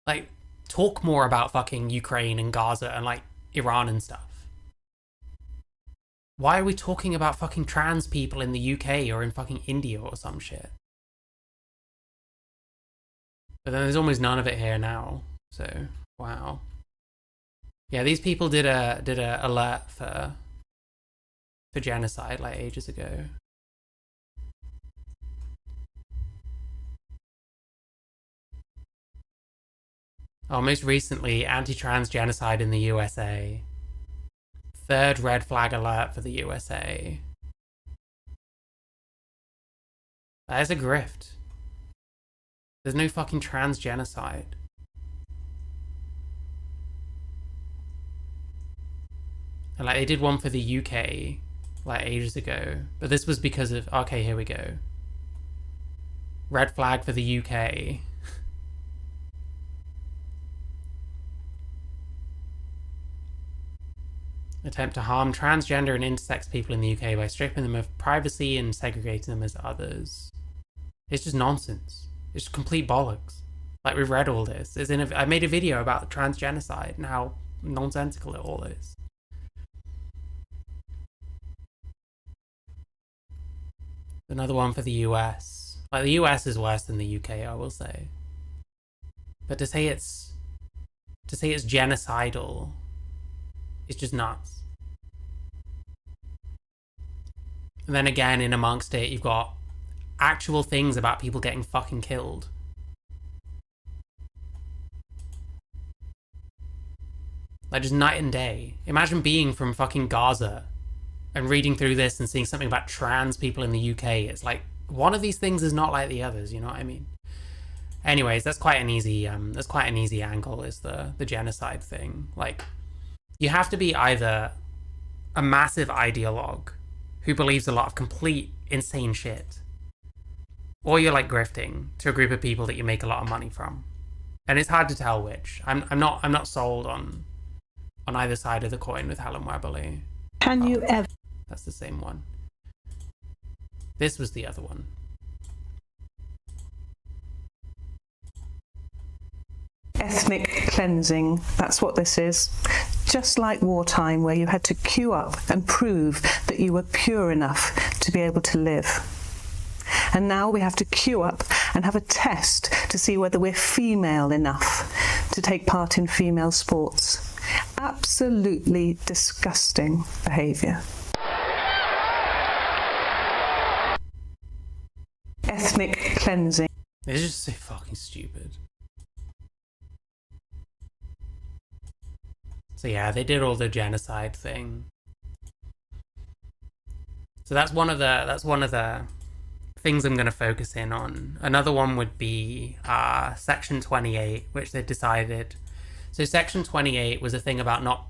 Like, talk more about fucking Ukraine and Gaza and like Iran and stuff. Why are we talking about fucking trans people in the UK or in fucking India or some shit? But then there's almost none of it here now. So, wow. Yeah, these people did a alert for genocide like ages ago. Oh, most recently, anti-trans genocide in the USA. Third red flag alert for the USA. That is a grift. There's no fucking trans genocide. And like, they did one for the UK like ages ago, but this was because of, okay, here we go. Red flag for the UK. Attempt to harm transgender and intersex people in the UK by stripping them of privacy and segregating them as others. It's just nonsense. It's complete bollocks. Like, we've read all this. I made a video about trans genocide and how nonsensical it all is. Another one for the US. Like, the US is worse than the UK, I will say. But to say it's genocidal, it's just nuts. And then again, in amongst it, you've got actual things about people getting fucking killed. Like, just night and day. Imagine being from fucking Gaza and reading through this and seeing something about trans people in the UK. It's like, one of these things is not like the others, you know what I mean? Anyways, that's quite an easy angle, is the genocide thing. Like, you have to be either a massive ideologue who believes a lot of complete insane shit, or you're like grifting to a group of people that you make a lot of money from. And it's hard to tell which. I'm not sold on either side of the coin with Helen Weberly. Can you ever? That's the same one. This was the other one. Ethnic cleansing, that's what this is. Just like wartime, where you had to queue up and prove that you were pure enough to be able to live. And now we have to queue up and have a test to see whether we're female enough to take part in female sports. Absolutely disgusting behaviour. Ethnic cleansing. It's just so fucking stupid. So yeah, they did all the genocide thing. So that's one of the things I'm going to focus in on. Another one would be Section 28, which they decided. So Section 28 was a thing about not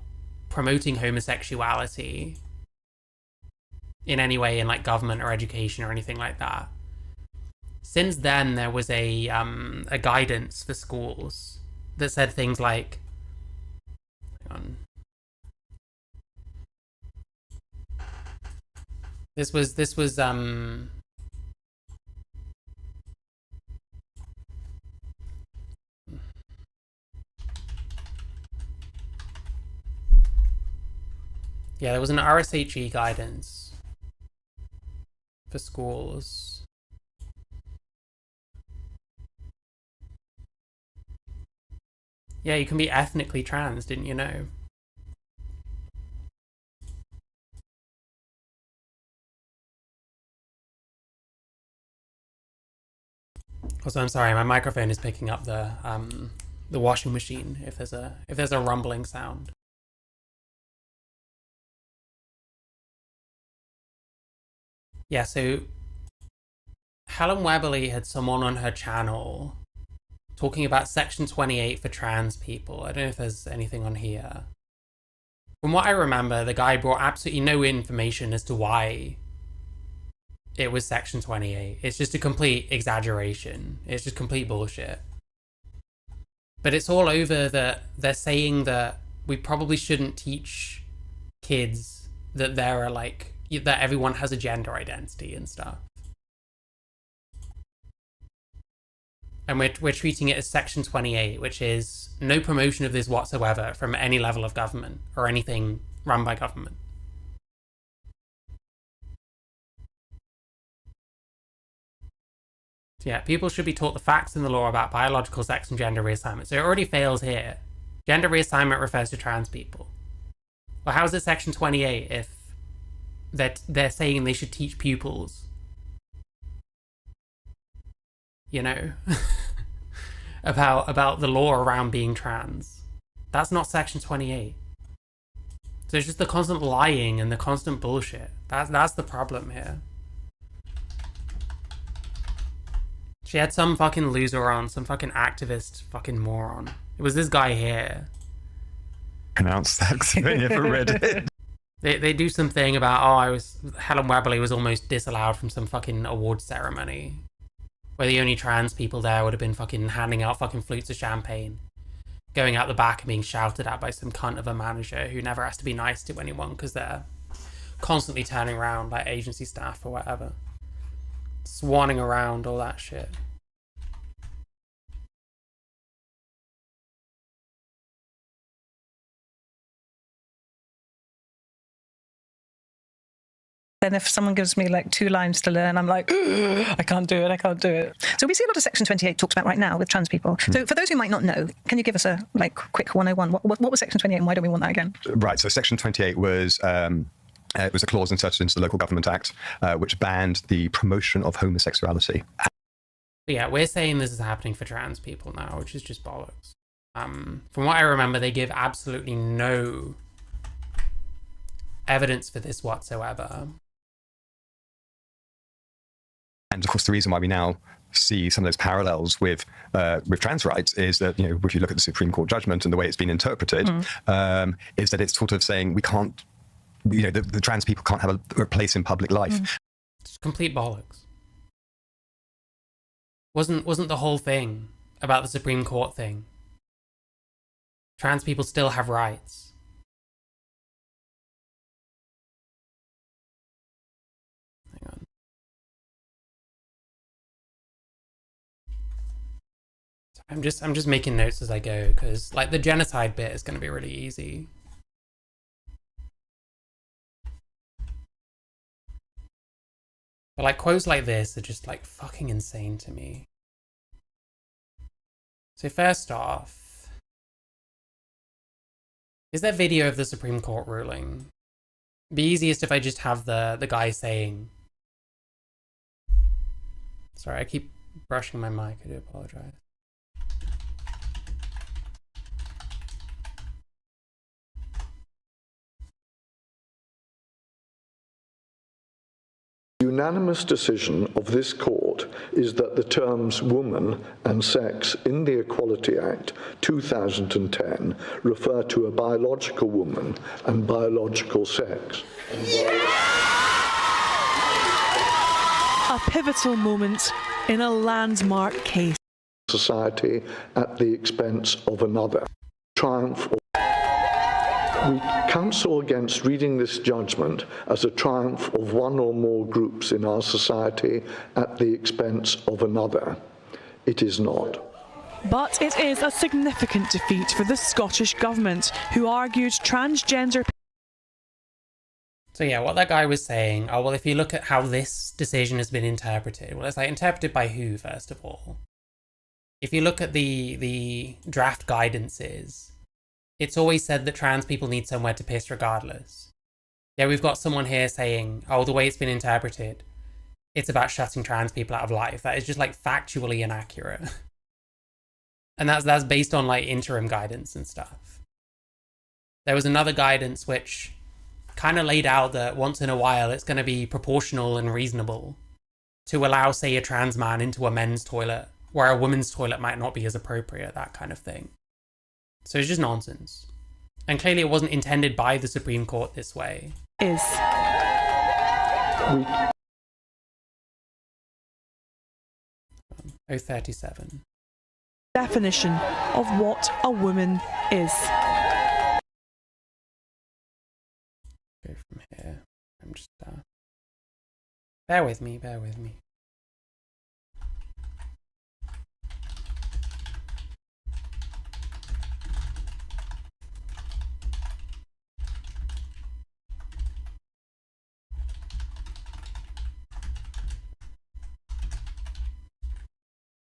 promoting homosexuality in any way in like government or education or anything like that. Since then, there was a guidance for schools that said things like, hang on. This was yeah, there was an RSHE guidance for schools. Yeah, you can be ethnically trans, didn't you know? Also, I'm sorry, my microphone is picking up the washing machine if there's a rumbling sound. Yeah, so Helen Weberly had someone on her channel talking about Section 28 for trans people. I don't know if there's anything on here. From what I remember, the guy brought absolutely no information as to why it was Section 28. It's just a complete exaggeration. It's just complete bullshit. But it's all over that they're saying that we probably shouldn't teach kids that there are like, that everyone has a gender identity and stuff. And we're treating it as Section 28, which is no promotion of this whatsoever from any level of government or anything run by government. So yeah, people should be taught the facts in the law about biological sex and gender reassignment. So it already fails here. Gender reassignment refers to trans people. Well, how is it Section 28 if they're saying they should teach pupils, you know, about the law around being trans? That's not Section 28. So it's just the constant lying and the constant bullshit. That's the problem here. She had some fucking loser on, some fucking activist fucking moron. It was this guy here. Pronounce that because I never read it. They do something about, Helen Weberly was almost disallowed from some fucking award ceremony where the only trans people there would have been fucking handing out fucking flutes of champagne, going out the back and being shouted at by some cunt of a manager who never has to be nice to anyone because they're constantly turning around like agency staff or whatever. Swanning around, all that shit. Then if someone gives me like 2 lines to learn, I'm like, I can't do it. So we see a lot of Section 28 talked about right now with trans people. So for those who might not know, can you give us a quick 101? What was Section 28 and why don't we want that again? Right, so Section 28 was... it was a clause inserted into the Local Government Act, which banned the promotion of homosexuality. Yeah, we're saying this is happening for trans people now, which is just bollocks. From what I remember, they give absolutely no evidence for this whatsoever. And of course, the reason why we now see some of those parallels with trans rights is that, you know, if you look at the Supreme Court judgment and the way it's been interpreted, is that it's sort of saying we can't, you know, the trans people can't have a place in public life. It's complete bollocks. Wasn't the whole thing about the Supreme Court thing? Trans people still have rights. Hang on. I'm just making notes as I go, because like the genocide bit is going to be really easy. But like quotes like this are just like fucking insane to me. So first off, is there video of the Supreme Court ruling? It'd be easiest if I just have the guy saying. Sorry, I keep brushing my mic, I do apologize. The unanimous decision of this court is that the terms woman and sex in the Equality Act 2010 refer to a biological woman and biological sex. A pivotal moment in a landmark case. Society at the expense of another. Triumph. We counsel against reading this judgment as a triumph of one or more groups in our society at the expense of another. It is not. But it is a significant defeat for the Scottish Government, who argued transgender... So yeah, what that guy was saying, oh well, if you look at how this decision has been interpreted, well, it's like interpreted by who, first of all? If you look at the draft guidances, it's always said that trans people need somewhere to piss regardless. Yeah, we've got someone here saying, oh, the way it's been interpreted, it's about shutting trans people out of life. That is just like factually inaccurate. And that's based on like interim guidance and stuff. There was another guidance which kind of laid out that once in a while it's going to be proportional and reasonable to allow, say, a trans man into a men's toilet where a woman's toilet might not be as appropriate, that kind of thing. So it's just nonsense. And clearly it wasn't intended by the Supreme Court this way. Is. 037. Definition of what a woman is. Go from here. I'm just... bear with me, bear with me.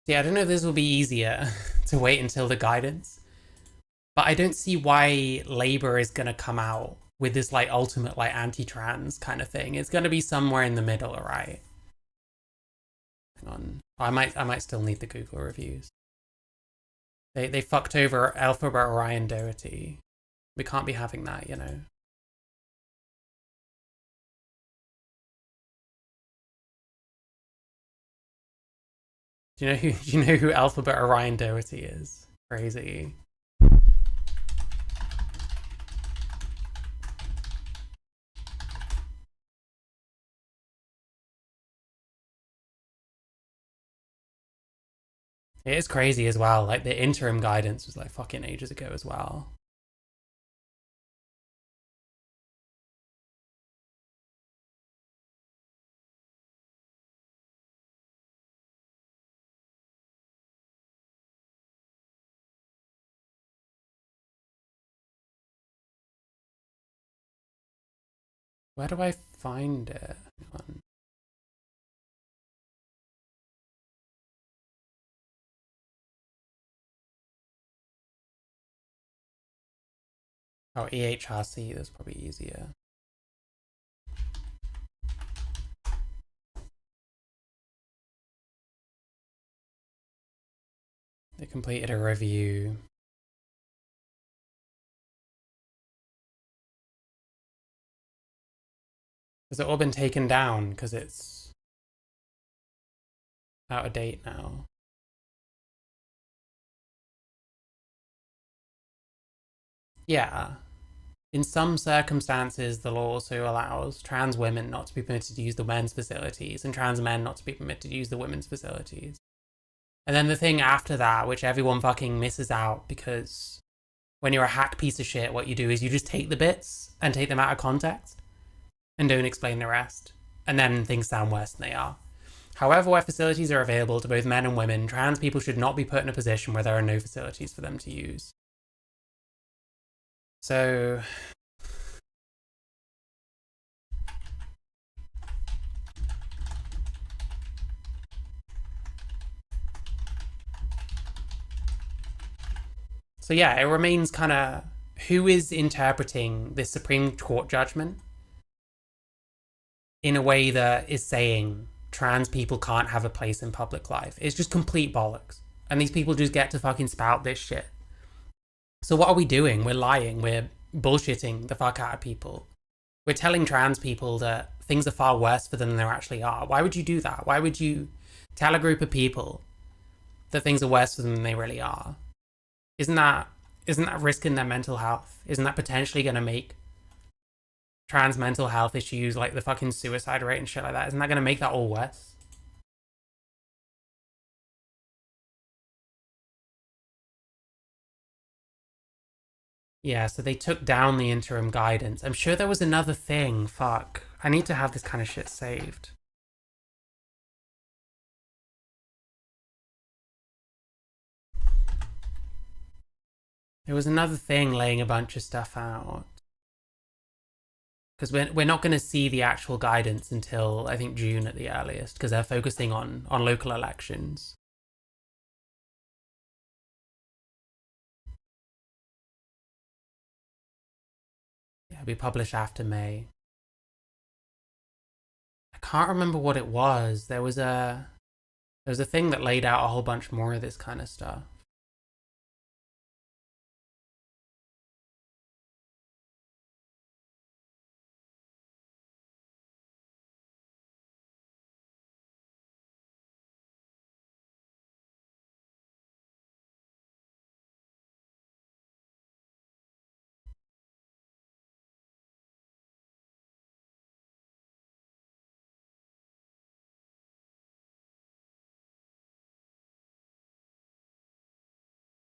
Yeah, I don't know if this will be easier to wait until the guidance, but I don't see why Labour is going to come out with this like ultimate like anti-trans kind of thing. It's going to be somewhere in the middle, right? Hang on, I might still need the Google reviews. They fucked over Alphabet Orion Doherty. We can't be having that, you know. Do you know who Alphabet Orion Doherty is? Crazy. It is crazy as well. Like the interim guidance was like fucking ages ago as well. Where do I find it? Hang on. Oh, EHRC, that's probably easier. They completed a review. Has it all been taken down because it's out of date now? Yeah. In some circumstances, the law also allows trans women not to be permitted to use the men's facilities and trans men not to be permitted to use the women's facilities. And then the thing after that, which everyone fucking misses out, because when you're a hack piece of shit, what you do is you just take the bits and take them out of context and don't explain the rest. And then things sound worse than they are. However, where facilities are available to both men and women, trans people should not be put in a position where there are no facilities for them to use. So... So yeah, it remains kind of who is interpreting this Supreme Court judgment in a way that is saying trans people can't have a place in public life. It's just complete bollocks. And these people just get to fucking spout this shit. So what are we doing? We're lying. We're bullshitting the fuck out of people. We're telling trans people that things are far worse for them than they actually are. Why would you do that? Why would you tell a group of people that things are worse for them than they really are? Isn't that risking their mental health? Isn't that potentially going to make trans mental health issues like the fucking suicide rate and shit like that? Isn't that going to make that all worse? Yeah, so they took down the interim guidance. I'm sure there was another thing. Fuck. I need to have this kind of shit saved. There was another thing laying a bunch of stuff out. Because we're not going to see the actual guidance until, I think, June at the earliest, because they're focusing on local elections. Yeah, it'll be published after May. I can't remember what it was. There was a thing that laid out a whole bunch more of this kind of stuff.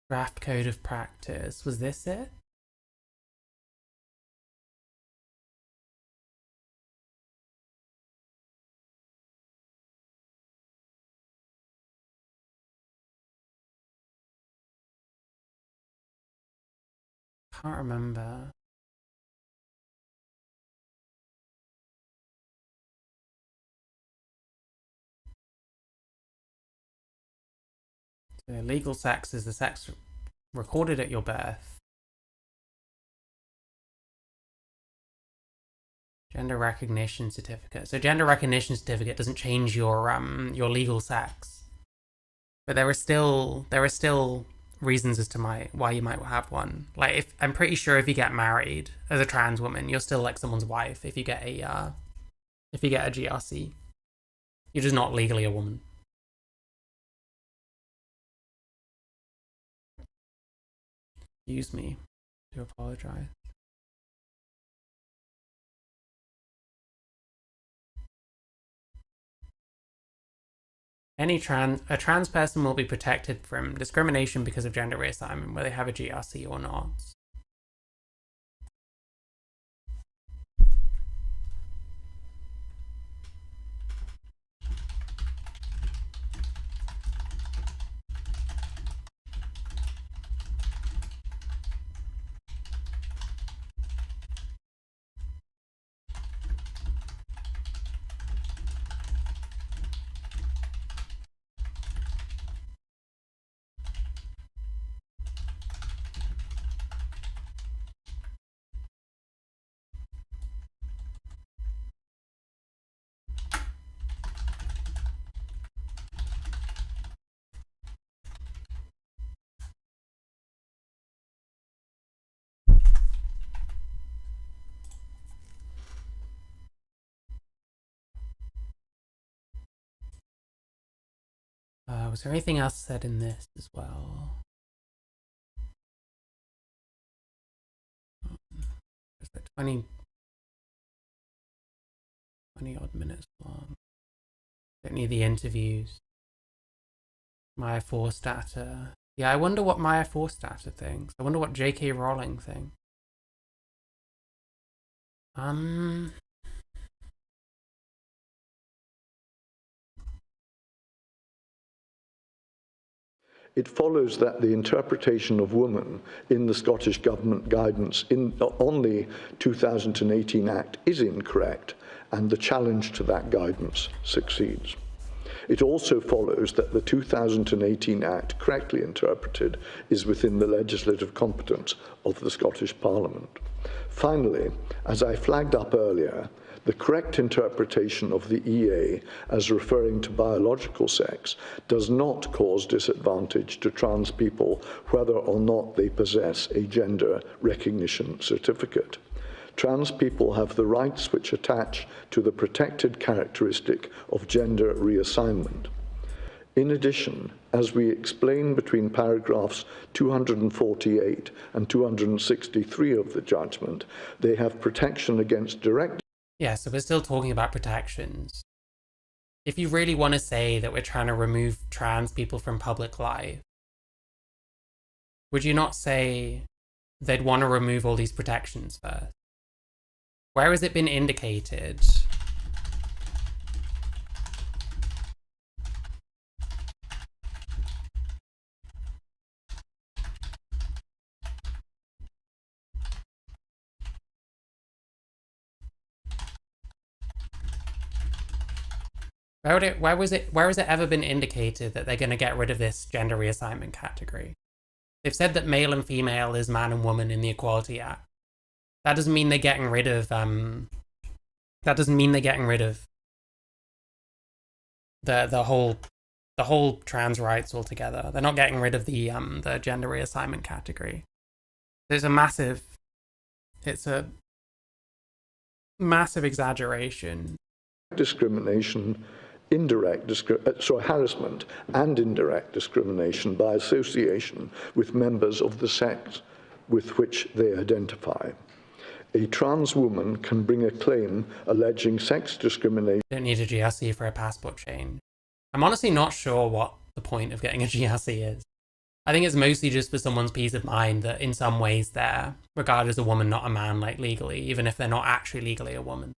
Draft code of practice. Was this it? Can't remember. So legal sex is the sex recorded at your birth. Gender recognition certificate. So gender recognition certificate doesn't change your legal sex, but there are still reasons as to why you might have one. Like, I'm pretty sure if you get married as a trans woman, you're still like someone's wife. If you get a GRC, you're just not legally a woman. Excuse me. I do apologize. A trans person will be protected from discrimination because of gender reassignment, whether they have a GRC or not. Was there anything else said in this as well? It's like 20 odd minutes long. Don't need the interviews. Maya Forstater. Yeah, I wonder what Maya Forstater thinks. I wonder what J.K. Rowling thinks. It follows that the interpretation of woman in the Scottish Government guidance on the 2018 Act is incorrect, and the challenge to that guidance succeeds. It also follows that the 2018 Act, correctly interpreted, is within the legislative competence of the Scottish Parliament. Finally, as I flagged up earlier, the correct interpretation of the EA as referring to biological sex does not cause disadvantage to trans people whether or not they possess a gender recognition certificate. Trans people have the rights which attach to the protected characteristic of gender reassignment. In addition, as we explain between paragraphs 248 and 263 of the judgment, they have protection against direct... Yeah, so we're still talking about protections. If you really want to say that we're trying to remove trans people from public life, would you not say they'd want to remove all these protections first? Where has it been indicated? Where has it ever been indicated that they're going to get rid of this gender reassignment category? They've said that male and female is man and woman in the Equality Act. That doesn't mean they're getting rid of the whole trans rights altogether. They're not getting rid of the gender reassignment category. It's a massive exaggeration. Discrimination, harassment and indirect discrimination by association with members of the sex with which they identify. A trans woman can bring a claim alleging sex discrimination. You don't need a GRC for a passport change. I'm honestly not sure what the point of getting a GRC is. I think it's mostly just for someone's peace of mind that in some ways they're regarded as a woman, not a man, like legally, even if they're not actually legally a woman.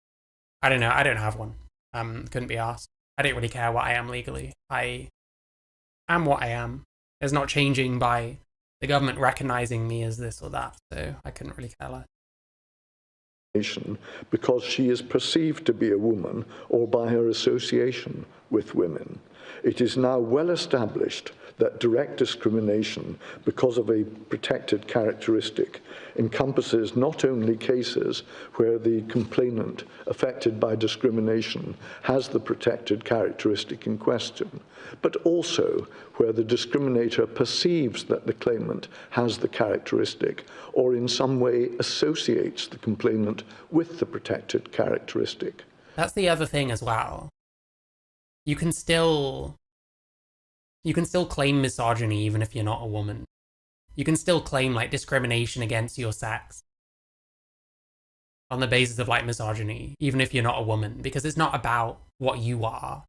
I don't know, I don't have one. Couldn't be asked. I don't really care what I am legally. I am what I am. It's not changing by the government recognizing me as this or that, so I couldn't really care less. Because she is perceived to be a woman or by her association with women. It is now well established that direct discrimination because of a protected characteristic encompasses not only cases where the complainant affected by discrimination has the protected characteristic in question, but also where the discriminator perceives that the claimant has the characteristic or in some way associates the complainant with the protected characteristic. That's the other thing as well. You can still claim misogyny even if you're not a woman. You can still claim like discrimination against your sex on the basis of like misogyny, even if you're not a woman, because it's not about what you are.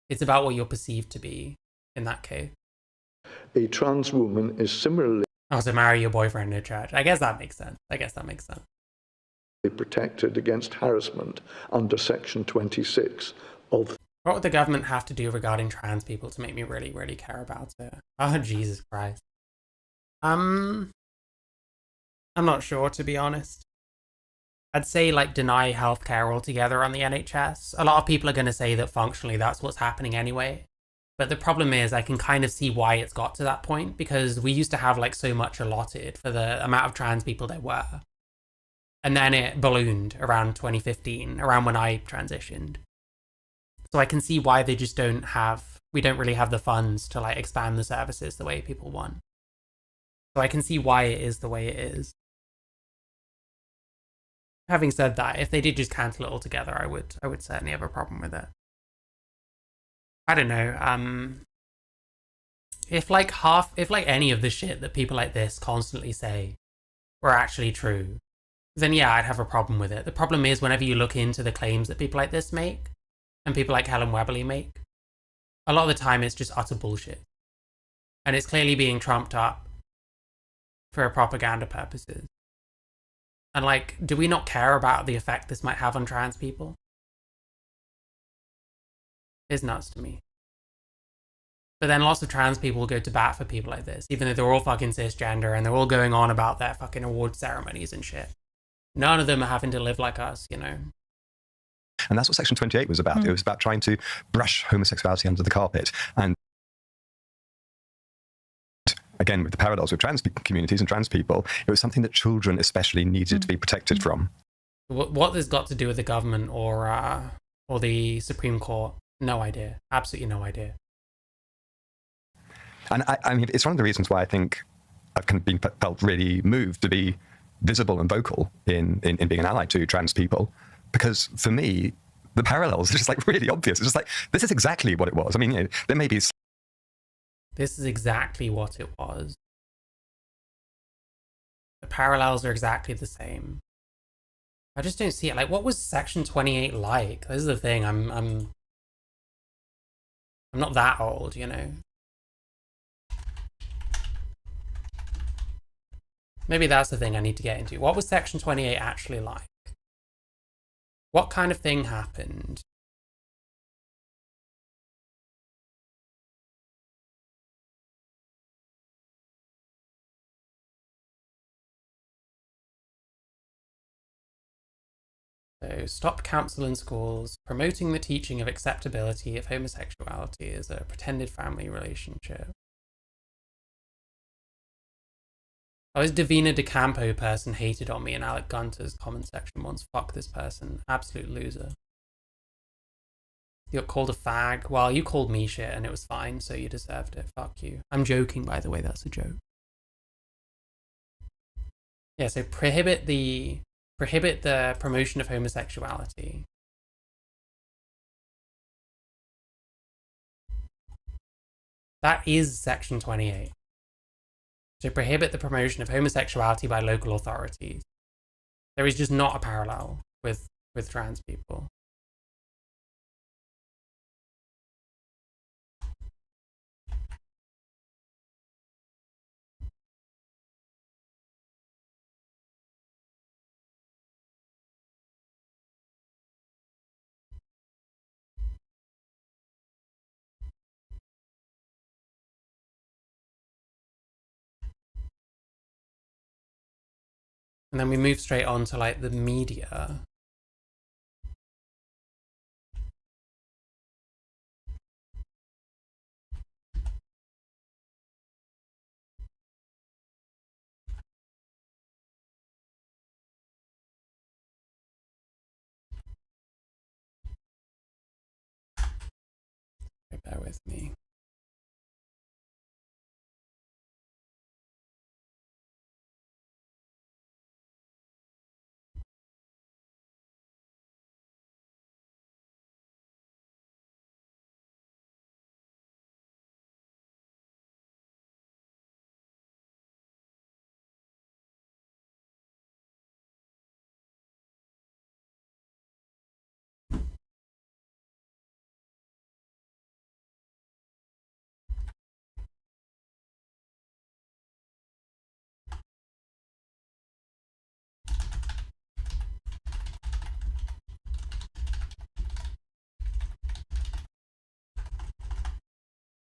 It's about what you're perceived to be in that case. A trans woman is similarly... Oh, so marry your boyfriend in church. I guess that makes sense. Protected against harassment under Section 26 of... What would the government have to do regarding trans people to make me really, really care about it? Oh, Jesus Christ. I'm not sure, to be honest. I'd say, like, deny healthcare altogether on the NHS. A lot of people are going to say that functionally that's what's happening anyway. But the problem is I can kind of see why it's got to that point, because we used to have, like, so much allotted for the amount of trans people there were. And then it ballooned around 2015, around when I transitioned. So I can see why they just we don't really have the funds to like expand the services the way people want. So I can see why it is the way it is. Having said that, if they did just cancel it altogether, I would certainly have a problem with it. I don't know, if any of the shit that people like this constantly say were actually true, then yeah, I'd have a problem with it. The problem is whenever you look into the claims that people like this make, and people like Helen Weberly make, a lot of the time it's just utter bullshit. And it's clearly being trumped up for propaganda purposes. And like, do we not care about the effect this might have on trans people? It's nuts to me. But then lots of trans people go to bat for people like this, even though they're all fucking cisgender and they're all going on about their fucking award ceremonies and shit. None of them are having to live like us, you know? And that's what Section 28 was about. It was about trying to brush homosexuality under the carpet. And again, with the parallels with trans communities and trans people, it was something that children especially needed to be protected from. What this got to do with the government or the Supreme Court? No idea. Absolutely no idea. And I mean, it's one of the reasons why I think I've kind of felt really moved to be visible and vocal in being an ally to trans people. Because for me, the parallels are just like really obvious. It's just like, this is exactly what it was. I mean, you know, there may be... This is exactly what it was. The parallels are exactly the same. I just don't see it. Like, what was Section 28 like? This is the thing. I'm not that old, you know. Maybe that's the thing I need to get into. What was Section 28 actually like? What kind of thing happened? So, stop council and schools promoting the teaching of acceptability of homosexuality as a pretended family relationship. Oh, this Davina De Campo person hated on me in Alec Gunter's comment section once. Fuck this person. Absolute loser. You got called a fag. Well, you called me shit and it was fine, so you deserved it. Fuck you. I'm joking, by the way. That's a joke. Yeah, so prohibit the promotion of homosexuality. That is Section 28. To prohibit the promotion of homosexuality by local authorities. There is just not a parallel with trans people. And then we move straight on to like the media. Bear with me.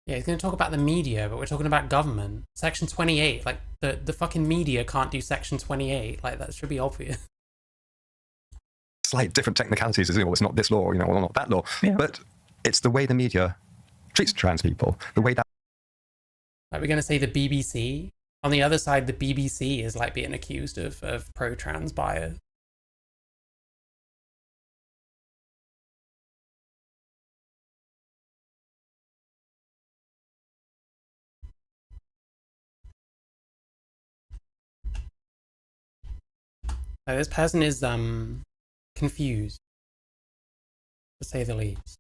Yeah, he's going to talk about the media, but we're talking about government. Section 28, like, the fucking media can't do Section 28. Like, that should be obvious. Slight different technicalities, you know, it's not this law, you know, or not that law. Yeah. But it's the way the media treats trans people, the way that... Like, we're going to say the BBC. On the other side, the BBC is, like, being accused of pro-trans bias. This person is confused, to say the least.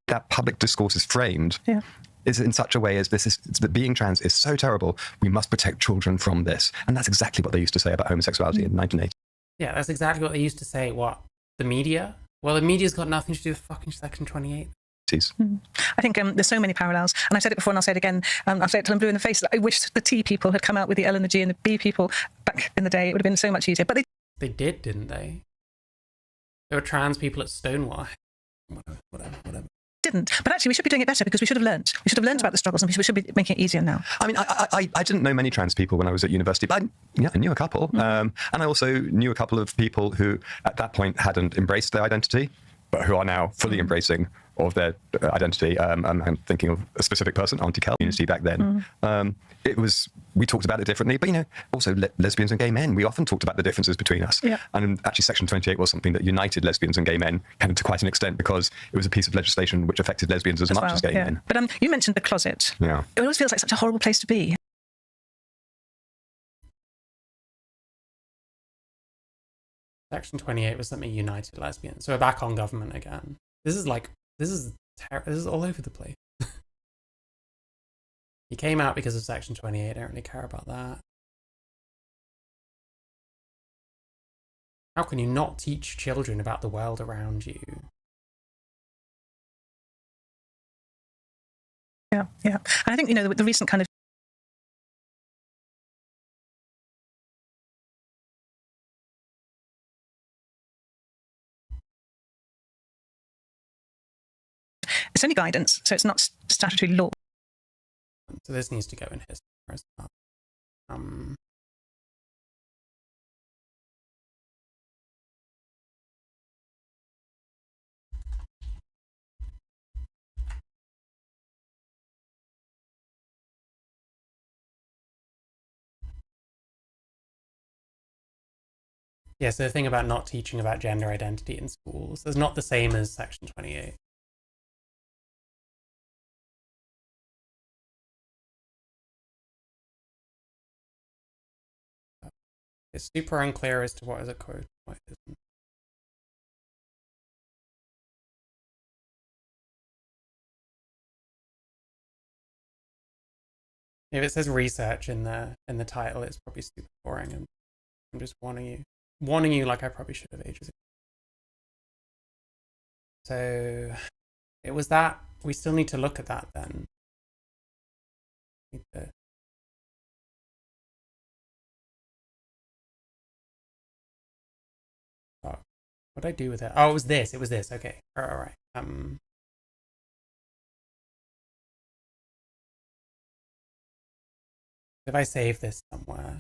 that public discourse is framed is in such a way as that being trans is so terrible, we must protect children from this. And that's exactly what they used to say about homosexuality in 1980. Yeah, that's exactly what they used to say. What? The media? Well, the media's got nothing to do with fucking Section 28. I think there's so many parallels, and I've said it before and I'll say it again. I'll say it till I'm blue in the face. I wish the T people had come out with the L and the G and the B people back in the day. It would have been so much easier. But they did, didn't they? There were trans people at Stonewall. Whatever. Didn't. But actually, we should be doing it better because we should have learnt. We should have learnt about the struggles, and we should be making it easier now. I mean, I didn't know many trans people when I was at university, but I knew a couple. And I also knew a couple of people who, at that point, hadn't embraced their identity, but who are now fully embracing of their identity. I'm thinking of a specific person, Auntie Kel, community back then. We talked about it differently, but also lesbians and gay men, we often talked about the differences between us. Yeah. And actually Section 28 was something that united lesbians and gay men kind of to quite an extent, because it was a piece of legislation which affected lesbians as much as gay men. But you mentioned the closet. Yeah. It always feels like such a horrible place to be. Section 28 was something united lesbians. So we're back on government again. This is all over the place. He came out because of Section 28. I don't really care about that. How can you not teach children about the world around you? Yeah. And I think, the recent kind of it's only guidance, so it's not statutory law. So this needs to go in history as well. Yeah, so the thing about not teaching about gender identity in schools is not the same as Section 28. It's super unclear as to what is a quote, what isn't. If it says research in the title, it's probably super boring, and I'm just warning you like I probably should have ages ago. So it was that. We still need to look at that then. What did I do with it? Oh, it was this. Okay. All right. If I save this somewhere.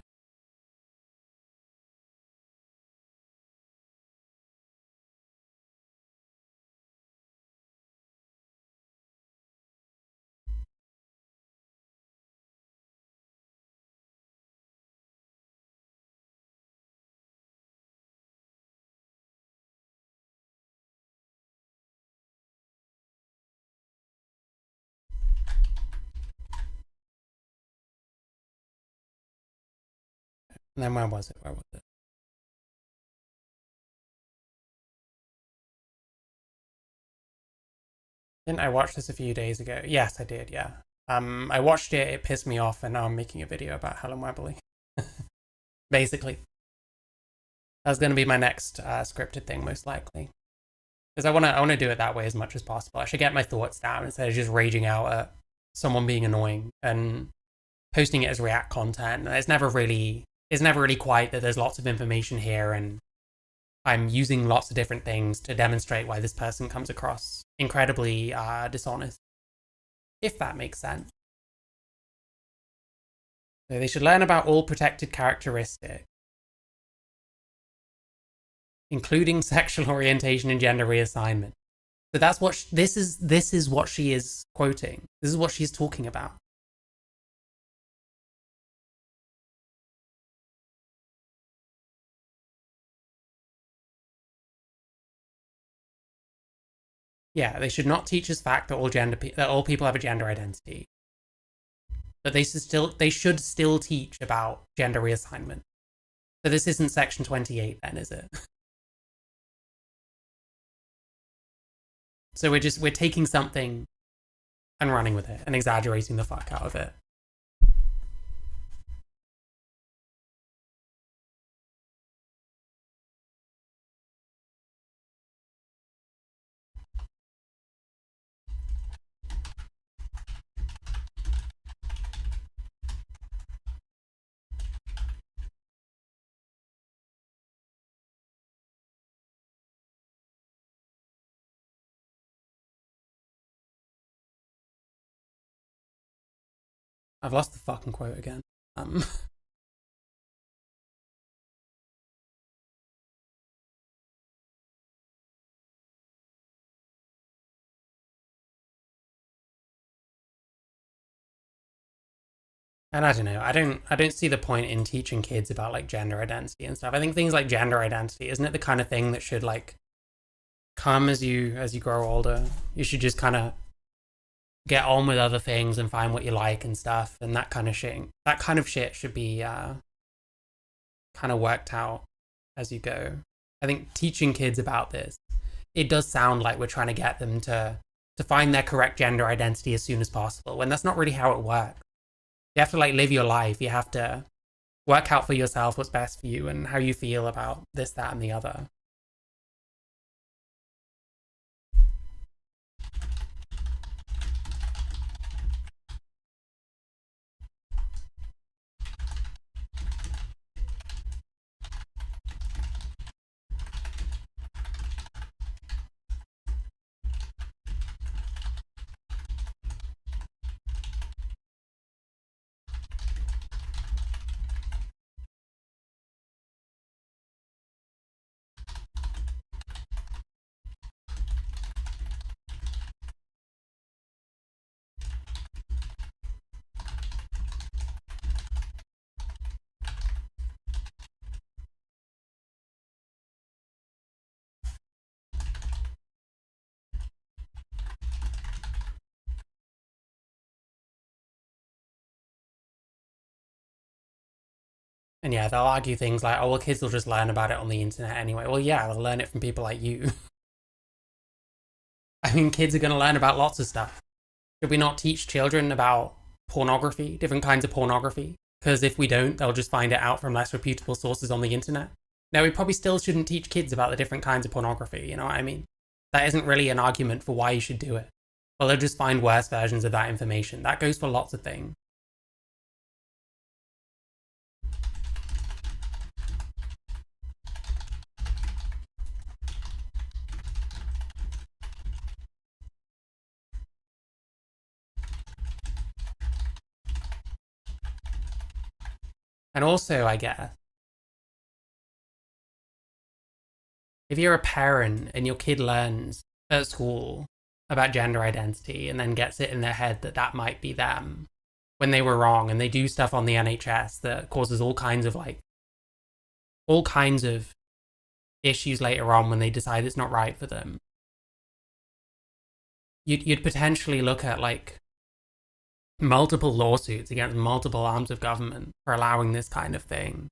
And then where was it? Didn't I watch this a few days ago? Yes, I did, yeah. I watched it, it pissed me off, and now I'm making a video about Helen Webley. Basically. That's going to be my next scripted thing, most likely. Because I want to do it that way as much as possible. I should get my thoughts down instead of just raging out at someone being annoying and posting it as React content. It's never really quite that there's lots of information here and I'm using lots of different things to demonstrate why this person comes across incredibly dishonest, if that makes sense. So they should learn about all protected characteristics, including sexual orientation and gender reassignment. So that's what this is what she is quoting. This is what she's talking about. Yeah, they should not teach as fact that all people have a gender identity. But they should still teach about gender reassignment. So this isn't Section 28 then, is it? So we're taking something and running with it and exaggerating the fuck out of it. I've lost the fucking quote again. And I don't know, I don't see the point in teaching kids about like gender identity and stuff. I think things like gender identity, isn't it the kind of thing that should like come as you grow older? You should just kind of get on with other things and find what you like and stuff, and that kind of shit. That kind of shit should be kind of worked out as you go. I think teaching kids about this, it does sound like we're trying to get them to find their correct gender identity as soon as possible, when that's not really how it works. You have to like live your life. You have to work out for yourself what's best for you and how you feel about this, that, and the other. And yeah, they'll argue things like, oh, well, kids will just learn about it on the internet anyway. Well, yeah, they'll learn it from people like you. I mean, kids are going to learn about lots of stuff. Should we not teach children about pornography, different kinds of pornography? Because if we don't, they'll just find it out from less reputable sources on the internet. Now, we probably still shouldn't teach kids about the different kinds of pornography, you know what I mean? That isn't really an argument for why you should do it. Well, they'll just find worse versions of that information. That goes for lots of things. And also, I guess, if you're a parent and your kid learns at school about gender identity and then gets it in their head that that might be them when they were wrong, and they do stuff on the NHS that causes all kinds of issues later on when they decide it's not right for them, you'd potentially look at like multiple lawsuits against multiple arms of government for allowing this kind of thing.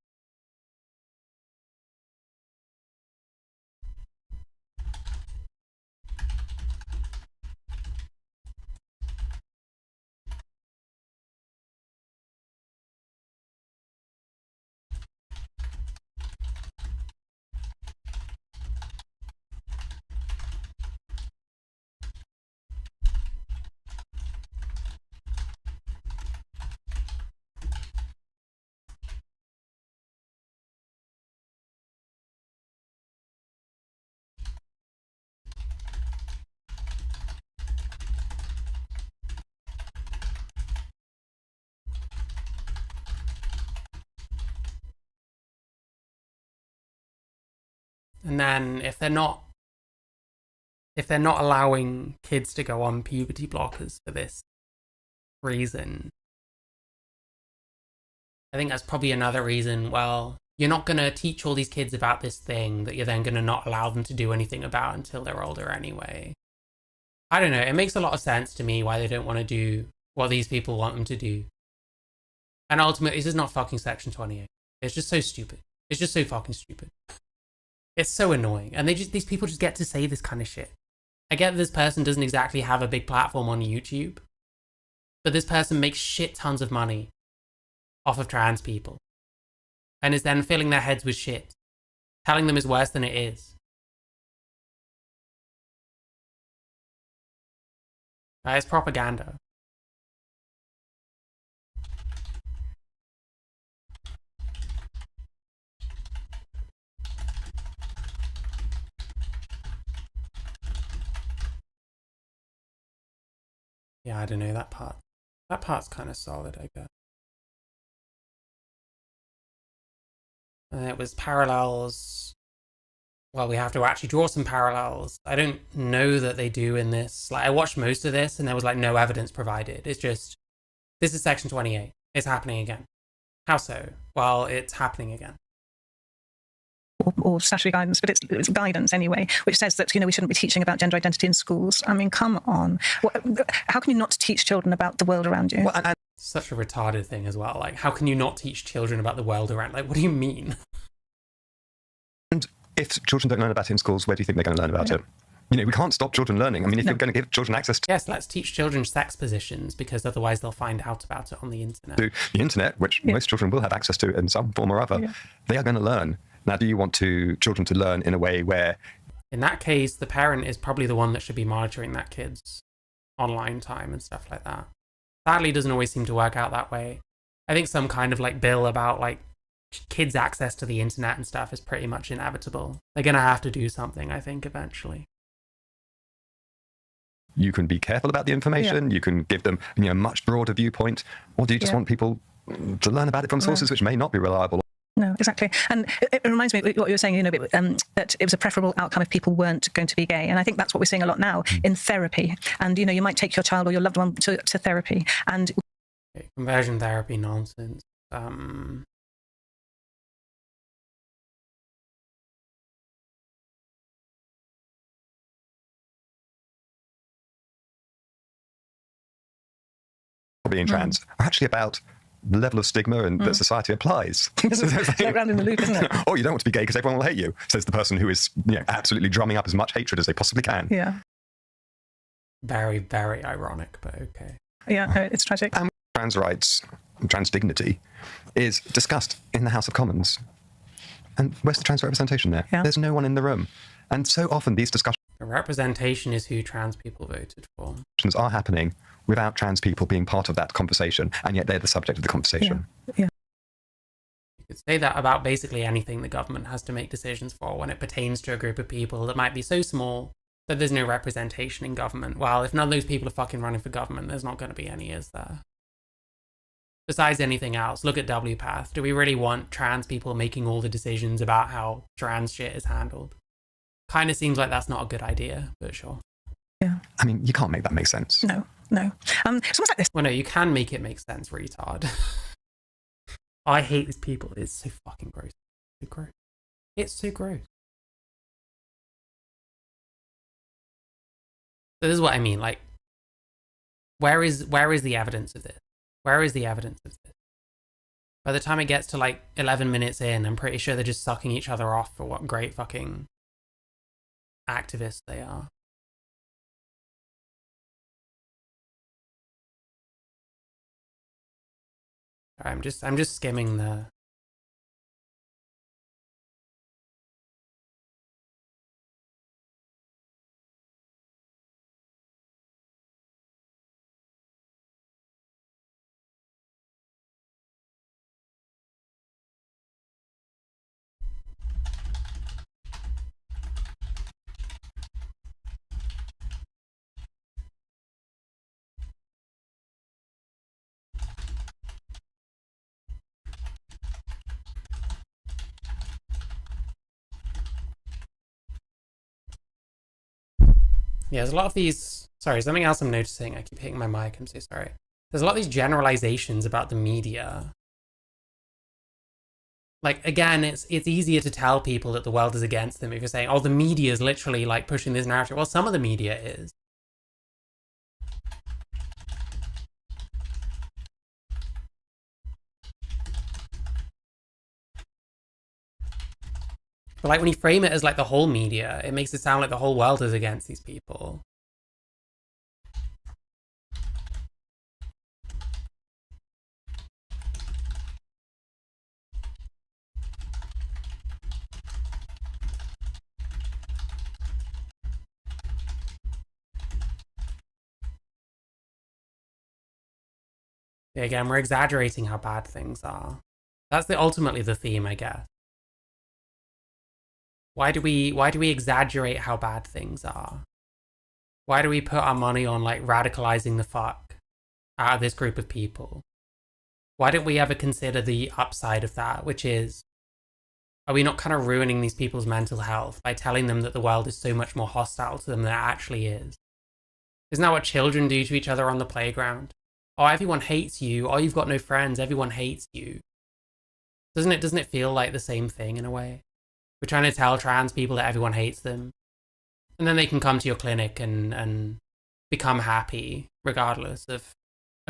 And then if they're not allowing kids to go on puberty blockers for this reason, I think that's probably another reason, well, you're not going to teach all these kids about this thing that you're then going to not allow them to do anything about until they're older anyway. I don't know, it makes a lot of sense to me why they don't want to do what these people want them to do. And ultimately, this is not fucking Section 28. It's just so stupid. It's just so fucking stupid. It's so annoying. And these people just get to say this kind of shit. I get this person doesn't exactly have a big platform on YouTube, but this person makes shit tons of money off of trans people and is then filling their heads with shit, telling them is worse than it is. It's propaganda. Yeah, I don't know, that part. That part's kind of solid, I guess. And it was parallels. Well, we have to actually draw some parallels. I don't know that they do in this. Like, I watched most of this and there was like no evidence provided. It's just, this is section 28. It's happening again. How so? Well, it's happening again. Or statutory guidance, but it's guidance anyway, which says that, we shouldn't be teaching about gender identity in schools. I mean, come on. How can you not teach children about the world around you? Well, such a retarded thing as well. Like, how can you not teach children about the world around? Like, what do you mean? And if children don't learn about it in schools, where do you think they're going to learn about it? We can't stop children learning. I mean, if you're going to give children access to... Yes, let's teach children sex positions, because otherwise they'll find out about it on the internet. To the internet, which most children will have access to in some form or other, they are going to learn. Now, do you want children to learn in a way where... In that case, the parent is probably the one that should be monitoring that kid's online time and stuff like that. Sadly, doesn't always seem to work out that way. I think some kind of like bill about like kids' access to the internet and stuff is pretty much inevitable. They're going to have to do something, I think, eventually. You can be careful about the information, you can give them a much broader viewpoint, or do you just want people to learn about it from sources which may not be reliable? No, exactly. And it reminds me of what you were saying, that it was a preferable outcome if people weren't going to be gay. And I think that's what we're seeing a lot now in therapy. And, you might take your child or your loved one to therapy. And conversion therapy nonsense. Being trans are actually about the level of stigma and that society applies. It's like round in the loop, isn't it? Oh, you don't want to be gay because everyone will hate you, says the person who is absolutely drumming up as much hatred as they possibly can. Yeah. Very, very ironic, but okay. Yeah, it's tragic. And trans rights, trans dignity, is discussed in the House of Commons. And where's the trans representation there? Yeah. There's no one in the room. And so often these discussions... The representation is who trans people voted for. ...are happening without trans people being part of that conversation, and yet they're the subject of the conversation. Yeah. You could say that about basically anything the government has to make decisions for when it pertains to a group of people that might be so small that there's no representation in government. Well, if none of those people are fucking running for government, there's not going to be any, is there? Besides anything else, look at WPATH. Do we really want trans people making all the decisions about how trans shit is handled? Kind of seems like that's not a good idea, but sure. Yeah. I mean, you can't make that make sense. No. It's almost like this. Well, no, you can make it make sense, retard. I hate these people. It's so fucking gross. It's so gross. It's so gross. So this is what I mean. Like, where is the evidence of this? Where is the evidence of this? By the time it gets to like 11 minutes in, I'm pretty sure they're just sucking each other off for what great fucking activists they are. I'm just skimming the... Yeah, there's a lot of these... Sorry, something else I'm noticing. I keep hitting my mic, I'm so sorry. There's a lot of these generalizations about the media. Like, again, it's easier to tell people that the world is against them if you're saying, oh, the media is literally, like, pushing this narrative. Well, some of the media is. But like when you frame it as like the whole media, it makes it sound like the whole world is against these people. Yeah, again, we're exaggerating how bad things are. That's ultimately the theme, I guess. Why do we exaggerate how bad things are? Why do we put our money on like radicalizing the fuck out of this group of people? Why don't we ever consider the upside of that, which is, are we not kind of ruining these people's mental health by telling them that the world is so much more hostile to them than it actually is? Isn't that what children do to each other on the playground? Oh, everyone hates you. Oh, you've got no friends. Everyone hates you. Doesn't it feel like the same thing in a way? We're trying to tell trans people that everyone hates them. And then they can come to your clinic and become happy, regardless of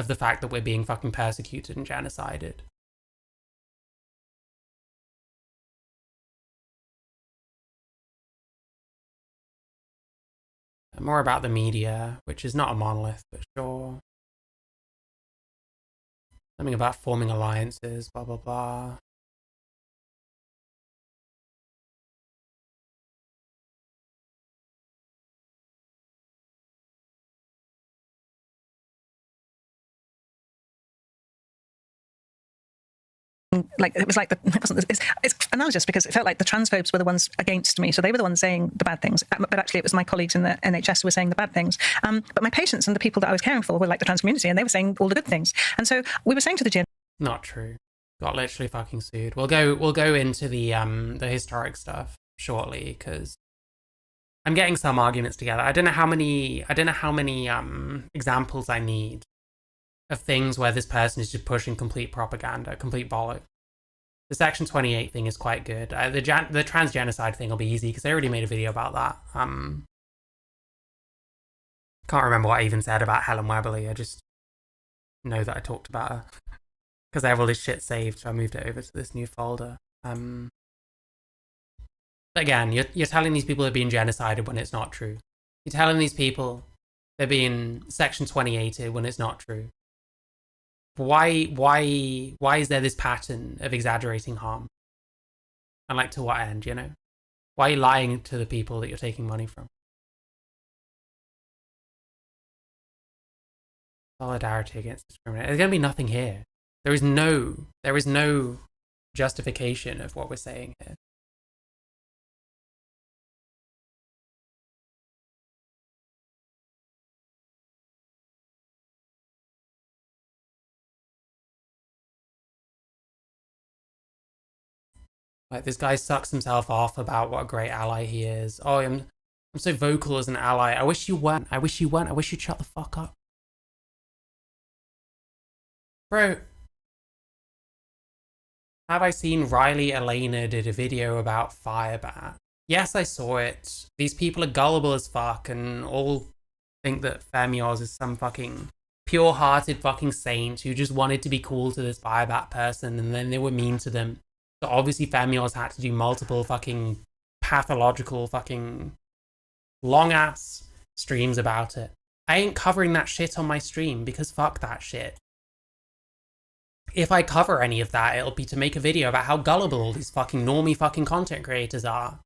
the fact that we're being fucking persecuted and genocided. More about the media, which is not a monolith, but sure. Something about forming alliances, blah, blah, blah. Like it was like it's analogous because it felt like the transphobes were the ones against me, so they were the ones saying the bad things, but actually it was my colleagues in the NHS who were saying the bad things. But my patients and the people that I was caring for were like the trans community, and they were saying all the good things. And so we were saying to the GN, not true. Got literally fucking sued. We'll go into the historic stuff shortly because I'm getting some arguments together. I don't know how many examples I need of things where this person is just pushing complete propaganda, complete bollocks. The Section 28 thing is quite good. The trans genocide thing will be easy because I already made a video about that. Can't remember what I even said about Helen Weberly. I just know that I talked about her because I have all this shit saved, so I moved it over to this new folder. Again, you're telling these people they're being genocided when it's not true. You're telling these people they're being Section 28'd when it's not true. Why is there this pattern of exaggerating harm? And like, to what end, you know? Why are you lying to the people that you're taking money from? Solidarity against discrimination. There's going to be nothing here. There is no justification of what we're saying here. Like, this guy sucks himself off about what a great ally he is. Oh, I'm so vocal as an ally. I wish you weren't. I wish you'd shut the fuck up. Bro. Have I seen Riley Elena did a video about Firebat? Yes, I saw it. These people are gullible as fuck and all think that Femios is some fucking pure-hearted fucking saint who just wanted to be cool to this Firebat person and then they were mean to them. So obviously Femios had to do multiple fucking pathological fucking long-ass streams about it. I ain't covering that shit on my stream because fuck that shit. If I cover any of that, it'll be to make a video about how gullible all these fucking normie fucking content creators are.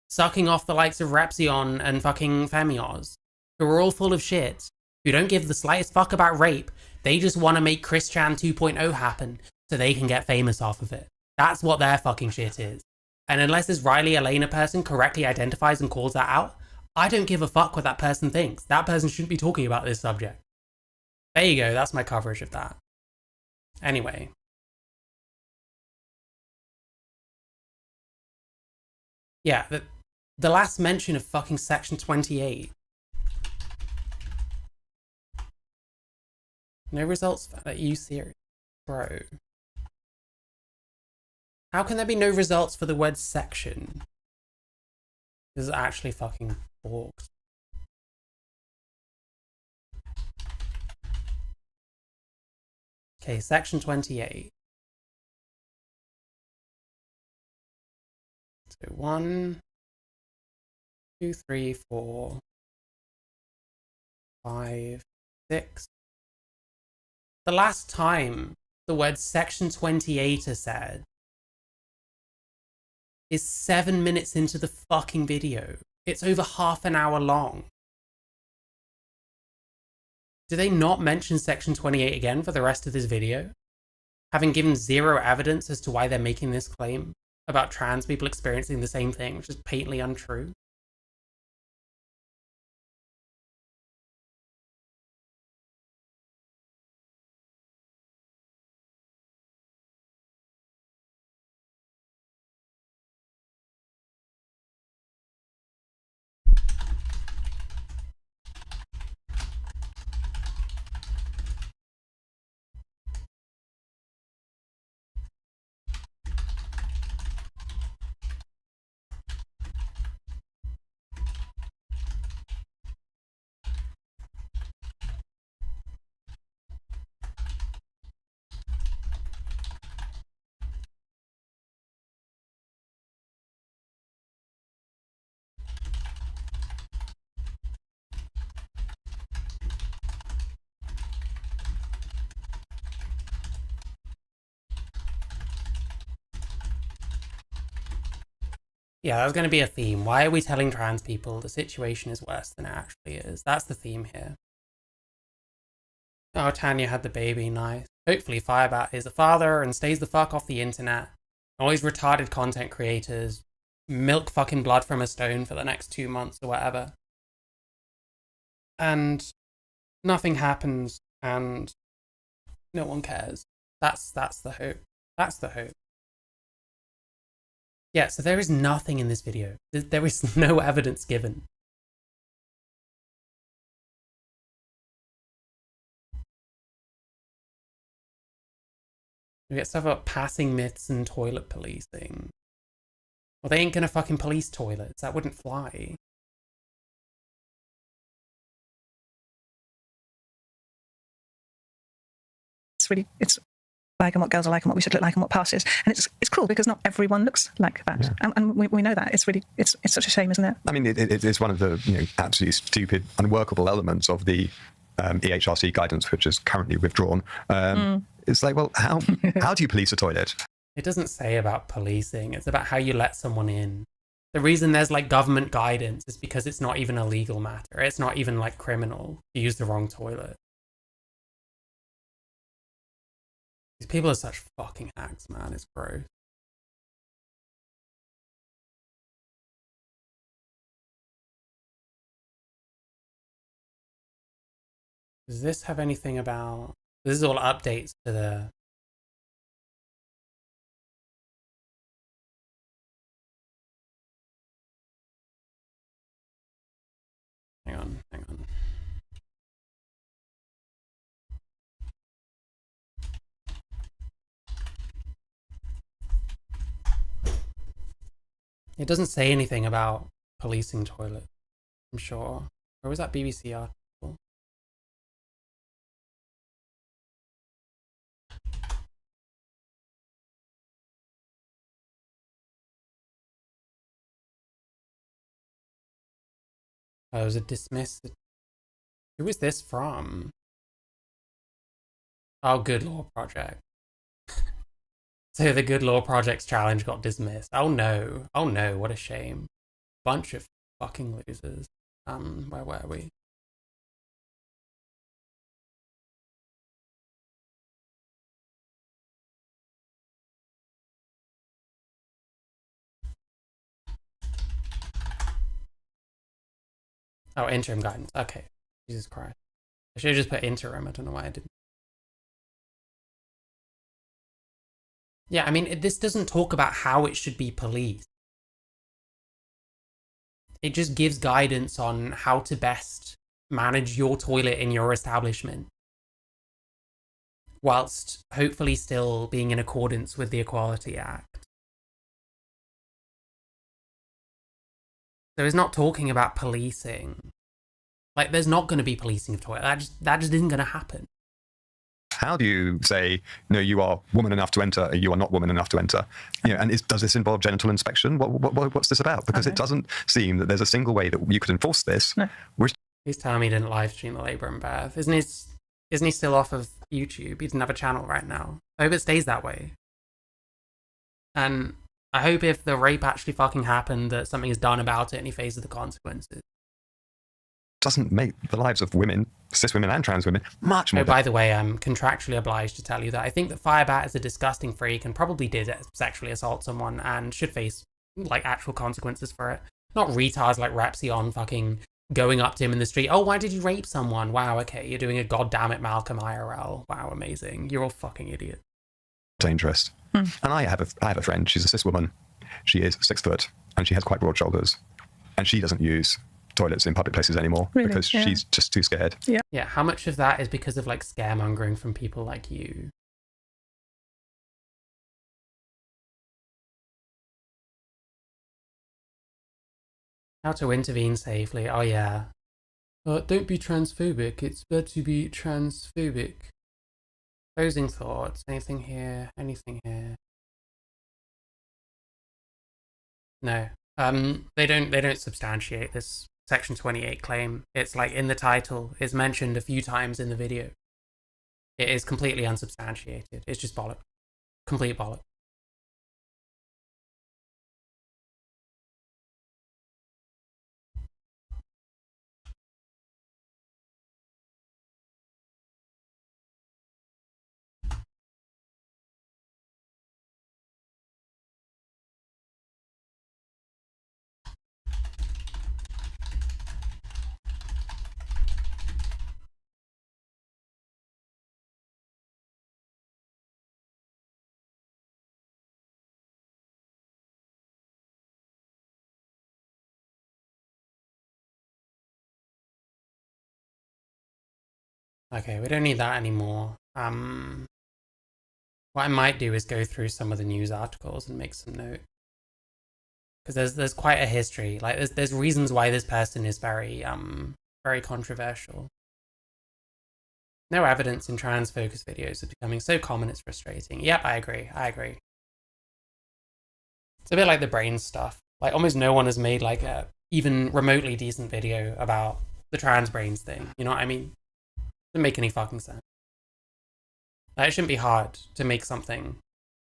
Sucking off the likes of Repzion and fucking Femios, who are all full of shit, who don't give the slightest fuck about rape. They just want to make Chris Chan 2.0 happen so they can get famous off of it. That's what their fucking shit is. And unless this Riley Elena person correctly identifies and calls that out, I don't give a fuck what that person thinks. That person shouldn't be talking about this subject. There you go, that's my coverage of that. Anyway. Yeah, the last mention of fucking Section 28. No results for that. You serious? Bro. How can there be no results for the word section? This is actually fucking borked. Okay, Section 28. So 1, 2, 3, 4, 5, 6. The last time the word Section 28 is said is 7 minutes into the fucking video. It's over half an hour long. Do they not mention Section 28 again for the rest of this video? Having given zero evidence as to why they're making this claim about trans people experiencing the same thing, which is patently untrue. Yeah, that's going to be a theme. Why are we telling trans people the situation is worse than it actually is? That's the theme here. Oh, Tanya had the baby, nice. Hopefully Firebat is a father and stays the fuck off the internet. All these retarded content creators milk fucking blood from a stone for the next 2 months or whatever. And nothing happens and no one cares. That's the hope. That's the hope. Yeah, so there is nothing in this video. There is no evidence given. We get stuff about passing myths and toilet policing. Well, they ain't gonna fucking police toilets. That wouldn't fly. It's like and what girls are like and what we should look like and what past is. And it's cruel because not everyone looks like that. Yeah. And we know that. It's such a shame, isn't it? I mean, it's one of the absolutely stupid, unworkable elements of the EHRC guidance, which is currently withdrawn. It's like, well, how do you police a toilet? It doesn't say about policing. It's about how you let someone in. The reason there's like government guidance is because it's not even a legal matter. It's not even like criminal to use the wrong toilet. These people are such fucking hacks, man. It's gross. Does this have anything about... This is all updates to the... Hang on. It doesn't say anything about policing toilets, I'm sure. Or was that BBC article? Oh, it was a dismissed... Who was this from? Oh, Good Law Project. So the Good Law Project's challenge got dismissed. Oh no, what a shame. Bunch of fucking losers. Where were we? Oh, interim guidance. Okay. Jesus Christ. I should have just put interim. I don't know why I didn't. Yeah, I mean, this doesn't talk about how it should be policed. It just gives guidance on how to best manage your toilet in your establishment, whilst hopefully still being in accordance with the Equality Act. So it's not talking about policing. Like, there's not going to be policing of toilets. That just isn't going to happen. How do you say, no, you are woman enough to enter, or you are not woman enough to enter? You know, and does this involve genital inspection? What's this about? Because it doesn't seem that there's a single way that you could enforce this. No. He's telling me he didn't live stream the labour and birth. Isn't he still off of YouTube? He doesn't have a channel right now. I hope it stays that way. And I hope if the rape actually fucking happened, that something is done about it and he faces the consequences. Doesn't make the lives of women, cis women and trans women, much more. Oh, by the way, I'm contractually obliged to tell you that I think that Firebat is a disgusting freak and probably did sexually assault someone and should face, like, actual consequences for it. Not retards like Repsion fucking going up to him in the street. Oh, why did you rape someone? Wow, okay, you're doing a goddamn it Malcolm IRL. Wow, amazing. You're all fucking idiots. Dangerous. And I have a friend. She's a cis woman. She is 6 foot and she has quite broad shoulders, and she doesn't use toilets in public places anymore because she's just too scared. Yeah, how much of that is because of like scaremongering from people like you? How to intervene safely. Oh yeah. Don't be transphobic. It's better to be transphobic. Closing thoughts. Anything here? Anything here? No. They don't substantiate this Section 28 claim. It's like in the title. It's mentioned a few times in the video. It is completely unsubstantiated. It's just bollock. Complete bollock. Okay, we don't need that anymore. What I might do is go through some of the news articles and make some notes. Because there's quite a history. Like there's reasons why this person is very controversial. No evidence in trans focus videos is becoming so common it's frustrating. Yep, I agree. It's a bit like the brain stuff. Like almost no one has made like a even remotely decent video about the trans brains thing. You know what I mean? Doesn't make any fucking sense. Like, it shouldn't be hard to make something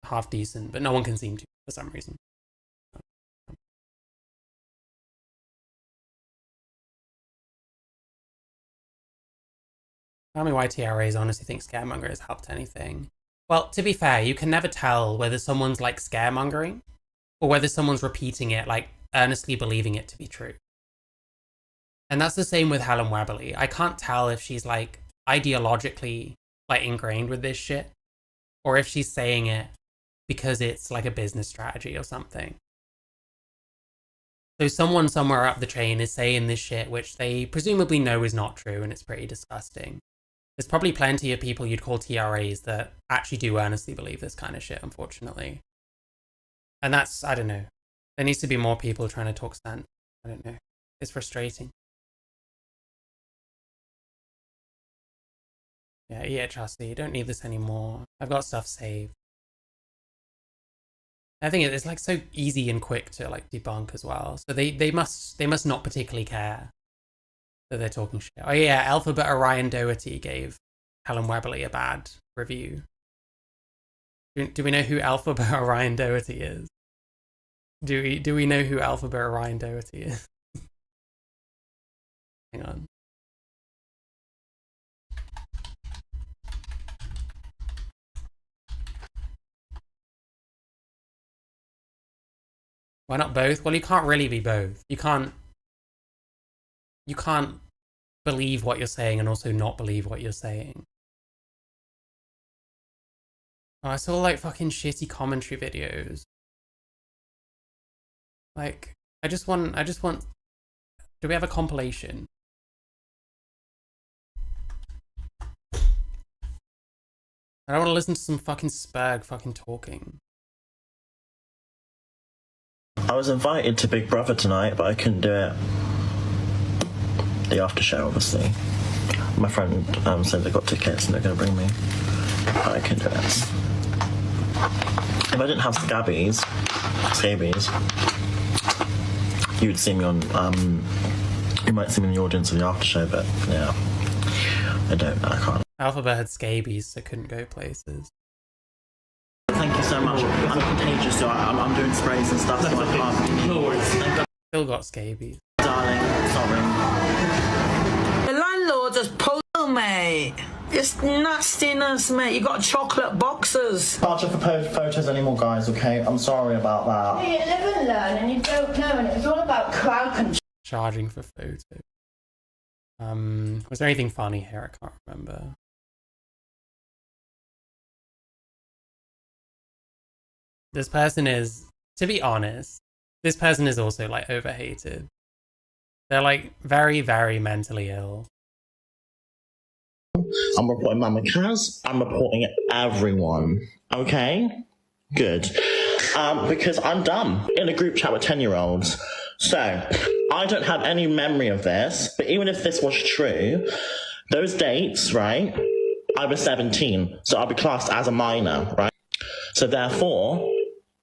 half decent, but no one can seem to for some reason. Tell me why TRAs honestly think scaremonger has helped anything. Well, to be fair, you can never tell whether someone's like scaremongering or whether someone's repeating it, like earnestly believing it to be true. And that's the same with Helen Weberly. I can't tell if she's like ideologically like ingrained with this shit or if she's saying it because it's like a business strategy or something. So someone somewhere up the chain is saying this shit which they presumably know is not true and it's pretty disgusting. There's probably plenty of people you'd call TRAs that actually do earnestly believe this kind of shit, unfortunately. And that's, I don't know. There needs to be more people trying to talk sense. I don't know. It's frustrating. Yeah, EHRC, you don't need this anymore. I've got stuff saved. I think it's like so easy and quick to like debunk as well. So they must not particularly care that they're talking shit. Oh yeah, Alphabet Orion Doherty gave Helen Weberly a bad review. Do we know who Alphabet Orion Doherty is? Do we know who Alphabet Orion Doherty is? Hang on. Why not both? Well, you can't really be both. You can't believe what you're saying and also not believe what you're saying. Oh, I saw like fucking shitty commentary videos. Like, I just want, do we have a compilation? I don't want to listen to some fucking Spurg fucking talking. I was invited to Big Brother tonight, but I couldn't do it. The after show, obviously. My friend said they got tickets and they're going to bring me. but I can do it. If I didn't have scabies, you'd see me on, you might see me in the audience of the after show, but yeah, I can't. Alphabet had scabies, so couldn't go places. Thank you so much. I'm contagious, so I'm doing sprays and stuff, so I can't. No worries. Still got scabies. Darling, sorry. The landlord just pulled mate. It's nastiness, mate. You got chocolate boxes. Can't for photos anymore, guys, okay? I'm sorry about that. You live and learn and you don't know, and it was all about crowd control. Charging for photos. Was there anything funny here? I can't remember. This person is, to be honest, this person is also like overhated. They're like very, very mentally ill. I'm reporting Mama Kaz. I'm reporting everyone. Okay? Good. Because I'm dumb in a group chat with 10-year-olds. So, I don't have any memory of this, but even if this was true, those dates, right? I was 17, so I'll be classed as a minor, right? So therefore,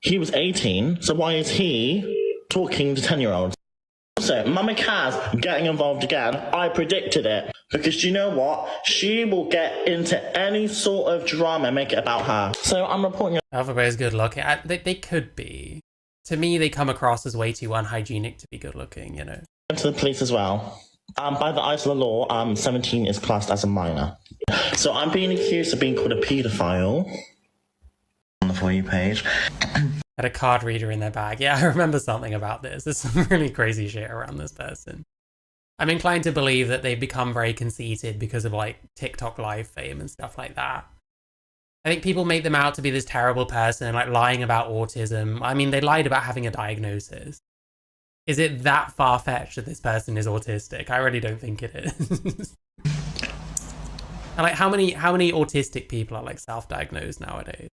he was 18, so why is he talking to 10-year-olds? Also, Mama Kaz getting involved again, I predicted it. Because do you know what? She will get into any sort of drama and make it about her. So I'm reporting... Alphabet is good looking. They could be. To me, they come across as way too unhygienic to be good looking, you know. To the police as well. By the eyes of the law, 17 is classed as a minor. So I'm being accused of being called a paedophile. On the For You page. Had a card reader in their bag. Yeah, I remember something about this. There's some really crazy shit around this person. I'm inclined to believe that they've become very conceited because of like TikTok live fame and stuff like that. I think people make them out to be this terrible person and like lying about autism. I mean, they lied about having a diagnosis. Is it that far-fetched that this person is autistic? I really don't think it is. And like how many autistic people are like self-diagnosed nowadays?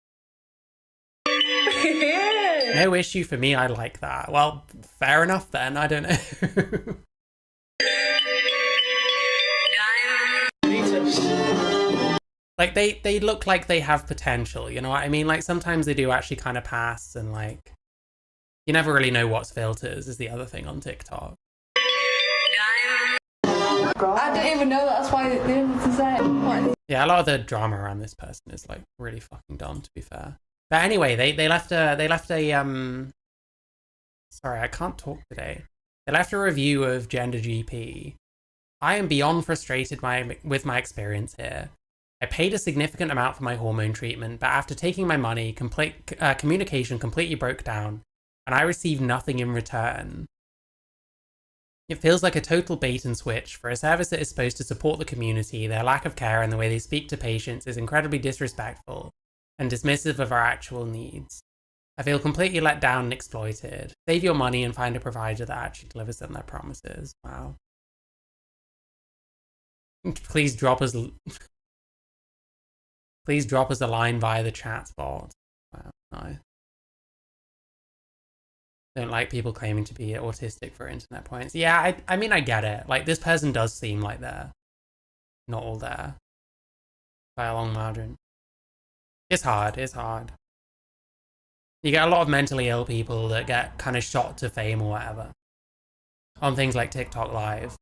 No issue for me, I like that. Well, fair enough then, I don't know. Like they look like they have potential, you know what I mean? Like sometimes they do actually kind of pass, and like you never really know what's filters is the other thing on TikTok. I didn't even know that's why they didn't say. Yeah, a lot of the drama around this person is like really fucking dumb, to be fair. But anyway, they left a sorry, I can't talk today. They left a review of Gender GP. I am beyond frustrated with my experience here. I paid a significant amount for my hormone treatment, but after taking my money, communication completely broke down, and I received nothing in return. It feels like a total bait and switch. For a service that is supposed to support the community, their lack of care and the way they speak to patients is incredibly disrespectful and dismissive of our actual needs. I feel completely let down and exploited. Save your money and find a provider that actually delivers on their promises. Wow. Please drop us a line via the chat bot. Wow, nice. Don't like people claiming to be autistic for internet points. Yeah, I mean, I get it. Like, this person does seem like they're not all there by a long margin. It's hard. You get a lot of mentally ill people that get kind of shot to fame or whatever on things like TikTok Live.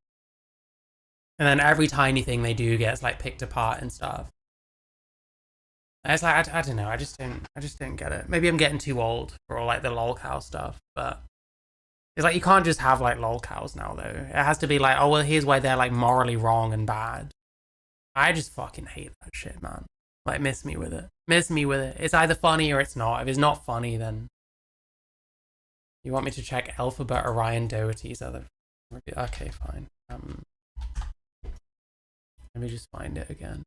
And then every tiny thing they do gets like picked apart and stuff. And it's like, I don't know, I just don't get it. Maybe I'm getting too old for all like the lolcow stuff, but it's like you can't just have like lolcows now though. It has to be like, oh well, here's why they're like morally wrong and bad. I just fucking hate that shit, man. Like, miss me with it. It's either funny or it's not. If it's not funny, then you want me to check Alphabet Orion Doherty's other review. Okay, fine. Let me just find it again.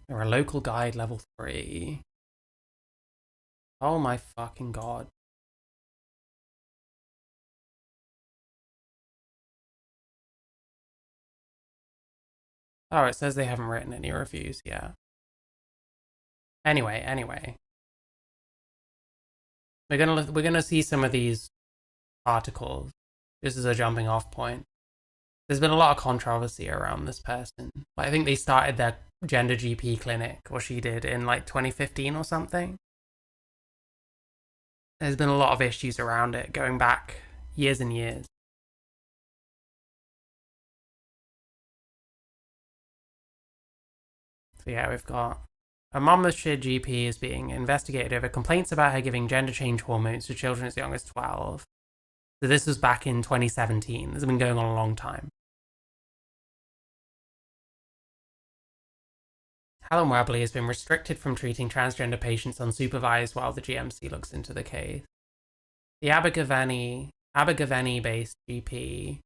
They're a local guide level 3. Oh my fucking god. Oh, it says they haven't written any reviews yet. Anyway. We're gonna see some of these articles just as a jumping off point. There's been a lot of controversy around this person. Like, I think they started their gender GP clinic, or she did, in like 2015 or something. There's been a lot of issues around it going back years and years. So yeah, we've got a Monmouthshire GP is being investigated over complaints about her giving gender change hormones to children as young as 12. So this was back in 2017. This has been going on a long time. Helen Webley has been restricted from treating transgender patients unsupervised while the GMC looks into the case. The Abergavenny-based GP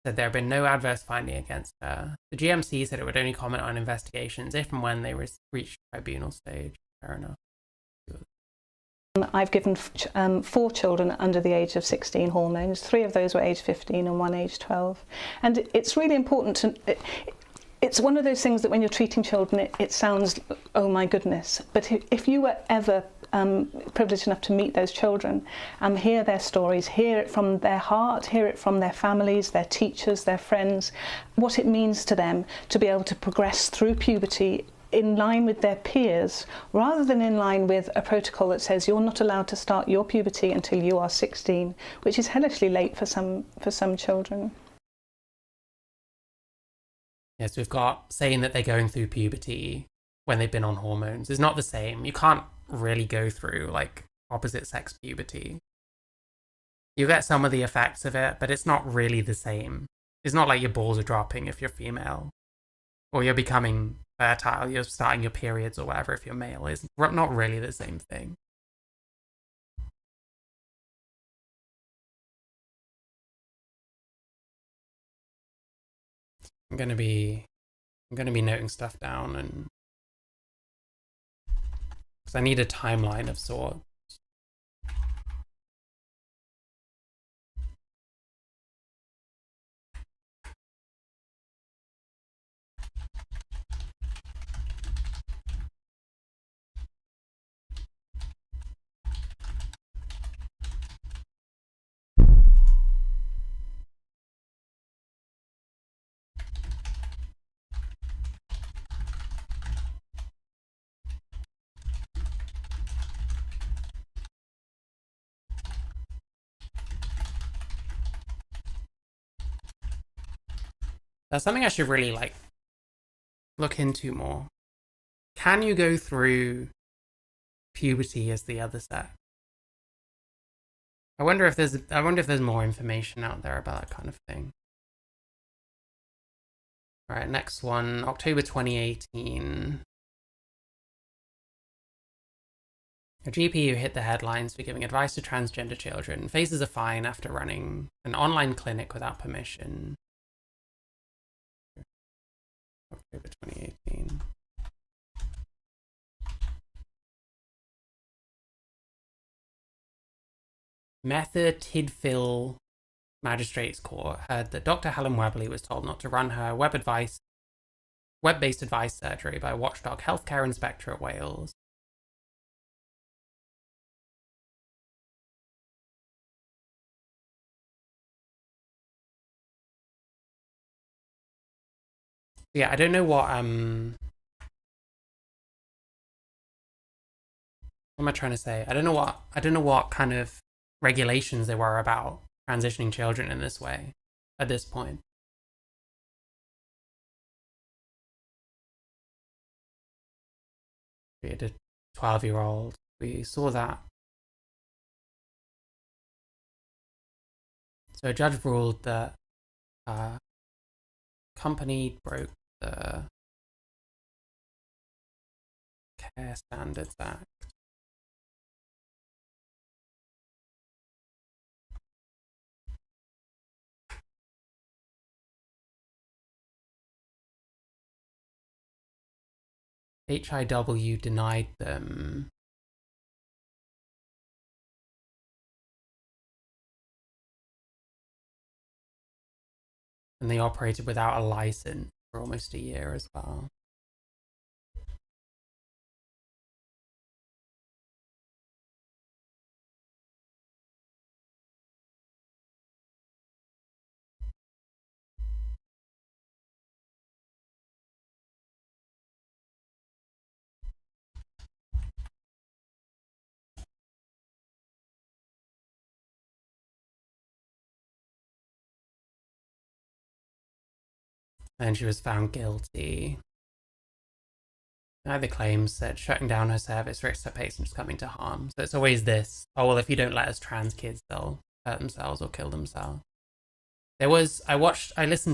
said there had been no adverse finding against her. The GMC said it would only comment on investigations if and when they reached tribunal stage. Fair enough. I've given 4 children under the age of 16 hormones. 3 of those were age 15 and 1 age 12. And it's really important to... It's one of those things that when you're treating children, it sounds, oh my goodness. But if you were ever privileged enough to meet those children, hear their stories, hear it from their heart, hear it from their families, their teachers, their friends, what it means to them to be able to progress through puberty in line with their peers, rather than in line with a protocol that says you're not allowed to start your puberty until you are 16, which is hellishly late for some children. Yes, we've got saying that they're going through puberty when they've been on hormones is not the same. You can't really go through like opposite sex puberty. You get some of the effects of it, but it's not really the same. It's not like your balls are dropping if you're female, or you're becoming fertile, you're starting your periods or whatever if you're male. It's not really the same thing. I'm gonna be noting stuff down, and because I need a timeline of sorts. That's something I should really like look into more. Can you go through puberty as the other sex? I wonder if there's more information out there about that kind of thing. All right, next one, October 2018. A GP who hit the headlines for giving advice to transgender children faces a fine after running an online clinic without permission. October 2018. Merthyr Tydfil Magistrates Court heard that Dr. Helen Webley was told not to run her web-based advice surgery by Watchdog Healthcare Inspector at Wales. Yeah, I don't know what am I trying to say? I don't know what kind of regulations there were about transitioning children in this way at this point. We had a 12-year-old. We saw that. So a judge ruled that company broke the Care Standards Act. HIW denied them and they operated without a license for almost a year as well. And she was found guilty. Neither claims that shutting down her service risks her patients coming to harm. So it's always this, oh, well, if you don't let us trans kids, they'll hurt themselves or kill themselves. I listened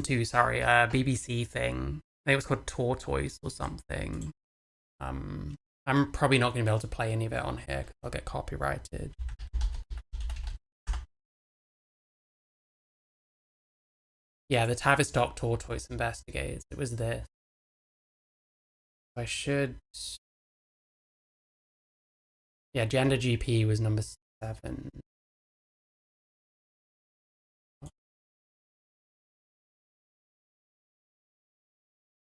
to, a BBC thing. I think it was called Tortoise or something. I'm probably not going to be able to play any of it on here because I'll get copyrighted. Yeah, the Tavistock Tortoise Investigates. It was this. I should... Yeah, Gender GP was number 7.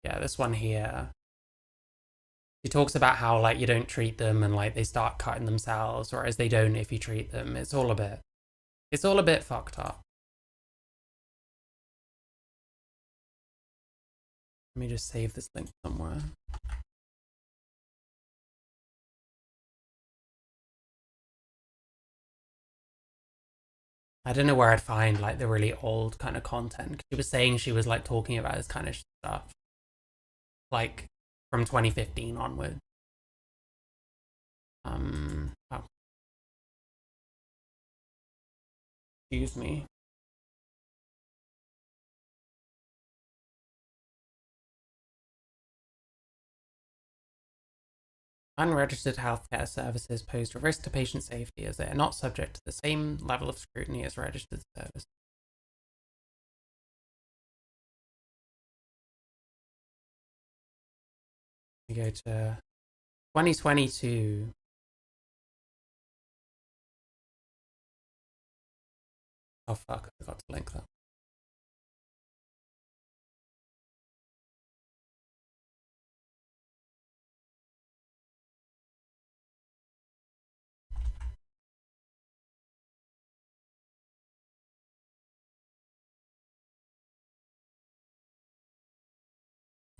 Yeah, this one here. He talks about how, like, you don't treat them and, like, they start cutting themselves, whereas they don't if you treat them. It's all a bit fucked up. Let me just save this link somewhere. I don't know where I'd find, like, the really old kind of content. She was saying she was, like, talking about this kind of stuff, like, from 2015 onward. Oh. Excuse me. Unregistered healthcare services pose a risk to patient safety as they are not subject to the same level of scrutiny as registered services. We go to 2022. Oh fuck, I forgot to link that.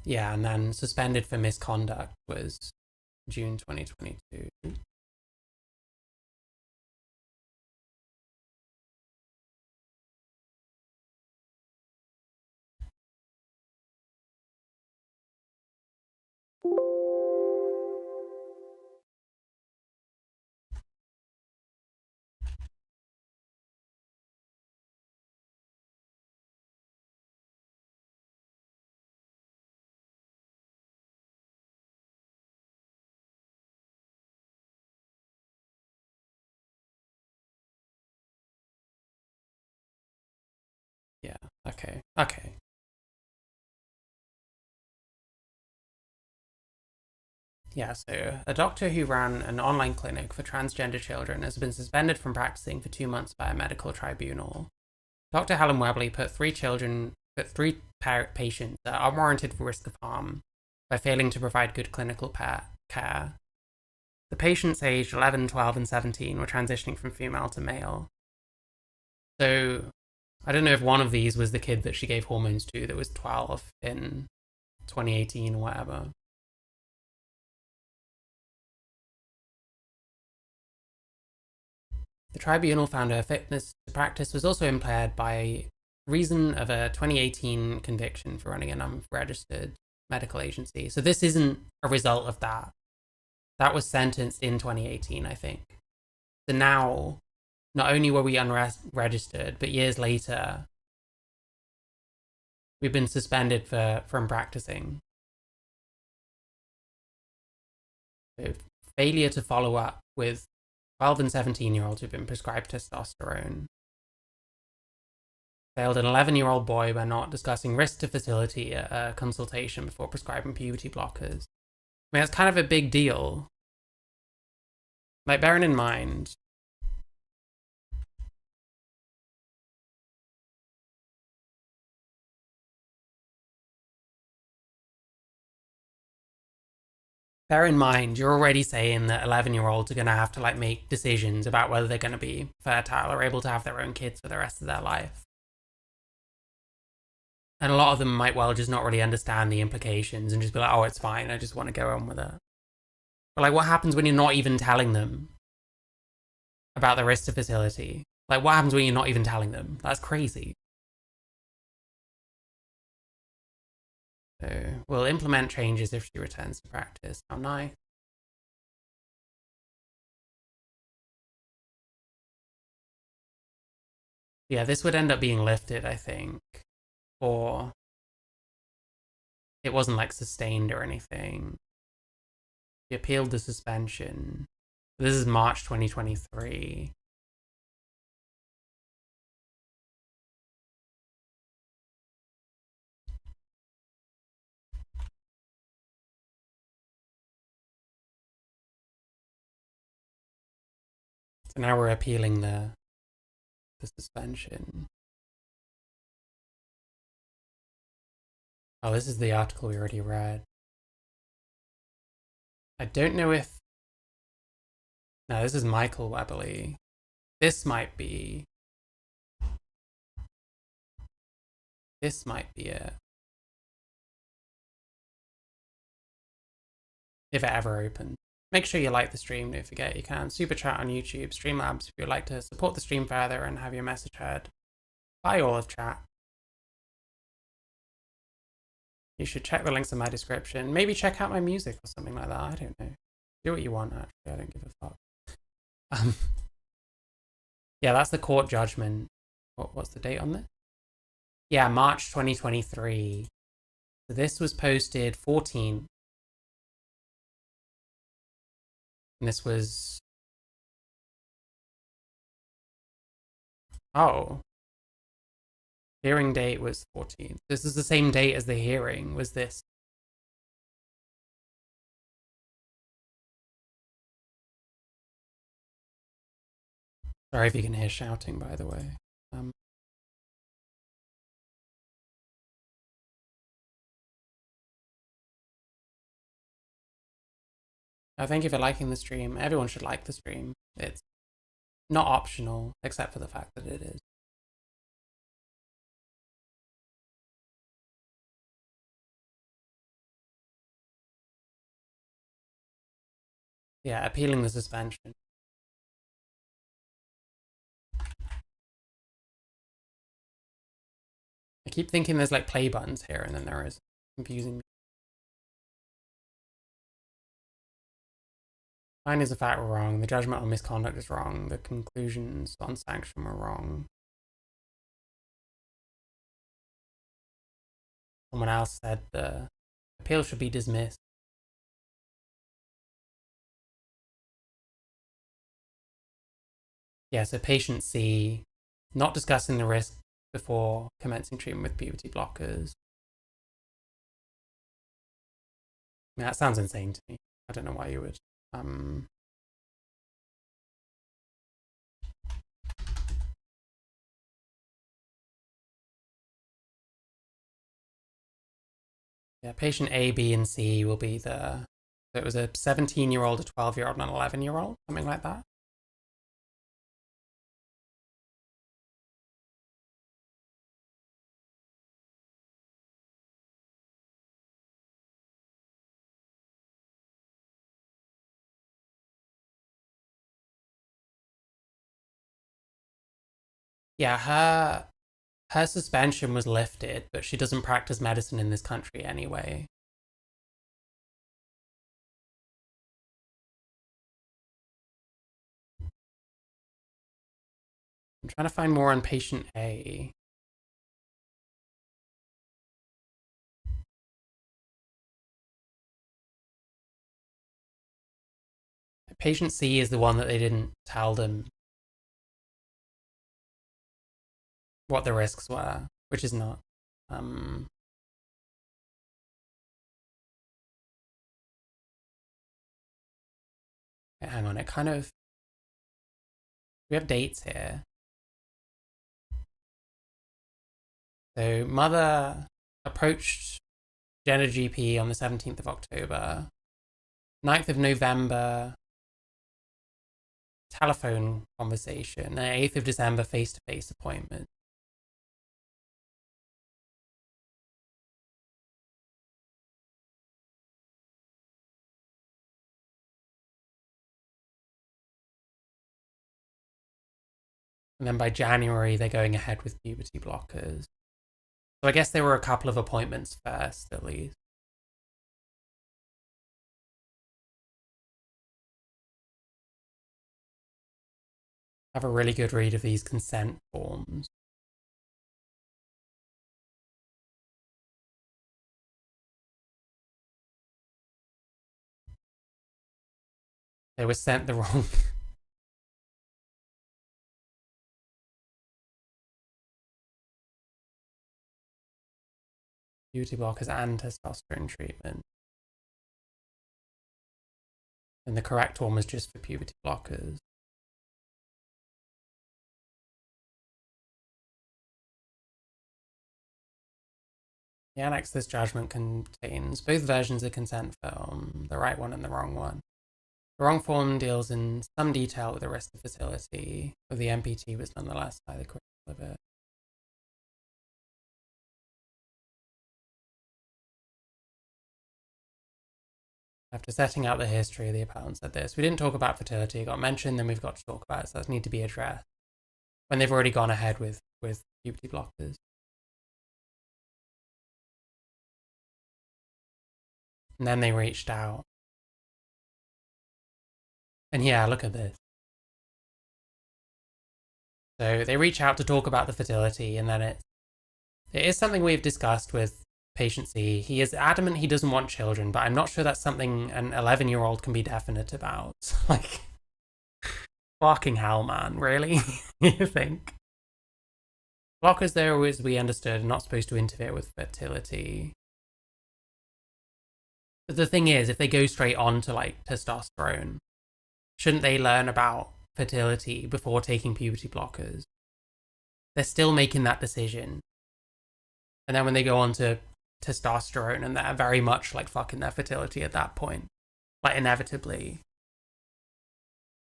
Yeah, and then suspended for misconduct was June 2022. Yeah, okay. Yeah, so a doctor who ran an online clinic for transgender children has been suspended from practicing for 2 months by a medical tribunal. Dr. Helen Webley put 3 patients at unwarranted risk of harm by failing to provide good clinical care. The patients aged 11, 12, and 17 were transitioning from female to male. So I don't know if one of these was the kid that she gave hormones to that was 12 in 2018 or whatever. The tribunal found her fitness to practice was also impaired by reason of a 2018 conviction for running an unregistered medical agency. So this isn't a result of that. That was sentenced in 2018, I think. So now, not only were we unregistered, but years later, we've been suspended from practicing. So failure to follow up with 12 and 17-year-olds who've been prescribed testosterone. Failed an 11-year-old boy by not discussing risk to fertility at a consultation before prescribing puberty blockers. I mean, that's kind of a big deal. Like, bearing in mind, you're already saying that 11-year-olds are going to have to, like, make decisions about whether they're going to be fertile or able to have their own kids for the rest of their life. And a lot of them might well just not really understand the implications and just be like, oh, it's fine, I just want to go on with it. But, like, what happens when you're not even telling them about the risk to fertility? Like, what happens when you're not even telling them? That's crazy. So we'll implement changes if she returns to practice. How nice. Yeah, this would end up being lifted, I think. Or it wasn't like sustained or anything. He appealed the suspension. This is March 2023. So now we're appealing the suspension. Oh, this is the article we already read. I don't know if... No, this is Michael Weberly. This might be... This might be it. If it ever opens. Make sure you like the stream, don't forget you can super chat on YouTube, Streamlabs if you'd like to support the stream further and have your message heard by all of chat. You should check the links in my description. Maybe check out my music or something like that, I don't know. Do what you want, actually, I don't give a fuck. Yeah, that's the court judgment. What's the date on this? Yeah, March 2023. So this was posted 14th. And this was... Oh. Hearing date was 14th. This is the same date as the hearing, was this? Sorry if you can hear shouting, by the way. Thank you for liking the stream. Everyone should like the stream. It's not optional, except for the fact that it is. Yeah, appealing the suspension. I keep thinking there's like play buttons here, and then there is. Confusing me. Findings of fact were wrong. The judgment on misconduct is wrong. The conclusions on sanction were wrong. Someone else said the appeal should be dismissed. Yeah, so patient C, not discussing the risk before commencing treatment with puberty blockers. I mean, that sounds insane to me. I don't know why you would. Yeah, patient A, B, and C will be the... So it was a 17-year-old, a 12-year-old, and an 11-year-old, something like that. Yeah, her suspension was lifted, but she doesn't practice medicine in this country anyway. I'm trying to find more on patient A. Patient C is the one that they didn't tell them what the risks were, which is not. Hang on, it kind of... We have dates here. So mother approached Jenna GP on the 17th of October. 9th of November, telephone conversation. 8th of December, face-to-face appointment. And then by January, they're going ahead with puberty blockers. So I guess there were a couple of appointments first, at least. Have a really good read of these consent forms. They were sent the wrong... puberty blockers and testosterone treatment. And the correct one was just for puberty blockers. The annex to this judgment contains both versions of consent form, the right one and the wrong one. The wrong form deals in some detail with the rest of the facility, but the MPT was nonetheless highly critical of it. After setting out the history, the appellant said this: we didn't talk about fertility, it got mentioned, then we've got to talk about it, so that need to be addressed. When they've already gone ahead with puberty blockers. And then they reached out. And yeah, look at this. So they reach out to talk about the fertility, and then it is something we've discussed with patient C. He is adamant he doesn't want children, but I'm not sure that's something an 11-year-old can be definite about. Like, fucking hell, man, really? You think? Blockers, though, as we understood, are not supposed to interfere with fertility. But the thing is, if they go straight on to, like, testosterone, shouldn't they learn about fertility before taking puberty blockers? They're still making that decision. And then when they go on to testosterone, and they're very much, like, fucking their fertility at that point. Like, inevitably.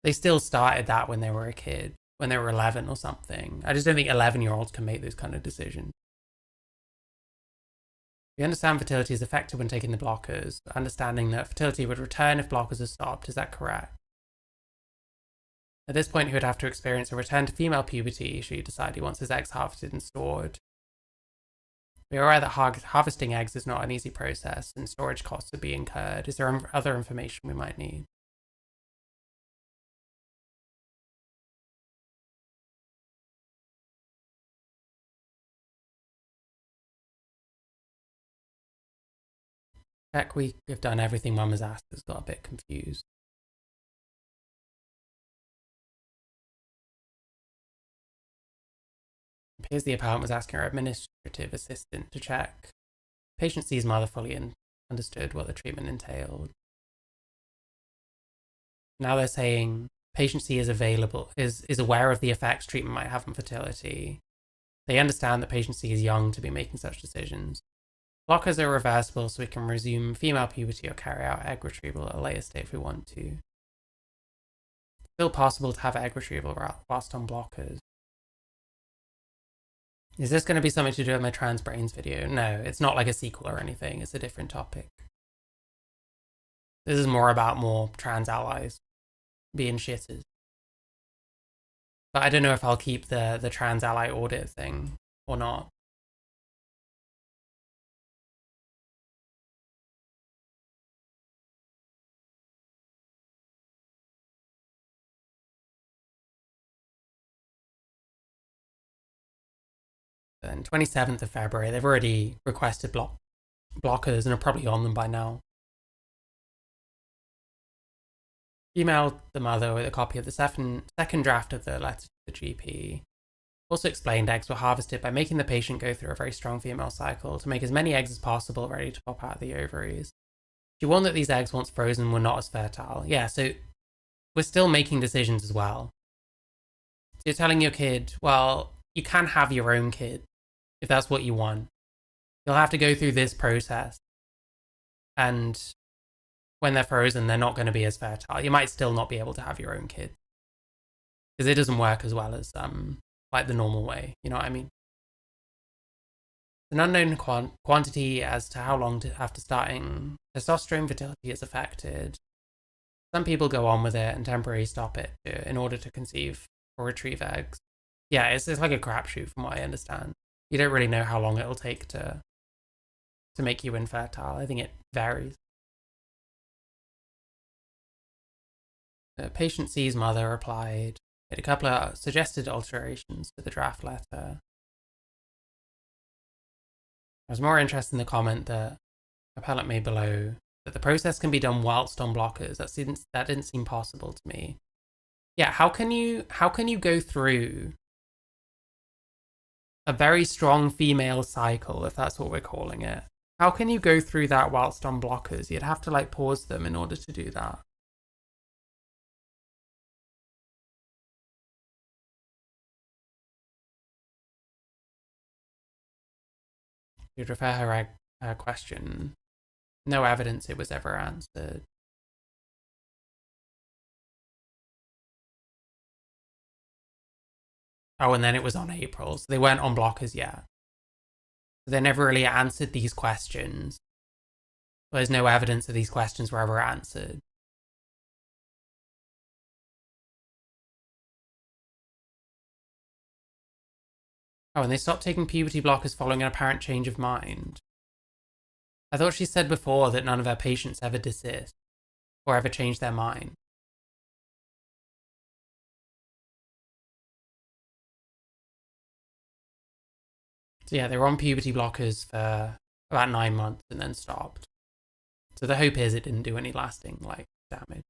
They still started that when they were a kid, when they were 11 or something. I just don't think 11-year-olds can make those kind of decisions. We understand fertility is affected when taking the blockers, understanding that fertility would return if blockers are stopped. Is that correct? At this point, he would have to experience a return to female puberty should he decide he wants his eggs harvested and stored. We are aware that harvesting eggs is not an easy process and storage costs would be incurred. Is there other information we might need? Heck, we have done everything Mum has asked us, got a bit confused. It appears the appellant was asking her administrative assistant to check. Patient C's mother fully understood what the treatment entailed. Now they're saying patient C is aware of the effects treatment might have on fertility. They understand that patient C is young to be making such decisions. Blockers are reversible, so we can resume female puberty or carry out egg retrieval at a later stage if we want to. It's still possible to have egg retrieval whilst on blockers. Is this going to be something to do with my trans brains video? No, it's not like a sequel or anything. It's a different topic. This is more about more trans allies being shitters. But I don't know if I'll keep the trans ally audit thing or not. And 27th of February, they've already requested blockers and are probably on them by now. Emailed the mother with a copy of the second draft of the letter to the GP. Also explained eggs were harvested by making the patient go through a very strong female cycle to make as many eggs as possible ready to pop out of the ovaries. She warned that these eggs, once frozen, were not as fertile. Yeah, so we're still making decisions as well. So you're telling your kid, well, you can have your own kid if that's what you want. You'll have to go through this process. And when they're frozen, they're not going to be as fertile. You might still not be able to have your own kid. Because it doesn't work as well as like the normal way. You know what I mean? An unknown quantity as to how long after starting testosterone fertility is affected. Some people go on with it and temporarily stop it in order to conceive or retrieve eggs. Yeah, it's like a crapshoot from what I understand. You don't really know how long it'll take to make you infertile. I think it varies. Patient C's mother replied, made a couple of suggested alterations to the draft letter. I was more interested in the comment that appellant made below, that the process can be done whilst on blockers. That didn't seem possible to me. Yeah, how can you go through a very strong female cycle, if that's what we're calling it? How can you go through that whilst on blockers? You'd have to like pause them in order to do that. You'd refer her question. No evidence it was ever answered. Oh, and then it was on April, so they weren't on blockers yet. So they never really answered these questions. There's no evidence that these questions were ever answered. Oh, and they stopped taking puberty blockers following an apparent change of mind. I thought she said before that none of her patients ever desist or ever change their mind. So yeah, they were on puberty blockers for about 9 months and then stopped. So the hope is it didn't do any lasting like damage.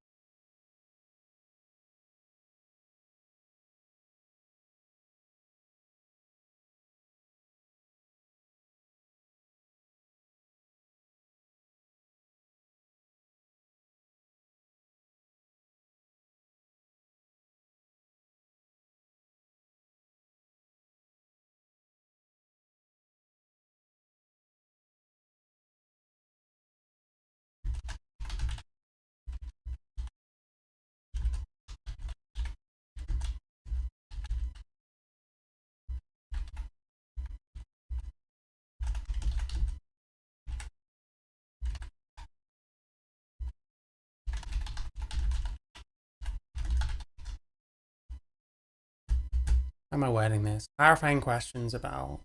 How am I wording this? Clarifying questions about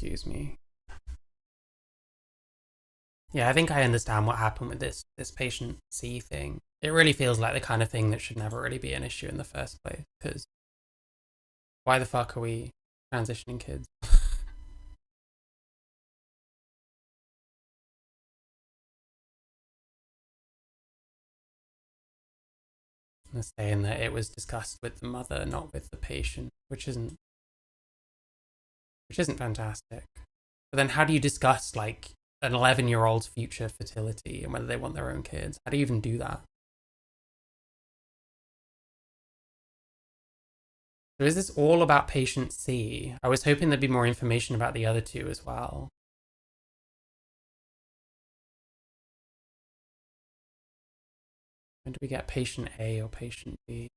excuse me. Yeah, I think I understand what happened with this patient C thing. It really feels like the kind of thing that should never really be an issue in the first place, because why the fuck are we transitioning kids? They're saying that it was discussed with the mother, not with the patient, which isn't fantastic. But then how do you discuss like an 11-year-old's future fertility and whether they want their own kids? How do you even do that? So is this all about patient C? I was hoping there'd be more information about the other two as well. When do we get patient A or patient B?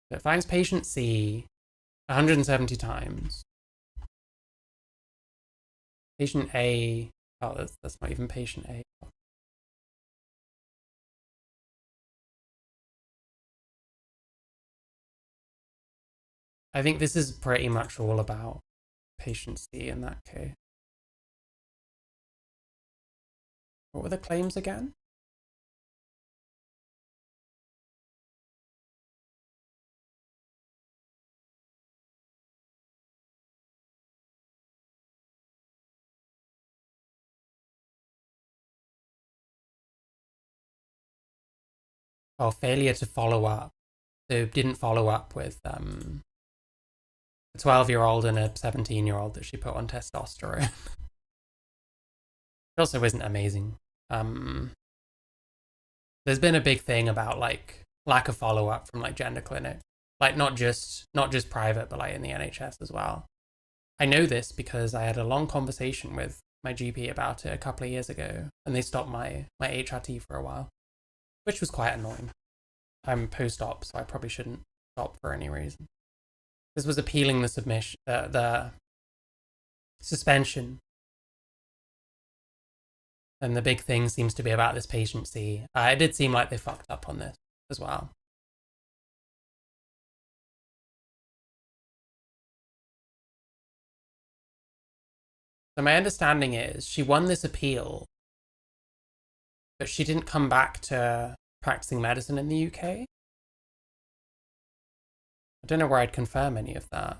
It finds patient C 170 times. Patient A, oh, that's not even patient A. I think this is pretty much all about patient C in that case. What were the claims again? Oh, failure to follow up. So didn't follow up with a 12-year-old and a 17-year-old that she put on testosterone. It also isn't amazing. There's been a big thing about like lack of follow-up from like gender clinic, like not just private, but like in the NHS as well. I know this because I had a long conversation with my GP about it a couple of years ago, and they stopped my HRT for a while, which was quite annoying. I'm post-op, so I probably shouldn't stop for any reason. This was appealing the suspension. And the big thing seems to be about this patient C. It did seem like they fucked up on this as well. So my understanding is she won this appeal, but she didn't come back to practicing medicine in the UK. I don't know where I'd confirm any of that.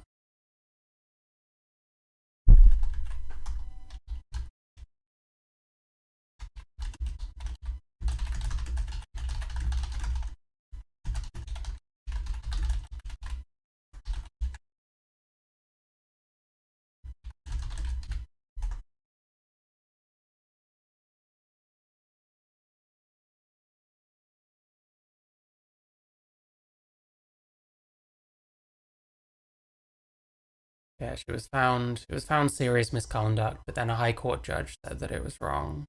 Yeah, it was found serious misconduct, but then a High Court judge said that it was wrong.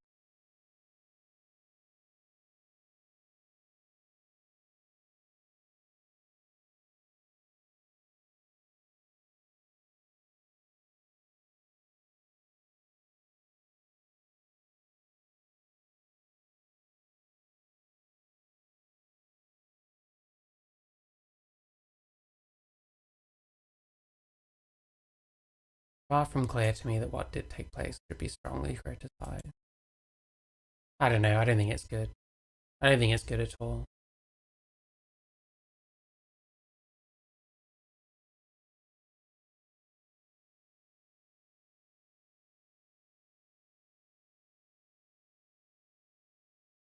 Far from clear to me that what did take place should be strongly criticized. I don't know, I don't think it's good. I don't think it's good at all.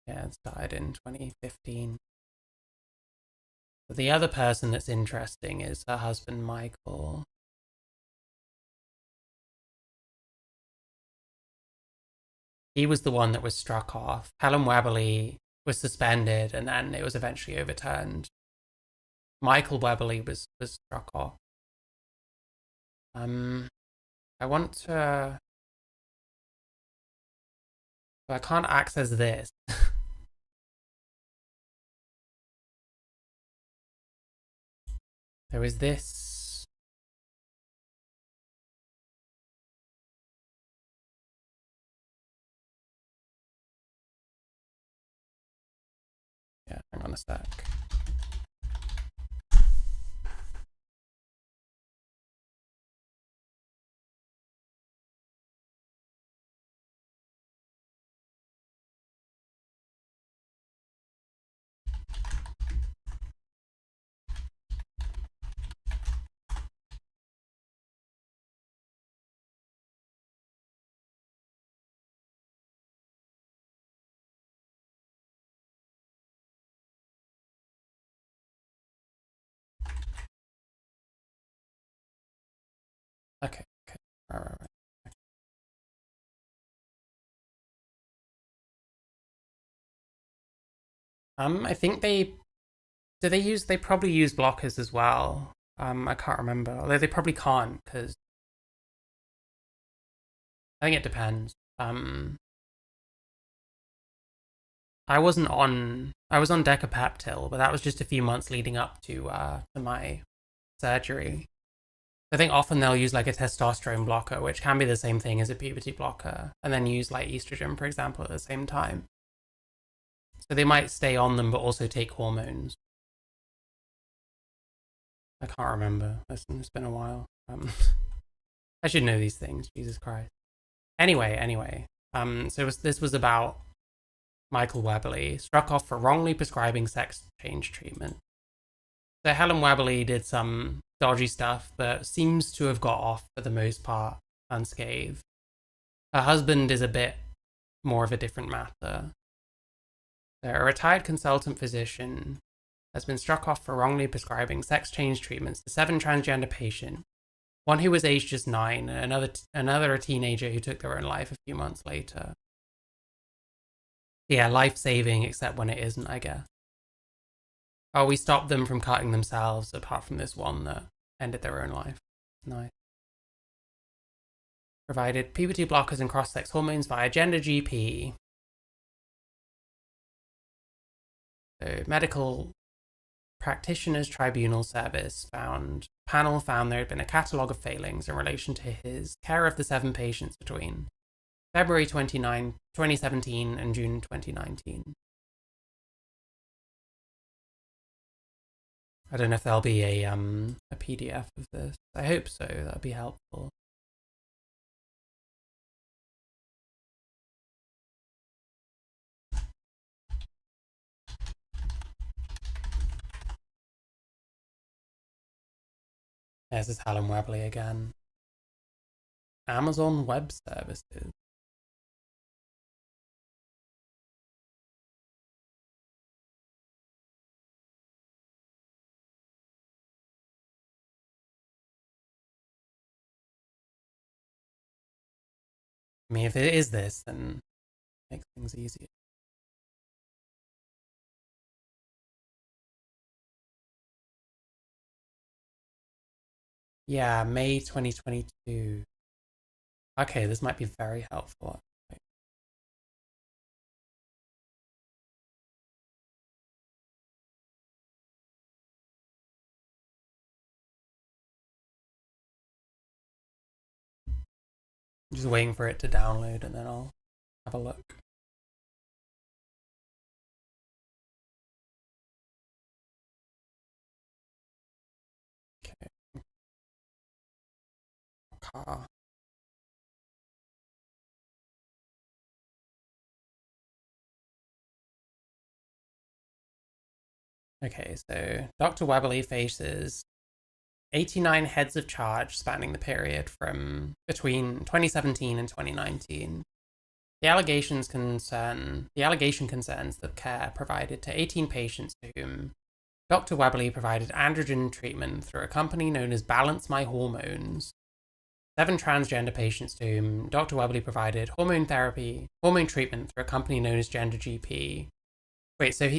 Yeah, it started in 2015. But the other person that's interesting is her husband, Michael. He was the one that was struck off. Helen Weberly was suspended, and then it was eventually overturned. Michael Weberly was struck off. I want to... I can't access this. There is this. Yeah, hang on a sec. Okay. Right. I think they probably use blockers as well. I can't remember. Although they probably can't, because I think it depends. I was on Decapeptyl, but that was just a few months leading up to my surgery. I think often they'll use like a testosterone blocker, which can be the same thing as a puberty blocker, and then use like estrogen, for example, at the same time. So they might stay on them, but also take hormones. I can't remember. Listen, it's been a while. I should know these things. Jesus Christ. Anyway. So this was about Michael Weberly, struck off for wrongly prescribing sex change treatment. So Helen Weberly did some dodgy stuff, but seems to have got off for the most part unscathed. Her husband is a bit more of a different matter. They're a retired consultant physician has been struck off for wrongly prescribing sex change treatments to 7 transgender patients, one who was aged just 9, and another a teenager who took their own life a few months later. Yeah, life-saving, except when it isn't, I guess. Oh, we stopped them from cutting themselves, apart from this one that ended their own life. Nice. Provided puberty blockers and cross-sex hormones via Gender GP. So, Medical Practitioners Tribunal Service panel found there had been a catalogue of failings in relation to his care of the 7 patients between February 29, 2017 and June 2019. I don't know if there'll be a PDF of this. I hope so. That'd be helpful. This is Helen Webley again. Amazon Web Services. I mean, if it is this, then it makes things easier. Yeah, May 2022. Okay, this might be very helpful. I'm just waiting for it to download and then I'll have a look. Okay. Car. Okay, so Dr. Webley faces 89 heads of charge spanning the period from between 2017 and 2019. The allegation concerns the care provided to 18 patients to whom Dr. Webley provided androgen treatment through a company known as Balance My Hormones. 7 transgender patients to whom Dr. Webley provided hormone treatment through a company known as Gender GP. Wait, so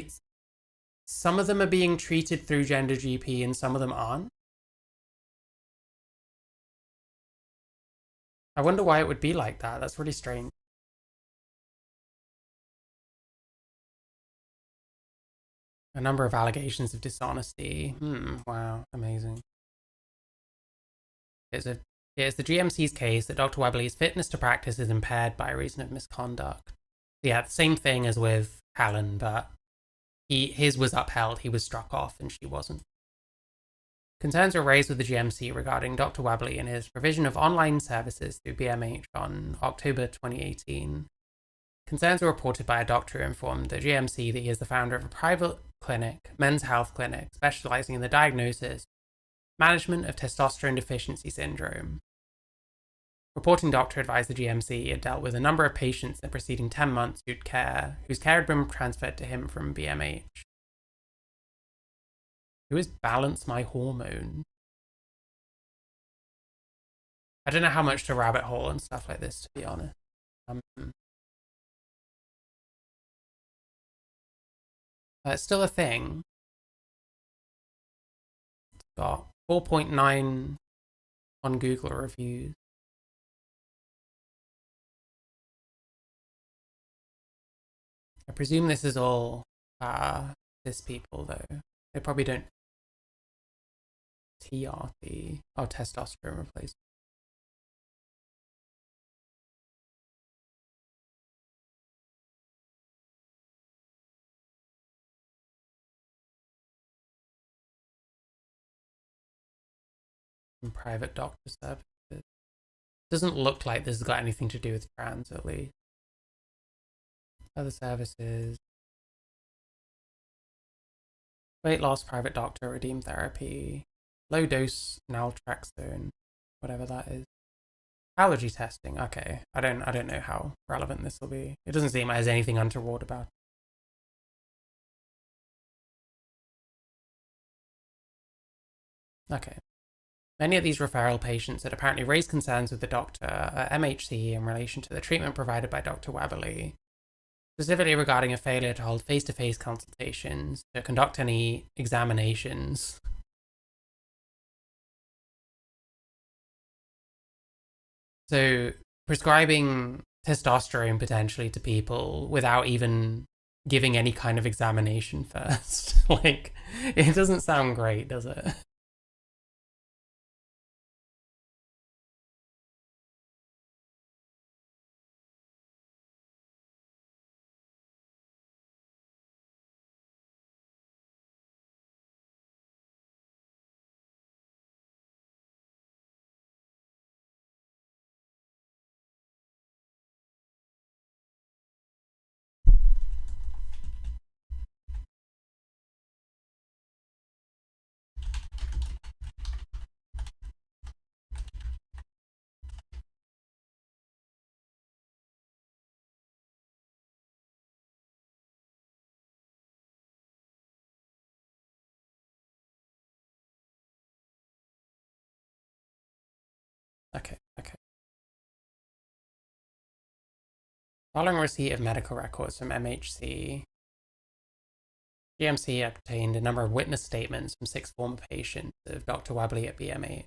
some of them are being treated through Gender GP and some of them aren't? I wonder why it would be like that. That's really strange. A number of allegations of dishonesty. Wow, amazing. It's the GMC's case that Dr. Webley's fitness to practice is impaired by reason of misconduct. Yeah, the same thing as with Helen, but his was upheld. He was struck off and she wasn't. Concerns were raised with the GMC regarding Dr. Webley and his provision of online services through BMH on October 2018. Concerns were reported by a doctor who informed the GMC that he is the founder of a private clinic, men's health clinic, specializing in the diagnosis, management of testosterone deficiency syndrome. Reporting doctor advised the GMC he had dealt with a number of patients in the preceding 10 months whose care had been transferred to him from BMH. Who is Balance My Hormone? I don't know how much to rabbit hole and stuff like this, to be honest. It's still a thing. It's got 4.9 on Google reviews. I presume this is all cis people, though. They probably don't. TRT. Oh, testosterone replacement. And private doctor services. Doesn't look like this has got anything to do with trans, at least. Other services. Weight loss, private doctor, redeem therapy, low dose naltrexone, whatever that is. Allergy testing. Okay, I don't know how relevant this will be. It doesn't seem like there's anything untoward about it. Okay. Many of these referral patients had apparently raised concerns with the doctor at MHC in relation to the treatment provided by Dr. Webberley, specifically regarding a failure to hold face-to-face consultations, to conduct any examinations. So, prescribing testosterone potentially to people without even giving any kind of examination first. Like, it doesn't sound great, does it? Okay. Following receipt of medical records from MHC, GMC obtained a number of witness statements from 6 former patients of Dr. Webberley at BMH.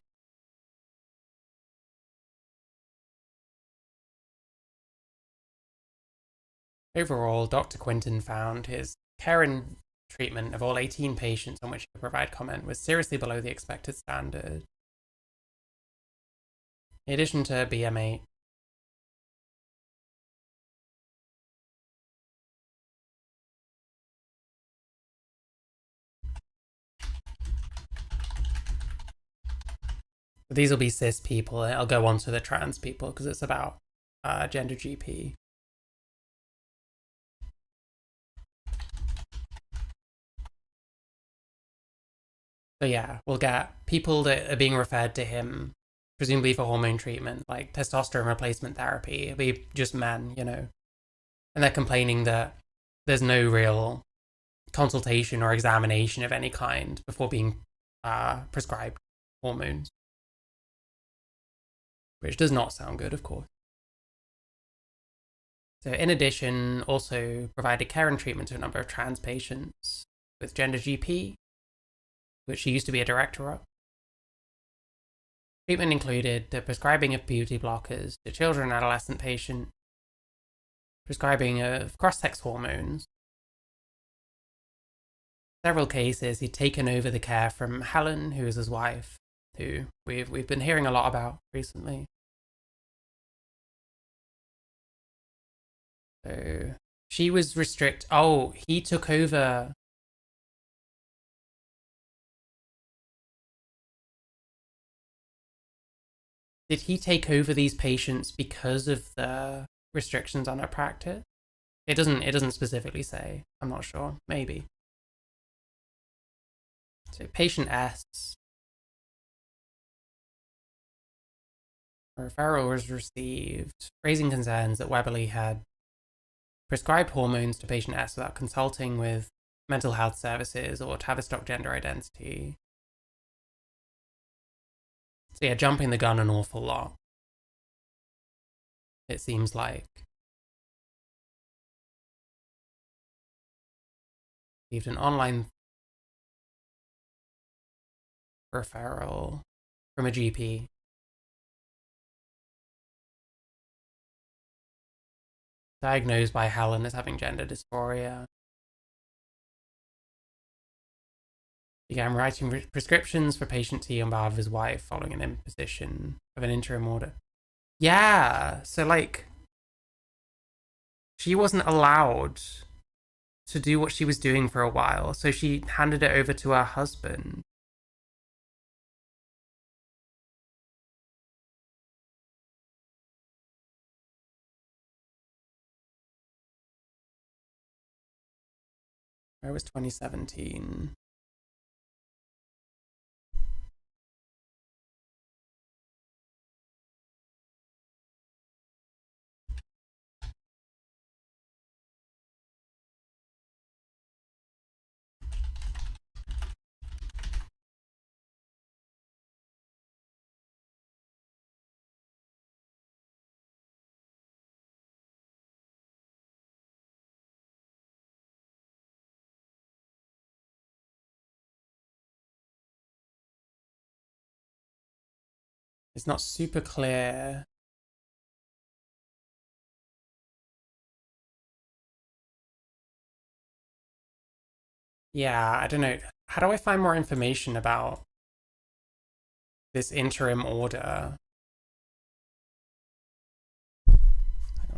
Overall, Dr. Quinton found his care and treatment of all 18 patients on which he could provide comment was seriously below the expected standard. In addition to BMH, these will be cis people, and I'll go on to the trans people because it's about gender GP. So yeah, we'll get people that are being referred to him, presumably for hormone treatment, like testosterone replacement therapy. It'll be just men, you know. And they're complaining that there's no real consultation or examination of any kind before being prescribed hormones. Which does not sound good, of course. So in addition, also provided care and treatment to a number of trans patients with Gender GP, which she used to be a director of. Treatment included the prescribing of puberty blockers to children and adolescent patients, prescribing of cross-sex hormones. In several cases, he'd taken over the care from Helen, who was his wife, who we've been hearing a lot about recently. So she was he took over. Did he take over these patients because of the restrictions on her practice? It doesn't specifically say. I'm not sure. Maybe. So patient S. A referral was received, raising concerns that Webberley had prescribed hormones to patient S without consulting with mental health services or Tavistock gender identity. So yeah, jumping the gun an awful lot. It seems like. Received an online referral from a GP. Diagnosed by Helen as having gender dysphoria. Began writing prescriptions for patient T on behalf of his wife following an imposition of an interim order. Yeah, so like, she wasn't allowed to do what she was doing for a while, so she handed it over to her husband. Where was 2017? It's not super clear. Yeah, I don't know. How do I find more information about this interim order? Hang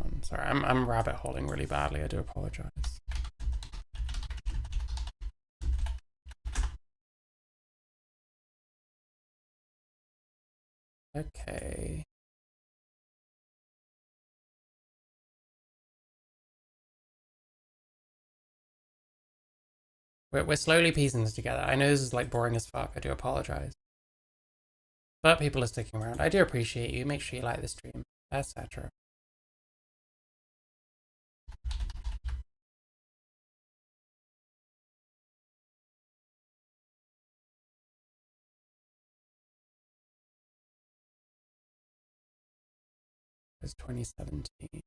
on, sorry, I'm rabbit holing really badly. I do apologize. Okay. We're slowly piecing this together. I know this is like boring as fuck. I do apologize. But people are sticking around. I do appreciate you. Make sure you like the stream, etc. It's 2017.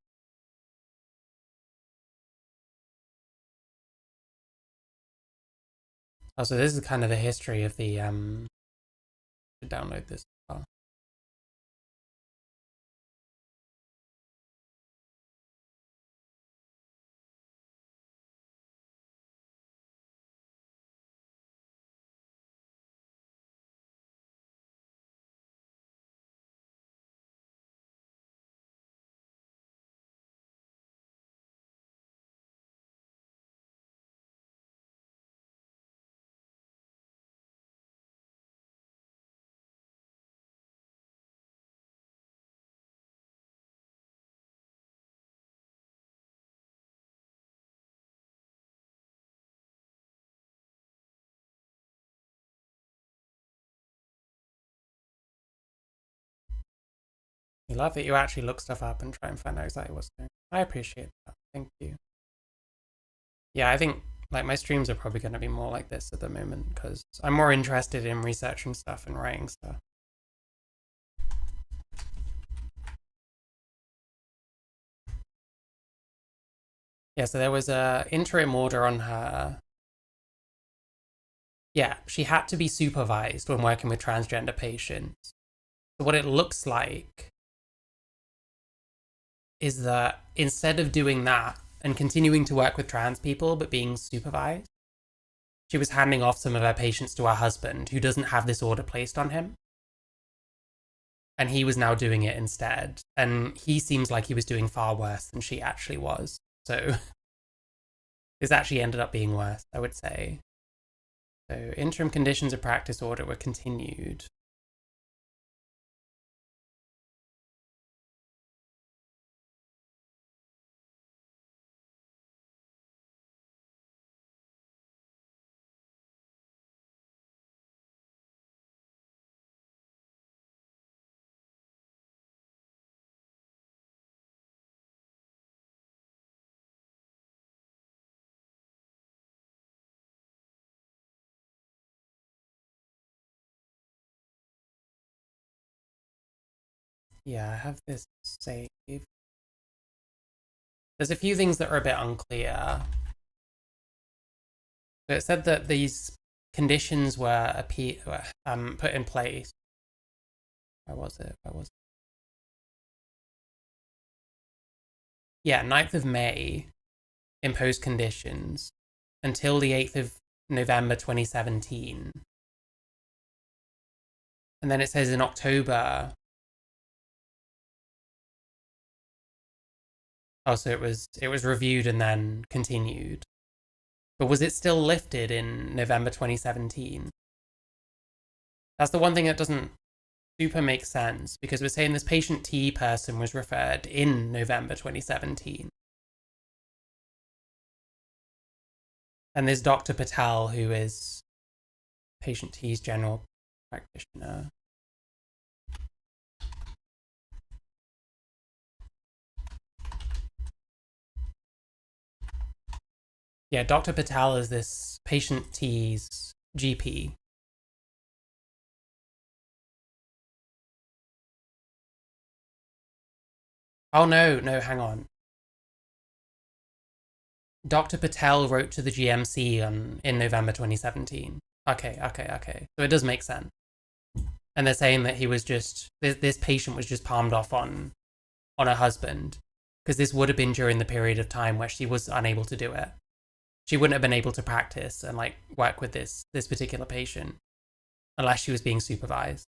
Oh, so this is kind of the history of the to download this file. I love that you actually look stuff up and try and find out exactly what's going on. I appreciate that. Thank you. Yeah, I think like my streams are probably going to be more like this at the moment because I'm more interested in researching stuff and writing stuff. Yeah, so there was a interim order on her. Yeah, she had to be supervised when working with transgender patients. So what it looks like is that instead of doing that and continuing to work with trans people but being supervised, she was handing off some of her patients to her husband who doesn't have this order placed on him. And he was now doing it instead. And he seems like he was doing far worse than she actually was. So this actually ended up being worse, I would say. So interim conditions of practice order were continued. Yeah, I have this saved. There's a few things that are a bit unclear. So it said that these conditions were put in place. Where was it? Yeah, 9th of May, imposed conditions until the 8th of November 2017. And then it says in October. Oh, so it was reviewed and then continued. But was it still lifted in November 2017? That's the one thing that doesn't super make sense, because we're saying this patient T person was referred in November 2017. And there's Dr. Patel, who is patient T's general practitioner. Yeah, Dr. Patel is this patient T's GP. Oh no, hang on. Dr. Patel wrote to the GMC in November 2017. Okay. So it does make sense. And they're saying that he was just, this patient was just palmed off on her husband, because this would have been during the period of time where she was unable to do it. She wouldn't have been able to practice and like work with this particular patient unless she was being supervised.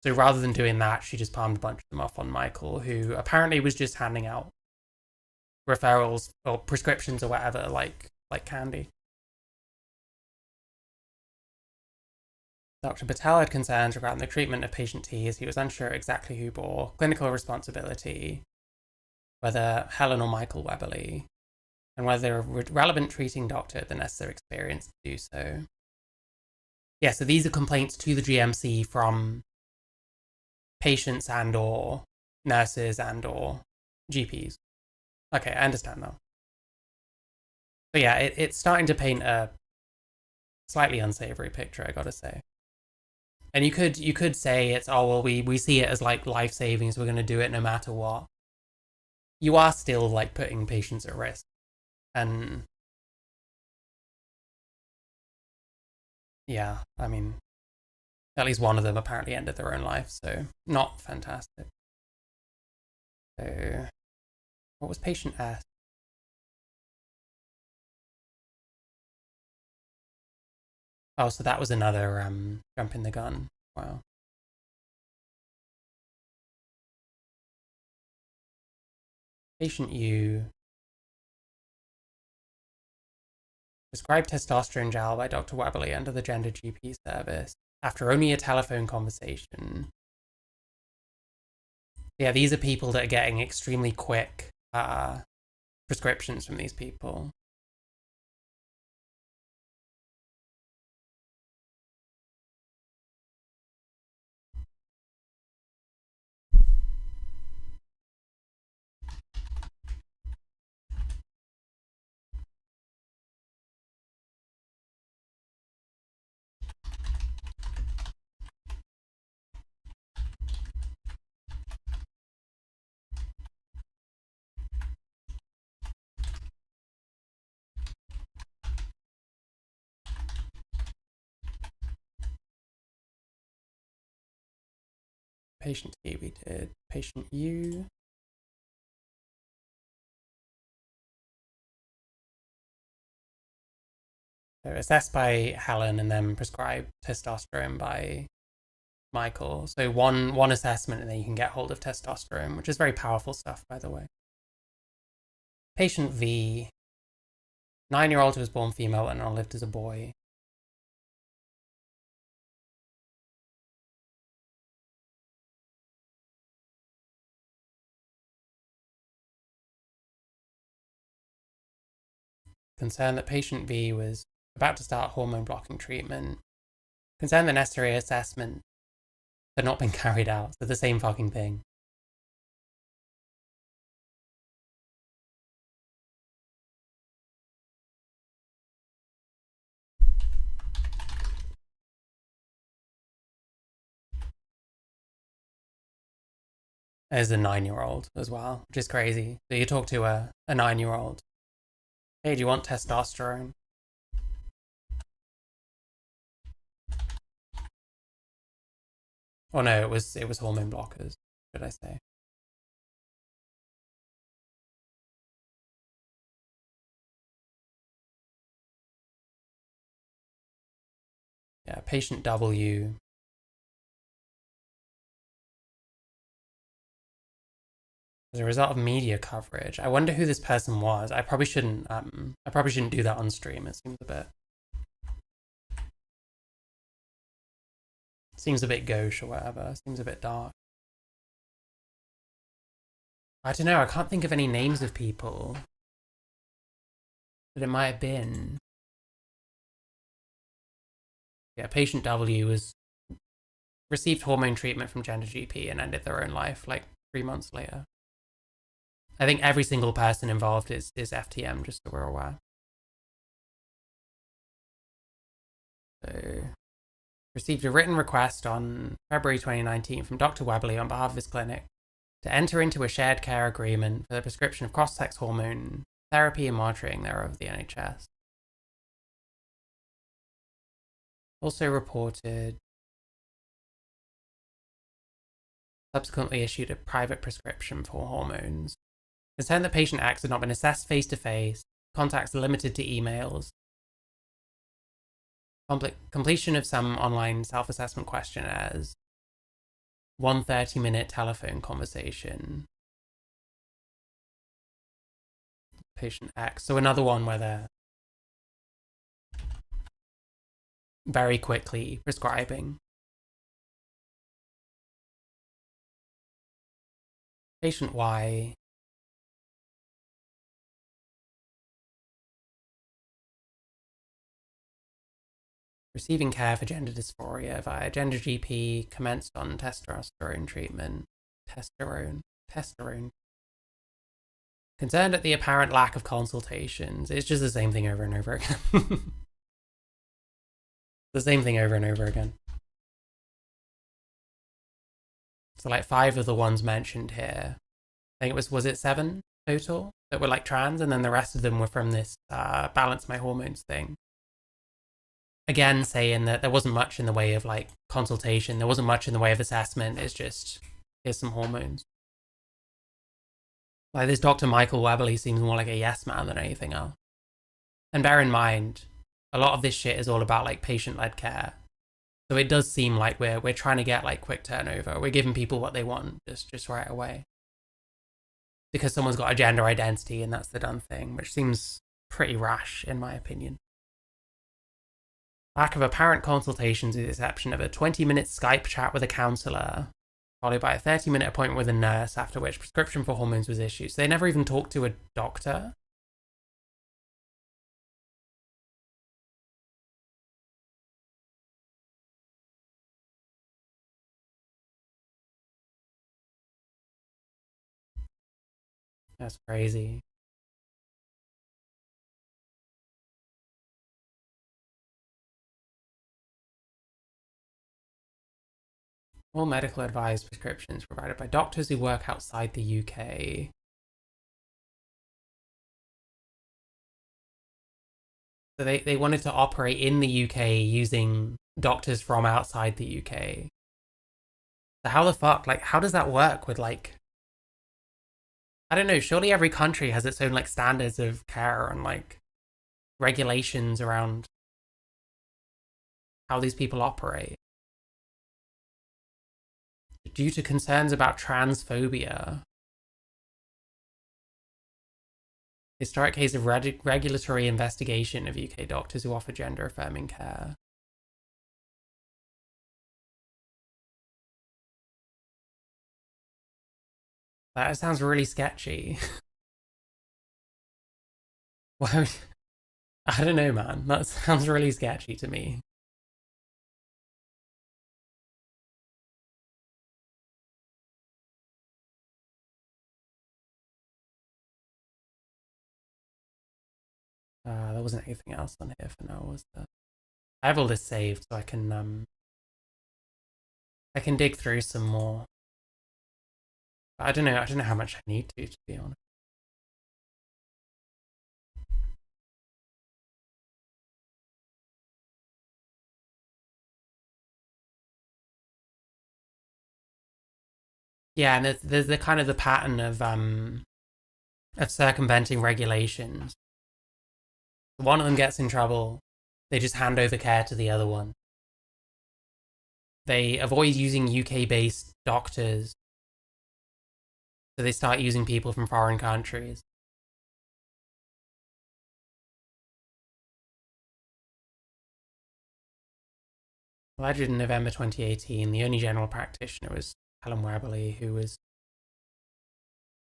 So rather than doing that, she just palmed a bunch of them off on Michael, who apparently was just handing out referrals or prescriptions or whatever, like candy. Dr. Patel had concerns regarding the treatment of patient T, as he was unsure exactly who bore clinical responsibility, whether Helen or Michael Weberly, and whether a relevant treating doctor had the necessary experience to do so. Yeah, so these are complaints to the GMC from patients and or nurses and or GPs. Okay, I understand now. But yeah, it's starting to paint a slightly unsavory picture, I gotta say. And you could say it's, oh well, we see it as like life saving, so we're gonna do it no matter what. You are still like putting patients at risk. And yeah, I mean, at least one of them apparently ended their own life, so not fantastic. So what was patient S? Oh, so that was another jumping the gun. Wow. Patient U. Prescribed testosterone gel by Dr. Weberly under the Gender GP service after only a telephone conversation. Yeah, these are people that are getting extremely quick prescriptions from these people. Patient T we did. Patient U. So assessed by Helen and then prescribed testosterone by Michael. So one assessment and then you can get hold of testosterone, which is very powerful stuff, by the way. Patient V. 9-year-old who was born female and now lived as a boy. Concerned that patient V was about to start hormone blocking treatment. Concerned the necessary assessment had not been carried out. So the same fucking thing. As a 9-year-old as well, which is crazy. So you talk to a 9-year-old. Hey, do you want testosterone? Oh no, it was hormone blockers, should I say. Yeah, patient W. As a result of media coverage. I wonder who this person was. I probably shouldn't do that on stream. It seems a bit gauche or whatever. It seems a bit dark. I don't know, I can't think of any names of people that it might have been. Yeah, patient W received hormone treatment from Gender GP and ended their own life like 3 months later. I think every single person involved is FTM, just so we're aware. So, received a written request on February 2019 from Dr. Weberly on behalf of his clinic to enter into a shared care agreement for the prescription of cross-sex hormone therapy and monitoring thereof of the NHS. Also reported subsequently issued a private prescription for hormones. Concerned that patient X had not been assessed face-to-face, contacts limited to emails, completion of some online self-assessment questionnaires, 1 30-minute telephone conversation. Patient X. So another one where they're very quickly prescribing. Patient Y. Receiving care for gender dysphoria via gender GP, commenced on testosterone treatment. Testosterone. Concerned at the apparent lack of consultations. It's just the same thing over and over again. The same thing over and over again. So like 5 of the ones mentioned here, I think it was it 7 total that were like trans, and then the rest of them were from this balance my hormones thing. Again, saying that there wasn't much in the way of like consultation, there wasn't much in the way of assessment, it's just, here's some hormones. Like this Dr. Michael Weberly seems more like a yes man than anything else. And bear in mind, a lot of this shit is all about like patient-led care. So it does seem like we're trying to get like quick turnover. We're giving people what they want just right away. Because someone's got a gender identity and that's the done thing, which seems pretty rash in my opinion. Lack of apparent consultations with the exception of a 20-minute Skype chat with a counsellor, followed by a 30-minute appointment with a nurse, after which prescription for hormones was issued. So they never even talked to a doctor. That's crazy. All medical advised prescriptions provided by doctors who work outside the UK. So they wanted to operate in the UK using doctors from outside the UK. So how the fuck, like, how does that work with like, I don't know, surely every country has its own like standards of care and like regulations around how these people operate. Due to concerns about transphobia. Historic case of regulatory investigation of UK doctors who offer gender affirming care. That sounds really sketchy. Why? I don't know, man. That sounds really sketchy to me. There wasn't anything else on here for now, was there? I have all this saved, so I can dig through some more. But I don't know how much I need to be honest. Yeah, and there's the kind of the pattern of circumventing regulations. One of them gets in trouble, they just hand over care to the other one. They avoid using UK-based doctors, so they start using people from foreign countries. Alleged in November 2018, the only general practitioner was Helen Weberly,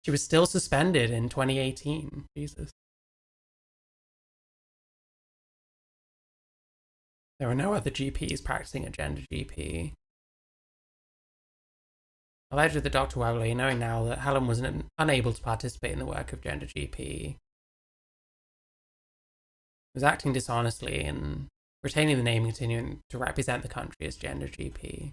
she was still suspended in 2018. Jesus. There were no other GPs practicing at Gender GP. Alleged that Dr. Weberly, knowing now that Helen was unable to participate in the work of Gender GP, was acting dishonestly and retaining the name and continuing to represent the country as Gender GP.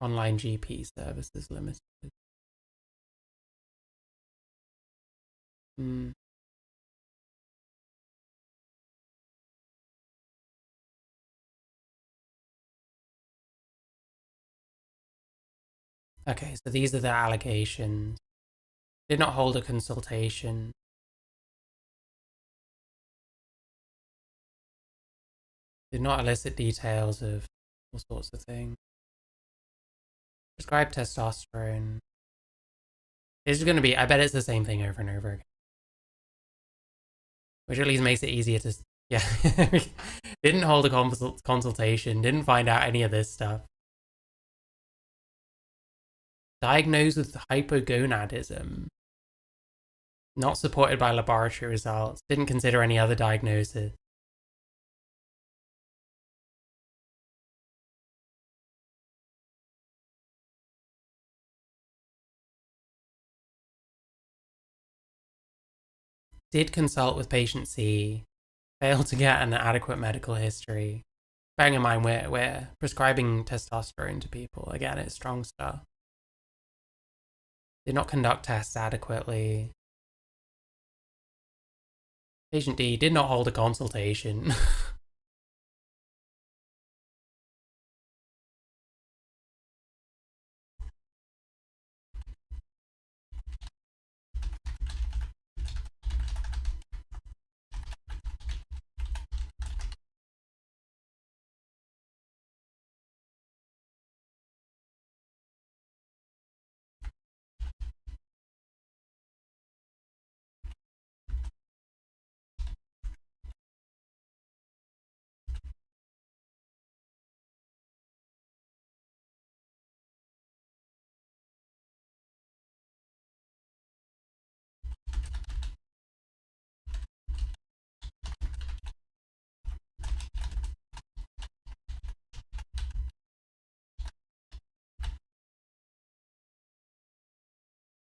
Online GP Services Limited. Okay, so these are the allegations. Did not hold a consultation. Did not elicit details of all sorts of things. Prescribed testosterone. It's going to be, I bet it's the same thing over and over again. Which at least makes it easier to, yeah. Didn't hold a consultation, didn't find out any of this stuff. Diagnosed with hypogonadism. Not supported by laboratory results. Didn't consider any other diagnosis. Did consult with patient C. Failed to get an adequate medical history. Bearing in mind we're prescribing testosterone to people. Again, it's strong stuff. Did not conduct tests adequately. Patient D did not hold a consultation.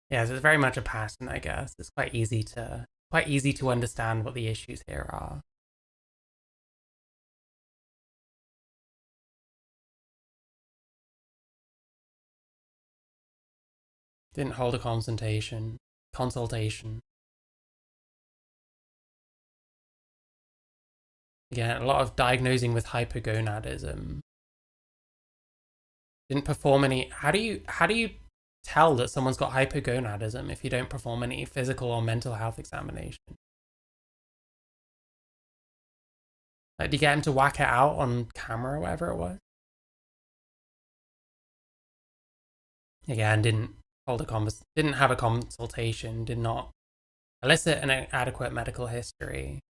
Yeah, so it's very much a pattern, I guess. It's quite easy to understand what the issues here are. Didn't hold a consultation. Again, a lot of diagnosing with hypogonadism. Didn't perform any. How do you tell that someone's got hypogonadism if you don't perform any physical or mental health examination? Like, do you get him to whack it out on camera or whatever it was? Again, didn't have a consultation, did not elicit an adequate medical history.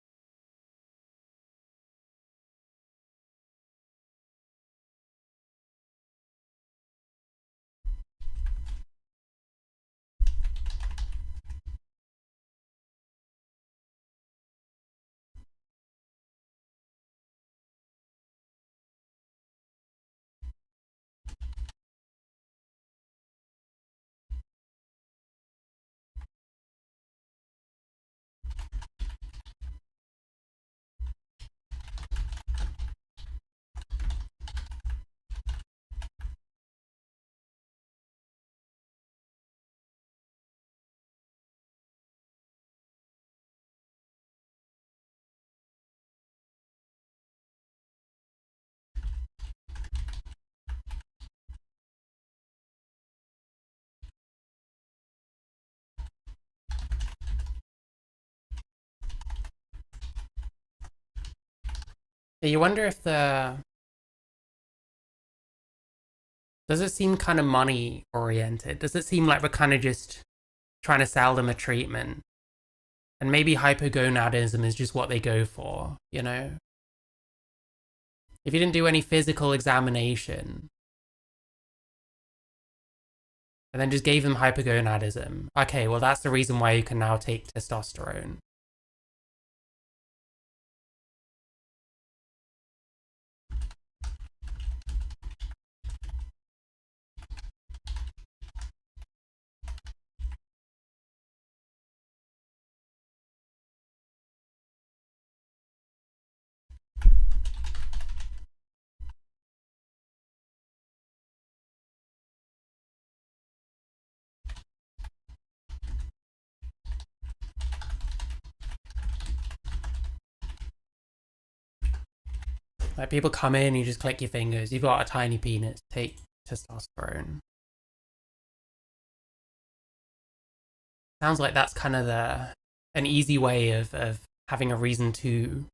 Yeah, you wonder if does it seem kind of money oriented? Does it seem like we're kind of just trying to sell them a treatment? And maybe hypogonadism is just what they go for, you know? If you didn't do any physical examination and then just gave them hypogonadism, okay, well that's the reason why you can now take testosterone. Like, people come in, you just click your fingers, you've got a tiny penis, take testosterone. Sounds like that's kind of an easy way of having a reason to.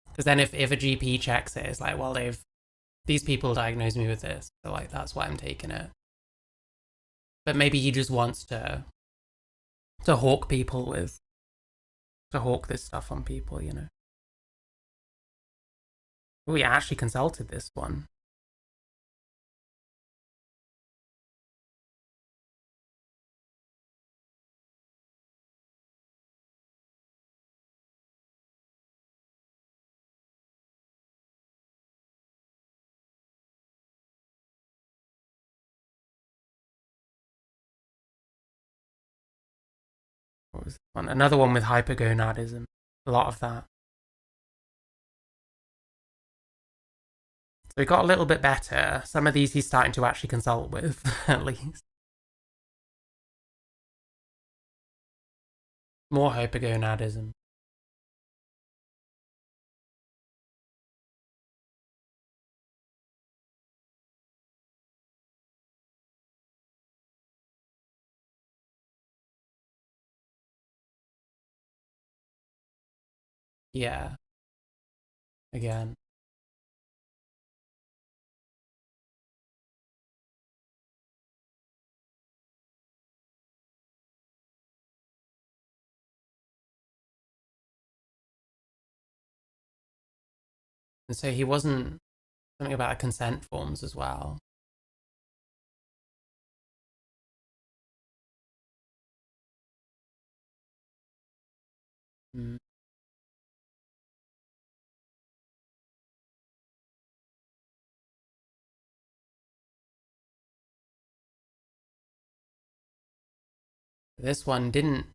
Because then if a GP checks it, it's like, well, these people diagnosed me with this, so like that's why I'm taking it. But maybe he just wants to hawk this stuff on people, you know. We actually consulted this one. What was this one? Another one with hypergonadism. A lot of that. So he got a little bit better. Some of these he's starting to actually consult with, at least. More hypergonadism. Yeah. Again. And so he wasn't something about consent forms as well. Mm. This one didn't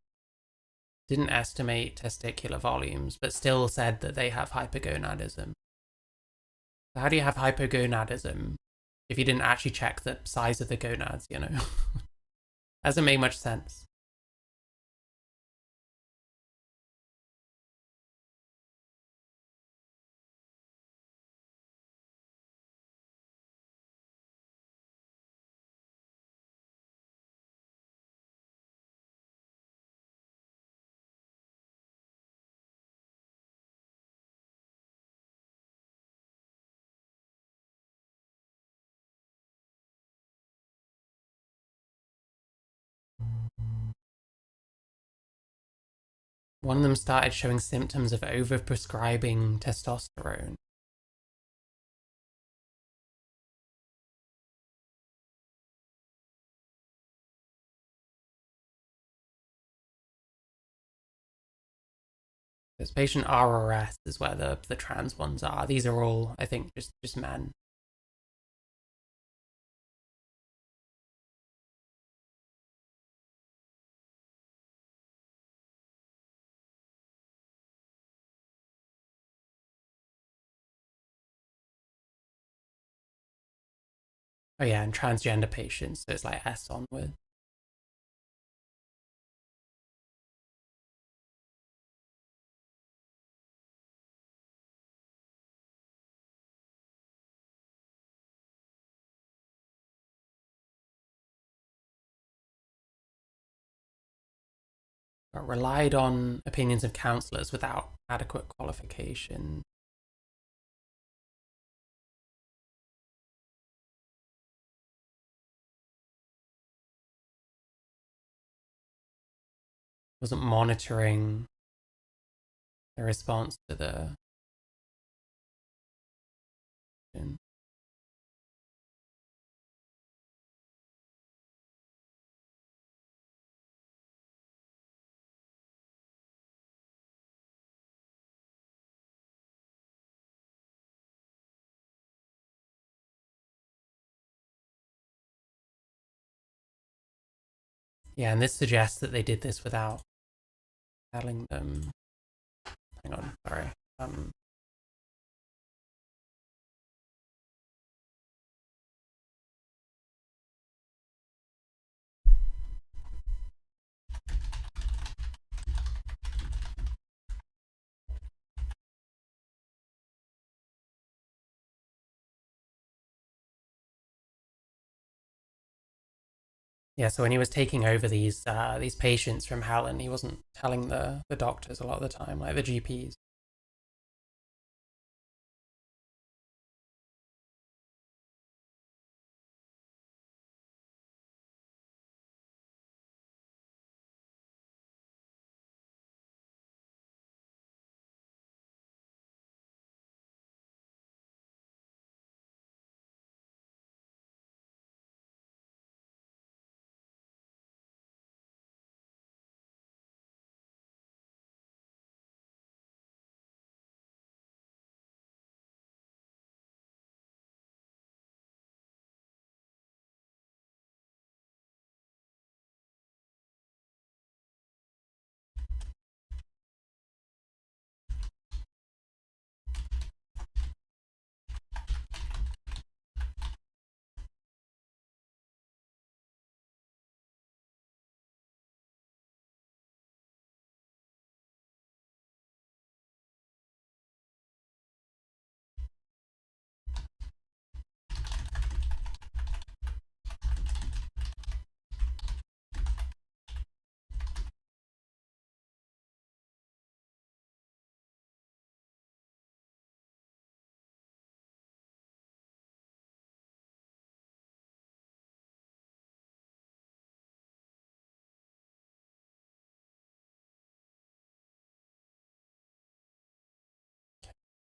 estimate testicular volumes, but still said that they have hypergonadism. So how do you have hypergonadism if you didn't actually check the size of the gonads, you know? Hasn't made much sense. One of them started showing symptoms of overprescribing testosterone. This patient RRS is where the trans ones are. These are all, I think, just men. Oh yeah, and transgender patients, so it's like S onward. But relied on opinions of counsellors without adequate qualification. Wasn't monitoring the response to the yeah, and this suggests that they did this without telling them. Hang on, sorry. Yeah, so when he was taking over these patients from Helen, he wasn't telling the doctors a lot of the time, like the GPs.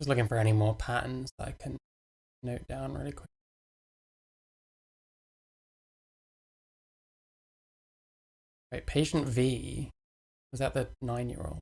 Just looking for any more patterns that I can note down really quick. Wait, patient V, was that the 9-year-old?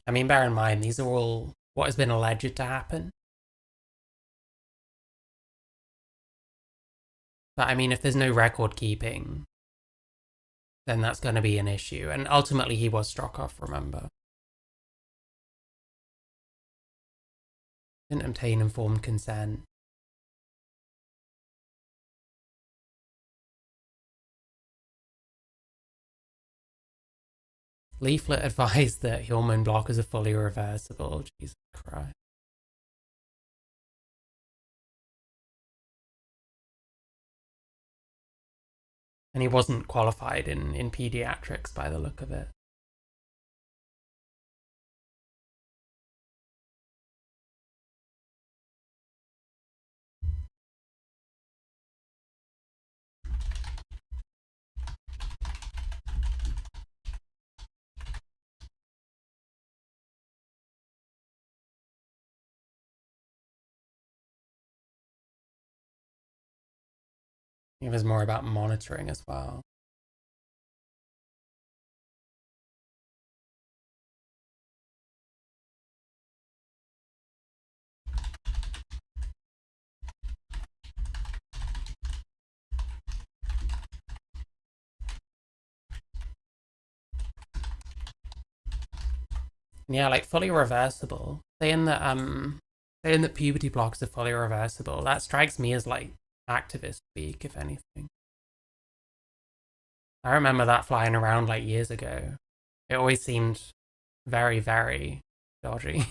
I mean, bear in mind, these are all what has been alleged to happen. But I mean, if there's no record keeping, then that's going to be an issue. And ultimately, he was struck off, remember? Didn't obtain informed consent. Leaflet advised that hormone blockers are fully reversible. Jesus Christ. And he wasn't qualified in pediatrics by the look of it. It was more about monitoring as well. Yeah, like fully reversible. Saying that puberty blocks are fully reversible, that strikes me as like activist speak, if anything. I remember that flying around like years ago. It always seemed very, very dodgy.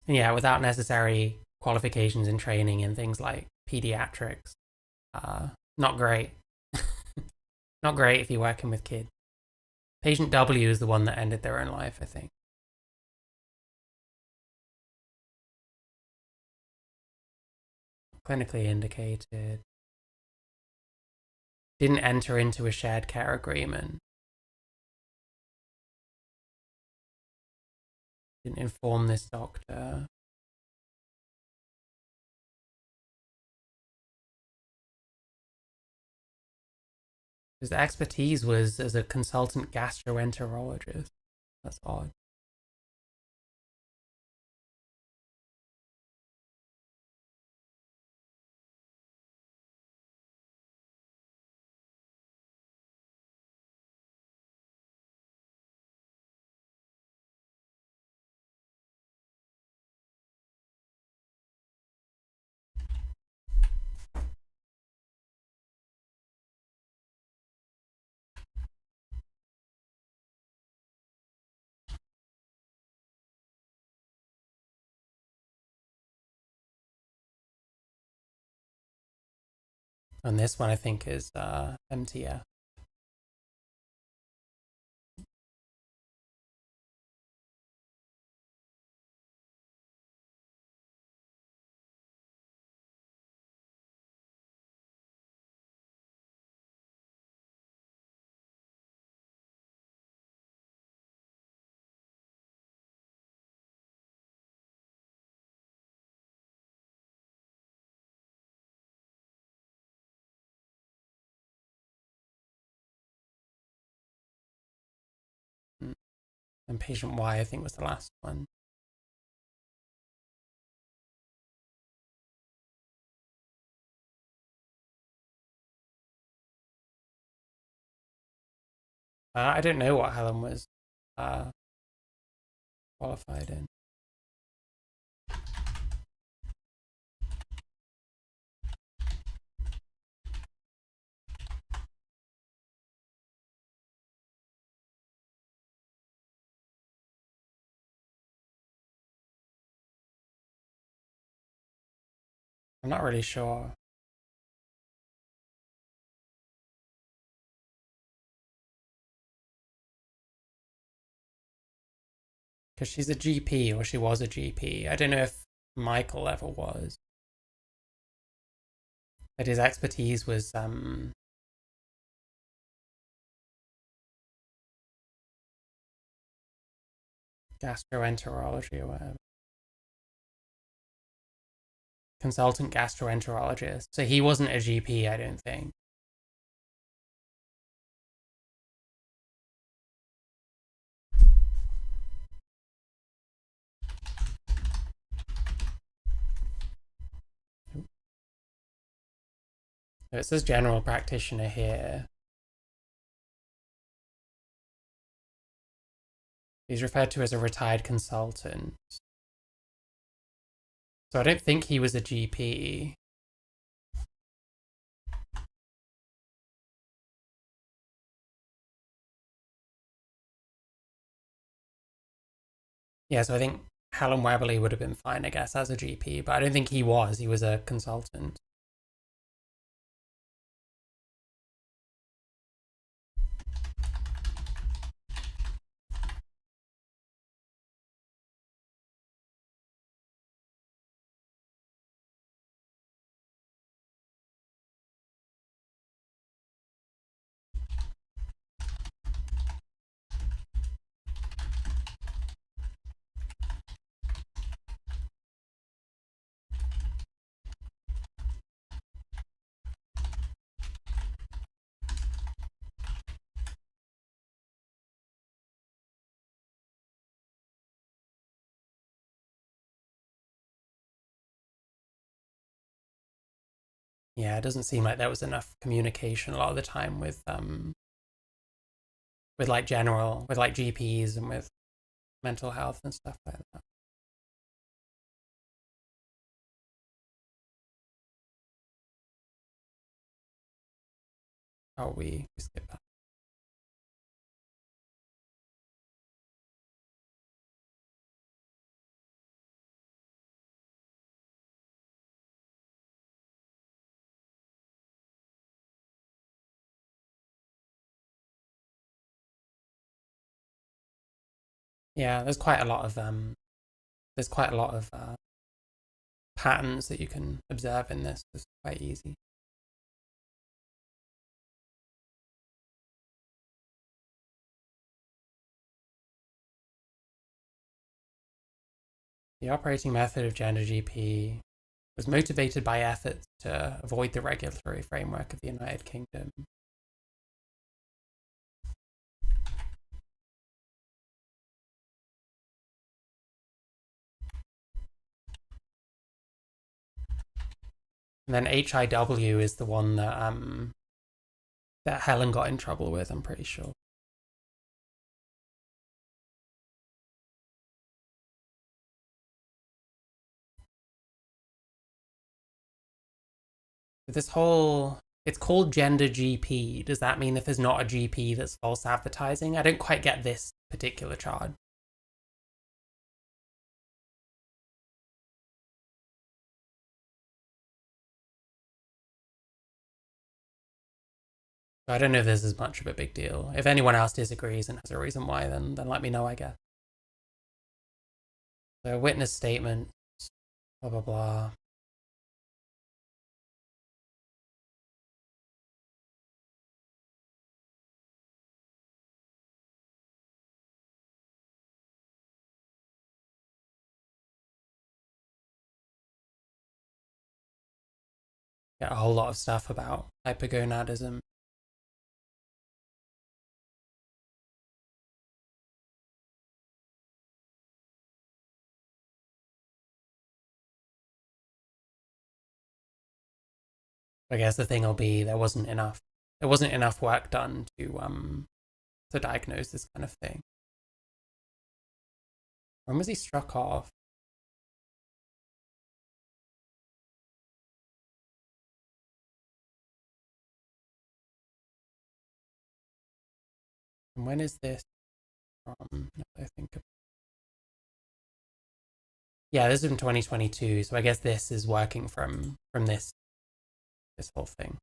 Yeah, without necessary qualifications and training in things like pediatrics. Not great. Not great if you're working with kids. Patient W is the one that ended their own life, I think. Clinically indicated. Didn't enter into a shared care agreement. Didn't inform this doctor. His expertise was as a consultant gastroenterologist. That's odd. And this one I think is MTF. And patient Y, I think, was the last one. I don't know what Helen was qualified in. I'm not really sure. Because she's a GP, or she was a GP. I don't know if Michael ever was. But his expertise was gastroenterology or whatever. Consultant gastroenterologist. So he wasn't a GP, I don't think. So it says general practitioner here. He's referred to as a retired consultant. So I don't think he was a GP. Yeah, so I think Helen Weberly would have been fine, I guess, as a GP, but I don't think he was. He was a consultant. Yeah, it doesn't seem like there was enough communication a lot of the time with like GPs and with mental health and stuff like that. Oh, we skip that. Yeah, there's quite a lot of patterns that you can observe in this. It's quite easy. The operating method of Gender GP was motivated by efforts to avoid the regulatory framework of the United Kingdom. And then HIW is the one that that Helen got in trouble with, I'm pretty sure. This whole, it's called Gender GP. Does that mean if there's not a GP that's false advertising? I don't quite get this particular charge. I don't know if this is much of a big deal. If anyone else disagrees and has a reason why, then let me know, I guess. So witness statement, blah, blah, blah. Get a whole lot of stuff about hypergonadism. I guess the thing will be there wasn't enough work done to diagnose this kind of thing. When was he struck off? And when is this from? I think. Yeah, this is from 2022, so I guess this is working from this whole thing.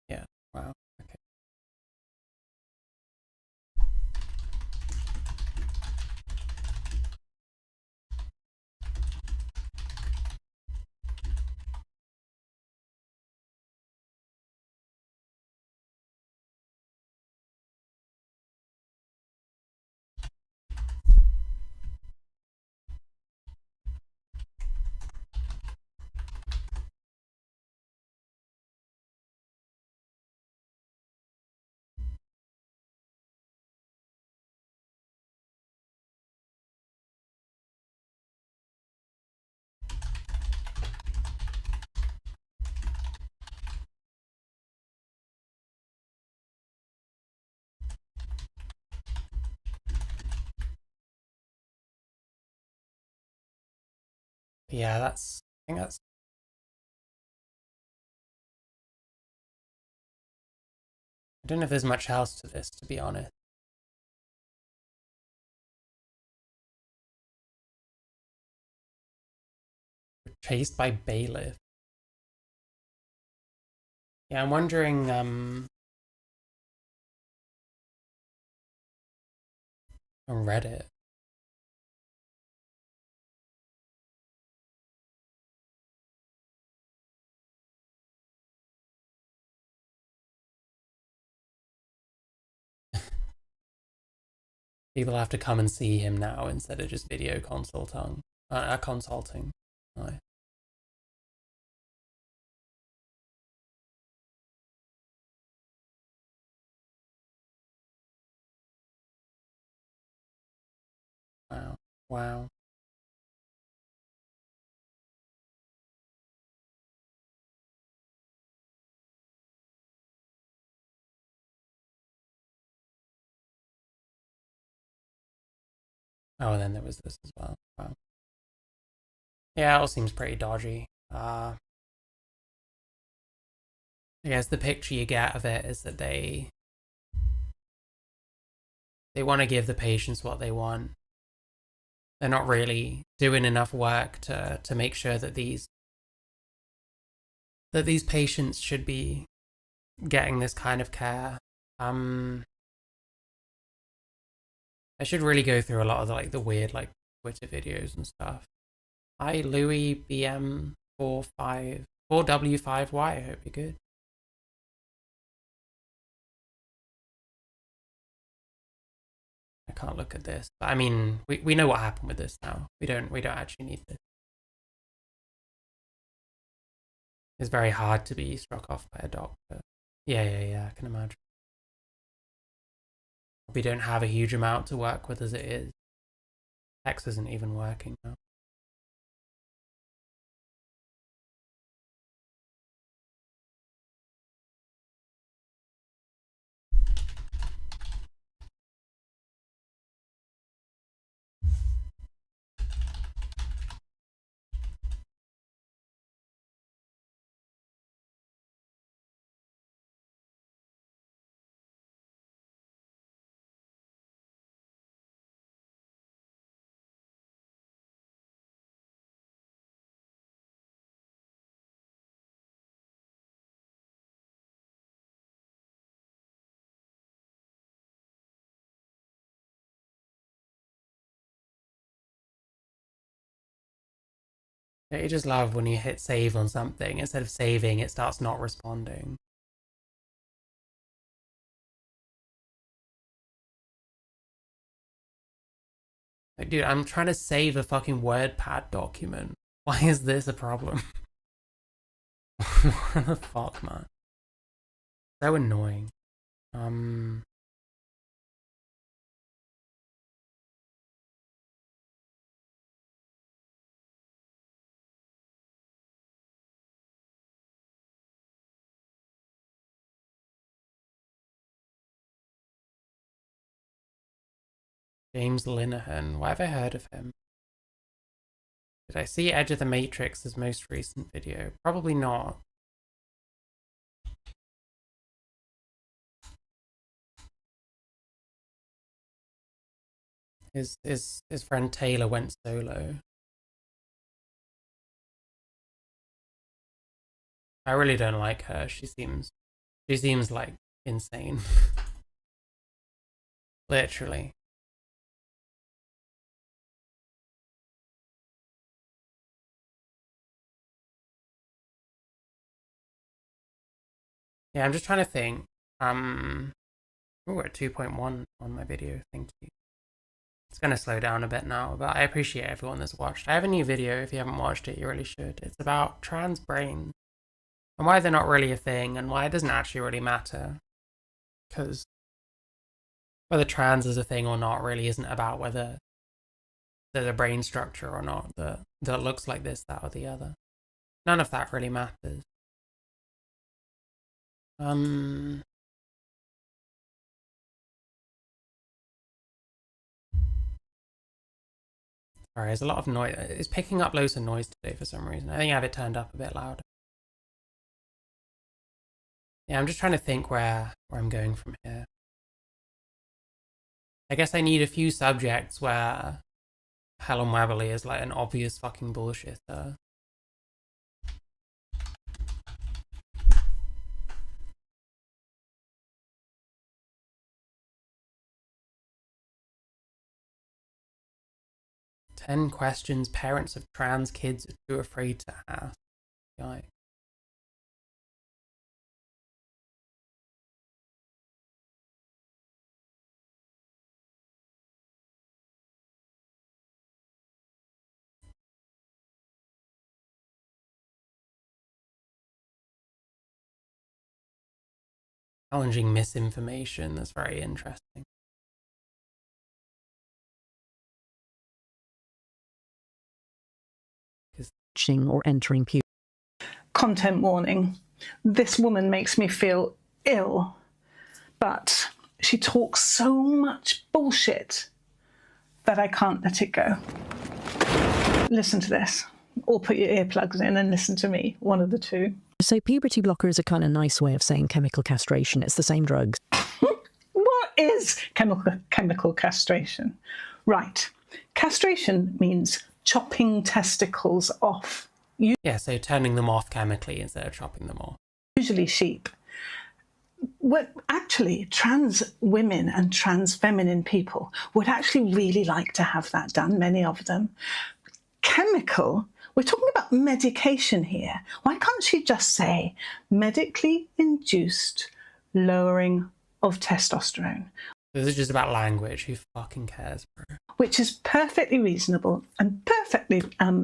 Yeah, wow. Okay. Yeah, I think that's. I don't know if there's much else to this, to be honest. We're chased by bailiff. Yeah, I'm wondering, on Reddit. People have to come and see him now instead of just video consulting. Consulting. Nice. Wow. Wow. Oh, and then there was this as well. Wow. Yeah, it all seems pretty dodgy. I guess the picture you get of it is that they want to give the patients what they want. They're not really doing enough work to make sure that these patients should be getting this kind of care. I should really go through a lot of the weird Twitter videos and stuff. Hi Louis BM4W5Y. I hope you're good. I can't look at this, but I mean, we know what happened with this now. We don't actually need this. It's very hard to be struck off by a doctor. Yeah, I can imagine. We don't have a huge amount to work with as it is. X isn't even working now. You just love when you hit save on something, instead of saving, it starts not responding. Like, dude, I'm trying to save a fucking WordPad document. Why is this a problem? What the fuck, man? So annoying. James Linehan. Why have I heard of him? Did I see Edge of the Matrix's most recent video? Probably not. His friend Taylor went solo. I really don't like her. She seems like insane. Literally. Yeah, I'm just trying to think. We're at 2.1 on my video, thank you. It's gonna slow down a bit now, but I appreciate everyone that's watched. I have a new video, if you haven't watched it, you really should. It's about trans brains, and why they're not really a thing, and why it doesn't actually really matter. Because whether trans is a thing or not really isn't about whether there's a brain structure or not that looks like this, that, or the other. None of that really matters. Sorry, there's a lot of noise. It's picking up loads of noise today for some reason. I think I have it turned up a bit louder. Yeah, I'm just trying to think where I'm going from here. I guess I need a few subjects where Helen Weberly is like an obvious fucking bullshitter. "10 questions parents of trans kids are too afraid to ask." Yikes. Challenging misinformation, that's very interesting. Or entering puberty. Content warning. This woman makes me feel ill, but she talks so much bullshit that I can't let it go. Listen to this, or put your earplugs in and listen to me, one of the two. So puberty blockers are kind of nice way of saying chemical castration. It's the same drugs. What is chemical castration? Right. Castration means chopping testicles off. Yeah, so turning them off chemically instead of chopping them off. Usually sheep. What actually trans women and trans feminine people would actually really like to have that done, many of them. Chemical, we're talking about medication here. Why can't she just say medically induced lowering of testosterone? This is just about language. Who fucking cares, bro? Which is perfectly reasonable and perfectly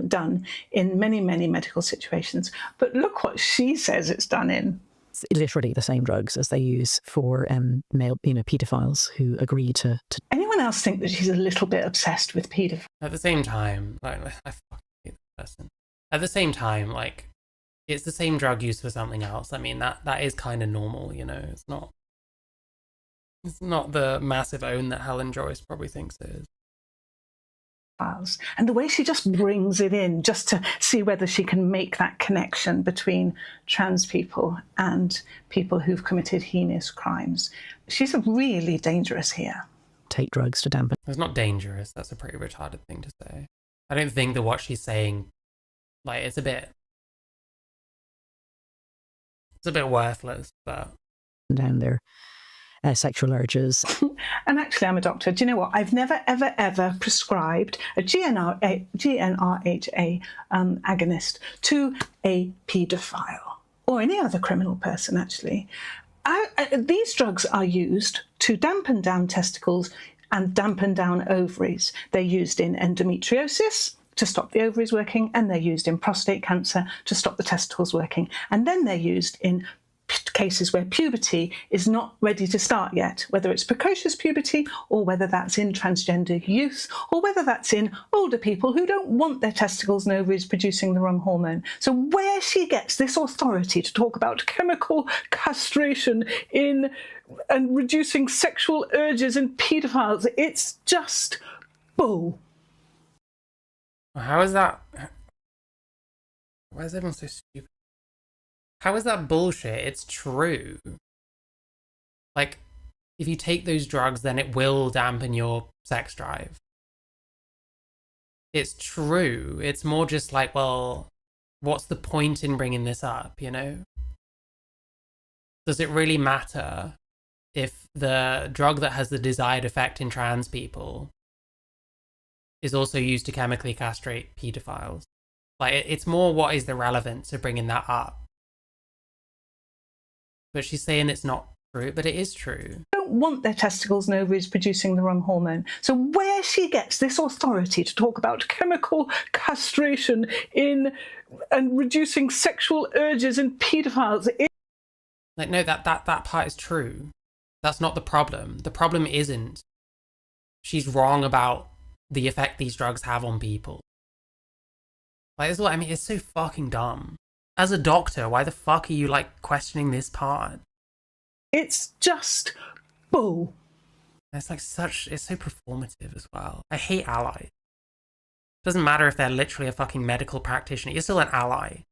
done in many, many medical situations. But look what she says it's done in. It's literally the same drugs as they use for male, paedophiles who agree to. Anyone else think that she's a little bit obsessed with paedophiles? At the same time, like, I fucking hate this person. At the same time, like, it's the same drug used for something else. I mean, that is kind of normal, It's not the massive own that Helen Joyce probably thinks it is. And the way she just brings it in just to see whether she can make that connection between trans people and people who've committed heinous crimes. She's really dangerous here. Take drugs to dampen. It's not dangerous. That's a pretty retarded thing to say. I don't think that what she's saying, like, it's a bit worthless, but down their sexual urges. And actually, I'm a doctor. Do you know what? I've never, ever, ever prescribed a GnRHA agonist to a paedophile or any other criminal person, actually. These drugs are used to dampen down testicles and dampen down ovaries. They're used in endometriosis to stop the ovaries working, and they're used in prostate cancer to stop the testicles working. And then they're used in cases where puberty is not ready to start yet, whether it's precocious puberty or whether that's in transgender youth or whether that's in older people who don't want their testicles and ovaries producing the wrong hormone. So where she gets this authority to talk about chemical castration in and reducing sexual urges in paedophiles, it's just bull. How is that? Why is everyone so stupid? How is that bullshit? It's true. Like, if you take those drugs, then it will dampen your sex drive. It's true. It's more just like, well, what's the point in bringing this up, you know? Does it really matter if the drug that has the desired effect in trans people is also used to chemically castrate paedophiles? Like, it's more what is the relevance of bringing that up? But she's saying it's not true, but it is true. Don't want their testicles and ovaries producing the wrong hormone. So where she gets this authority to talk about chemical castration in and reducing sexual urges in paedophiles, like, no, that part is true. That's not the problem. The problem isn't she's wrong about the effect these drugs have on people. Like, this is what I mean. It's so fucking dumb. As a doctor, why the fuck are you, like, questioning this part? It's just bull. It's like it's so performative as well. I hate allies. Doesn't matter if they're literally a fucking medical practitioner. You're still an ally.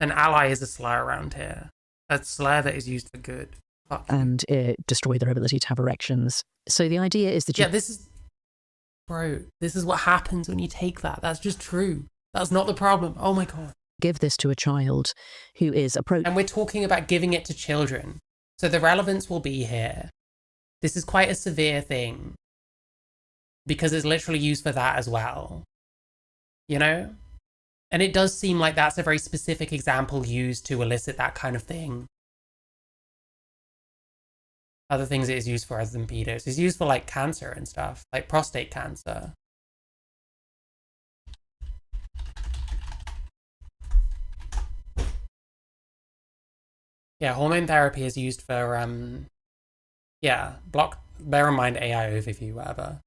An ally is a slur around here. A slur that is used for good. Fuck. And destroy their ability to have erections. So the idea is that yeah, this is what happens when you take that. That's just true. That's not the problem. Oh my God. Give this to a child who is approaching. And we're talking about giving it to children. So the relevance will be here. This is quite a severe thing because it's literally used for that as well. You know? And it does seem like that's a very specific example used to elicit that kind of thing. Other things it is used for other than pedos. It's used for like cancer and stuff, like prostate cancer. Yeah, hormone therapy is used for, bear in mind AI overview, whatever.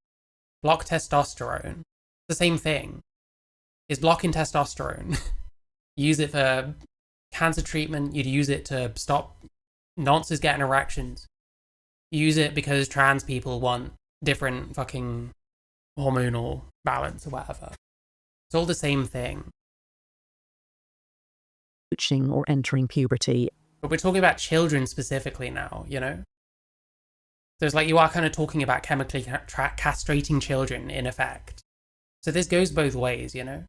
Block testosterone. It's the same thing. It's blocking testosterone. Use it for cancer treatment. You'd use it to stop nonces getting erections. Use it because trans people want different fucking hormonal balance or whatever. It's all the same thing. Approaching or entering puberty. But we're talking about children specifically now, you know? So it's like you are kind of talking about chemically castrating children, in effect. So this goes both ways, you know?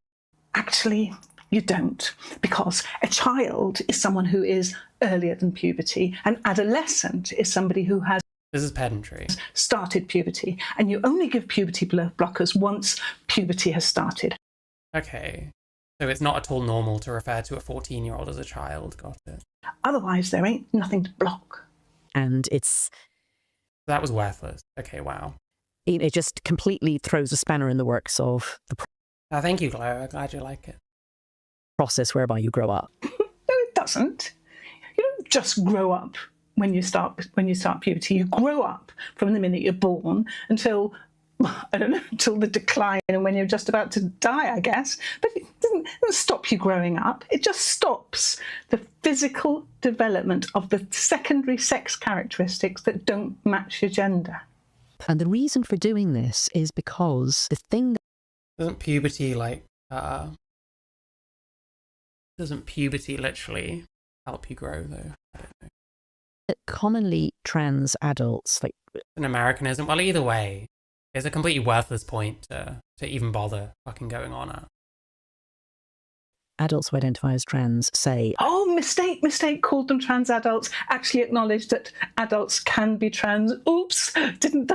Actually, you don't. Because a child is someone who is earlier than puberty. An adolescent is somebody who has... This is pedantry. ...started puberty. And you only give puberty blockers once puberty has started. Okay. So it's not at all normal to refer to a 14-year-old as a child. Got it. Otherwise, there ain't nothing to block. And it's... That was worthless. Okay, wow. It just completely throws a spanner in the works of the thank you, Glow. I'm glad you like it. Process whereby you grow up. No, it doesn't. You don't just grow up when you start puberty. You grow up from the minute you're born until... I don't know, until the decline and when you're just about to die, I guess. But it doesn't stop you growing up. It just stops the physical development of the secondary sex characteristics that don't match your gender. And the reason for doing this is because the thing... Doesn't puberty, like, doesn't puberty literally help you grow, though? I don't know. Commonly trans adults, like... An Americanism? Well, either way. It's a completely worthless point to even bother fucking going on at. adults who identify as trans say, "Oh, mistake, called them trans adults, actually acknowledged that adults can be trans. Oops, didn't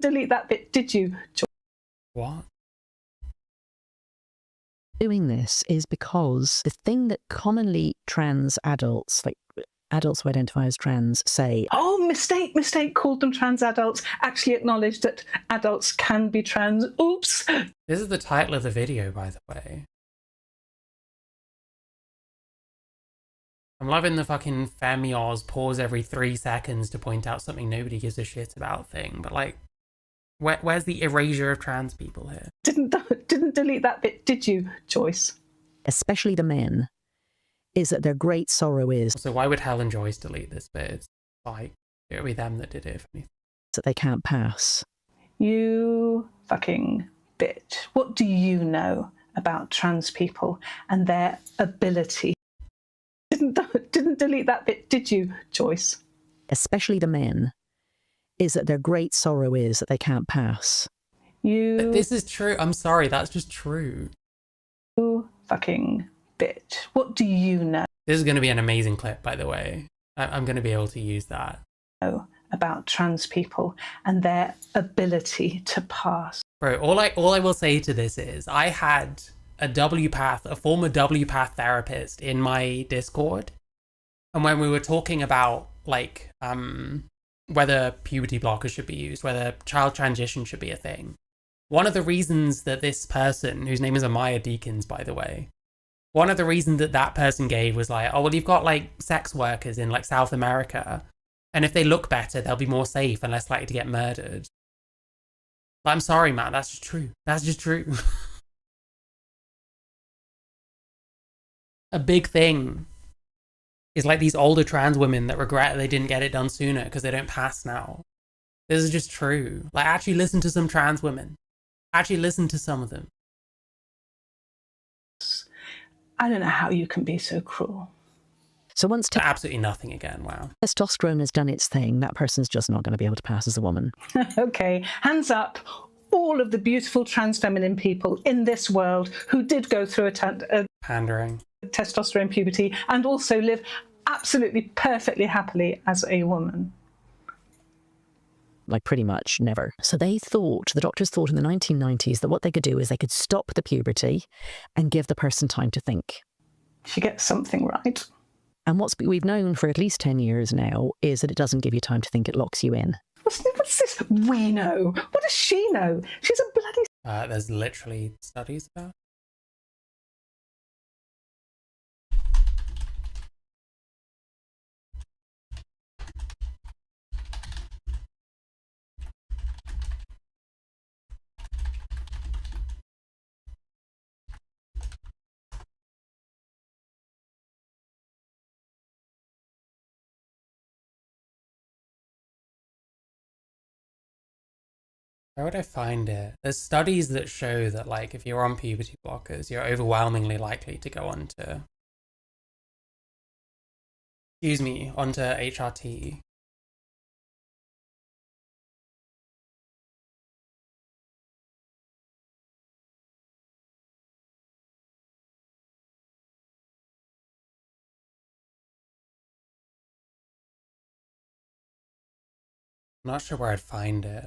delete that bit, did you?" What? Doing this is because the thing that commonly trans adults, like adults who identify as trans, say, "Oh, mistake, called them trans adults, actually acknowledged that adults can be trans. Oops." This is the title of the video, by the way. I'm loving the fucking Femios pause every 3 seconds to point out something nobody gives a shit about thing, but like, where's the erasure of trans people here? Didn't delete that bit, did you, Joyce? Especially the men, is that their great sorrow is... So why would Helen Joyce delete this bit? It's like, it would be them that did it, if anything. ...that they can't pass. You fucking bitch. What do you know about trans people and their ability? Didn't delete that bit, did you, Joyce? Especially the men, is that their great sorrow is that they can't pass. You... This is true. I'm sorry, that's just true. You fucking bitch. What do you know? This is going to be an amazing clip, by the way. I'm going to be able to use that. About trans people and their ability to pass. Bro, all I will say to this is I had a former WPATH therapist in my Discord. And when we were talking about like whether puberty blockers should be used, whether child transition should be a thing, one of the reasons that this person, whose name is Amaya Deakins, by the way, one of the reasons that person gave was like, oh, well, you've got like sex workers in like South America, and if they look better, they'll be more safe and less likely to get murdered. But I'm sorry, man, that's just true. That's just true. A big thing is like these older trans women that regret they didn't get it done sooner because they don't pass now. This is just true. Like, actually listen to some trans women. Actually listen to some of them. I don't know how you can be so cruel. So once absolutely nothing again, wow. Testosterone has done its thing, that person's just not going to be able to pass as a woman. Okay, hands up. All of the beautiful trans feminine people in this world who did go through a pandering testosterone puberty and also live absolutely perfectly happily as a woman. Like pretty much never. So the doctors thought in the 1990s that what they could do is they could stop the puberty and give the person time to think. She gets something right. And what we've known for at least 10 years now is that it doesn't give you time to think, it locks you in. What's this we know? What does she know? She's a bloody... There's literally studies about it. Where would I find it? There's studies that show that, like, if you're on puberty blockers, you're overwhelmingly likely to go onto HRT. I'm not sure where I'd find it.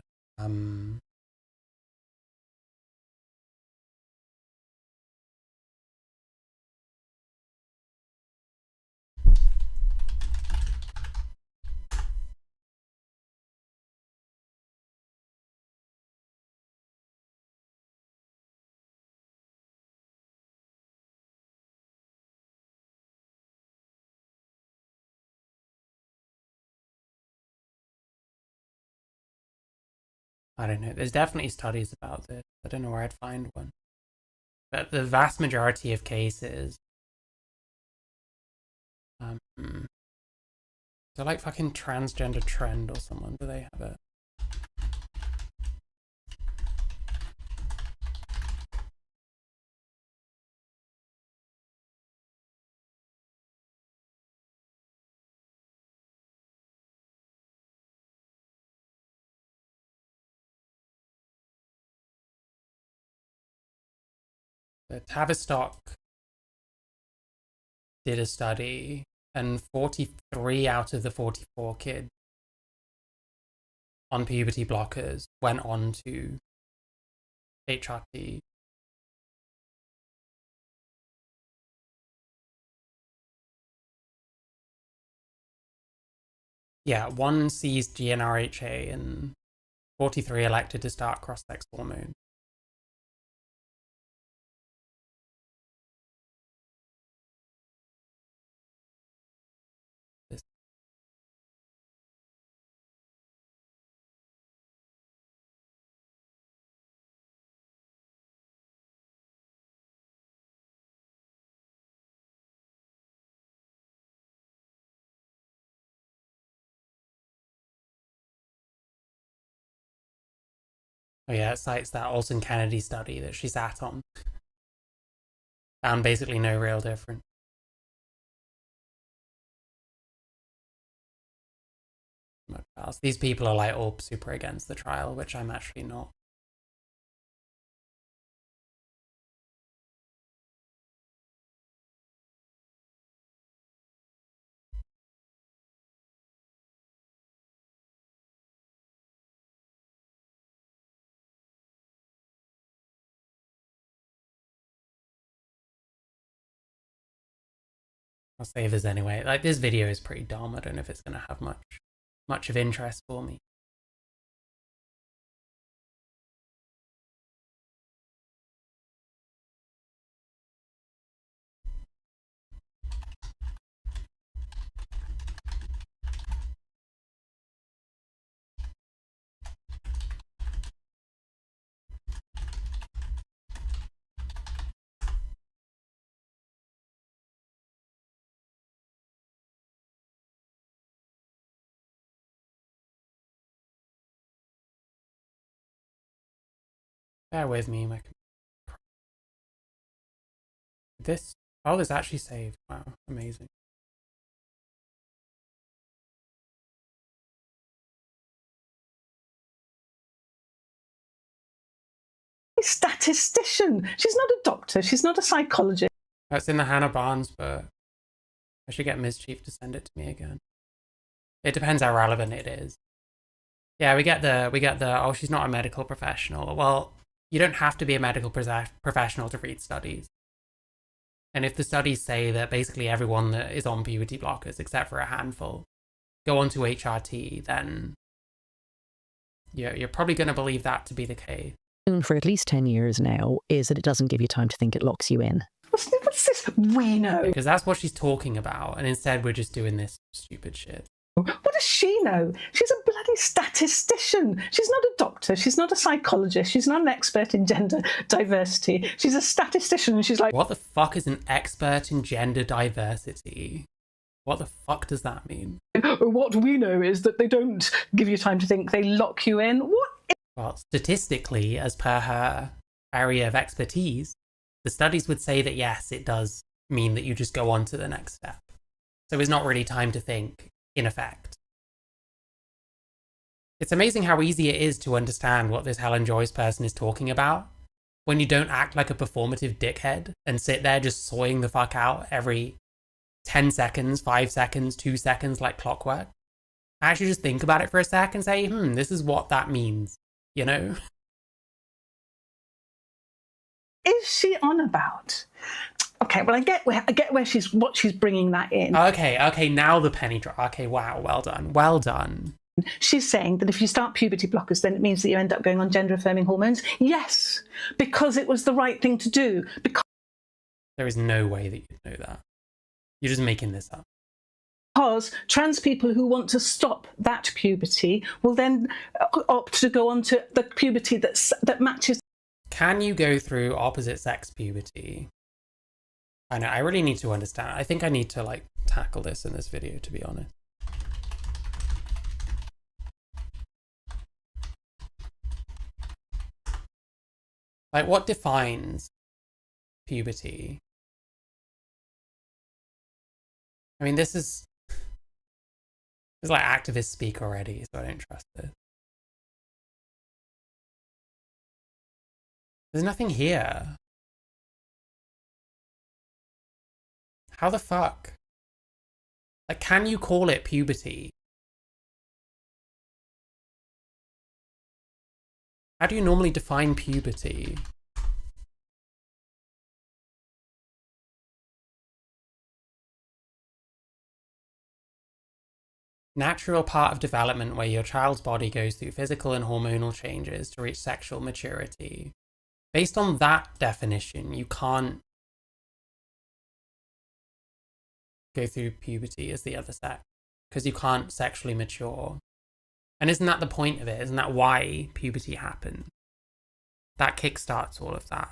I don't know. There's definitely studies about this. I don't know where I'd find one. But the vast majority of cases, they're like fucking Transgender Trend or someone. Do they have it? The Tavistock did a study, and 43 out of the 44 kids on puberty blockers went on to HRT. Yeah, 1 ceased GnRHA and 43 elected to start cross-sex hormone. Oh yeah, it cites that Olson Kennedy study that she sat on. Found basically no real difference. These people are like all super against the trial, which I'm actually not. I'll save this anyway. Like, this video is pretty dumb. I don't know if it's going to have much of interest for me. Bear with me, my this oh, this actually saved. Wow, amazing. Statistician. She's not a doctor. She's not a psychologist. That's in the Hannah Barnes book. I should get Ms. Chief to send it to me again. It depends how relevant it is. Yeah, we get the oh, she's not a medical professional. Well, you don't have to be a medical professional to read studies. And if the studies say that basically everyone that is on puberty blockers, except for a handful, go on to HRT, then you're probably going to believe that to be the case. For at least 10 years now is that it doesn't give you time to think, it locks you in. What's this? We know. Because that's what she's talking about, and instead we're just doing this stupid shit. What does she know? She's a bloody statistician. She's not a doctor. She's not a psychologist. She's not an expert in gender diversity. She's a statistician, and she's like... What the fuck is an expert in gender diversity? What the fuck does that mean? What we know is that they don't give you time to think. They lock you in. What? Well, statistically, as per her area of expertise, the studies would say that yes, it does mean that you just go on to the next step. So it's not really time to think, in effect. It's amazing how easy it is to understand what this Helen Joyce person is talking about when you don't act like a performative dickhead and sit there just sawing the fuck out every 10 seconds, 5 seconds, 2 seconds like clockwork. Actually just think about it for a sec and say, this is what that means. You know? Is she on about? Okay, well, I get where what she's bringing that in. Okay, now the penny drop. Okay, wow, well done. She's saying that if you start puberty blockers, then it means that you end up going on gender-affirming hormones. Yes, because it was the right thing to do. There is no way that you'd know that. You're just making this up. Because trans people who want to stop that puberty will then opt to go on to the puberty that matches. Can you go through opposite sex puberty? I know, I really need to understand. I think I need to tackle this in this video, to be honest. What defines puberty? I mean, this is activists speak already, so I don't trust this. There's nothing here. How the fuck? Like, can you call it puberty? How do you normally define puberty? Natural part of development where your child's body goes through physical and hormonal changes to reach sexual maturity. Based on that definition, you can't go through puberty as the other sex, because you can't sexually mature. And isn't that the point of it? Isn't that why puberty happens? That kickstarts all of that.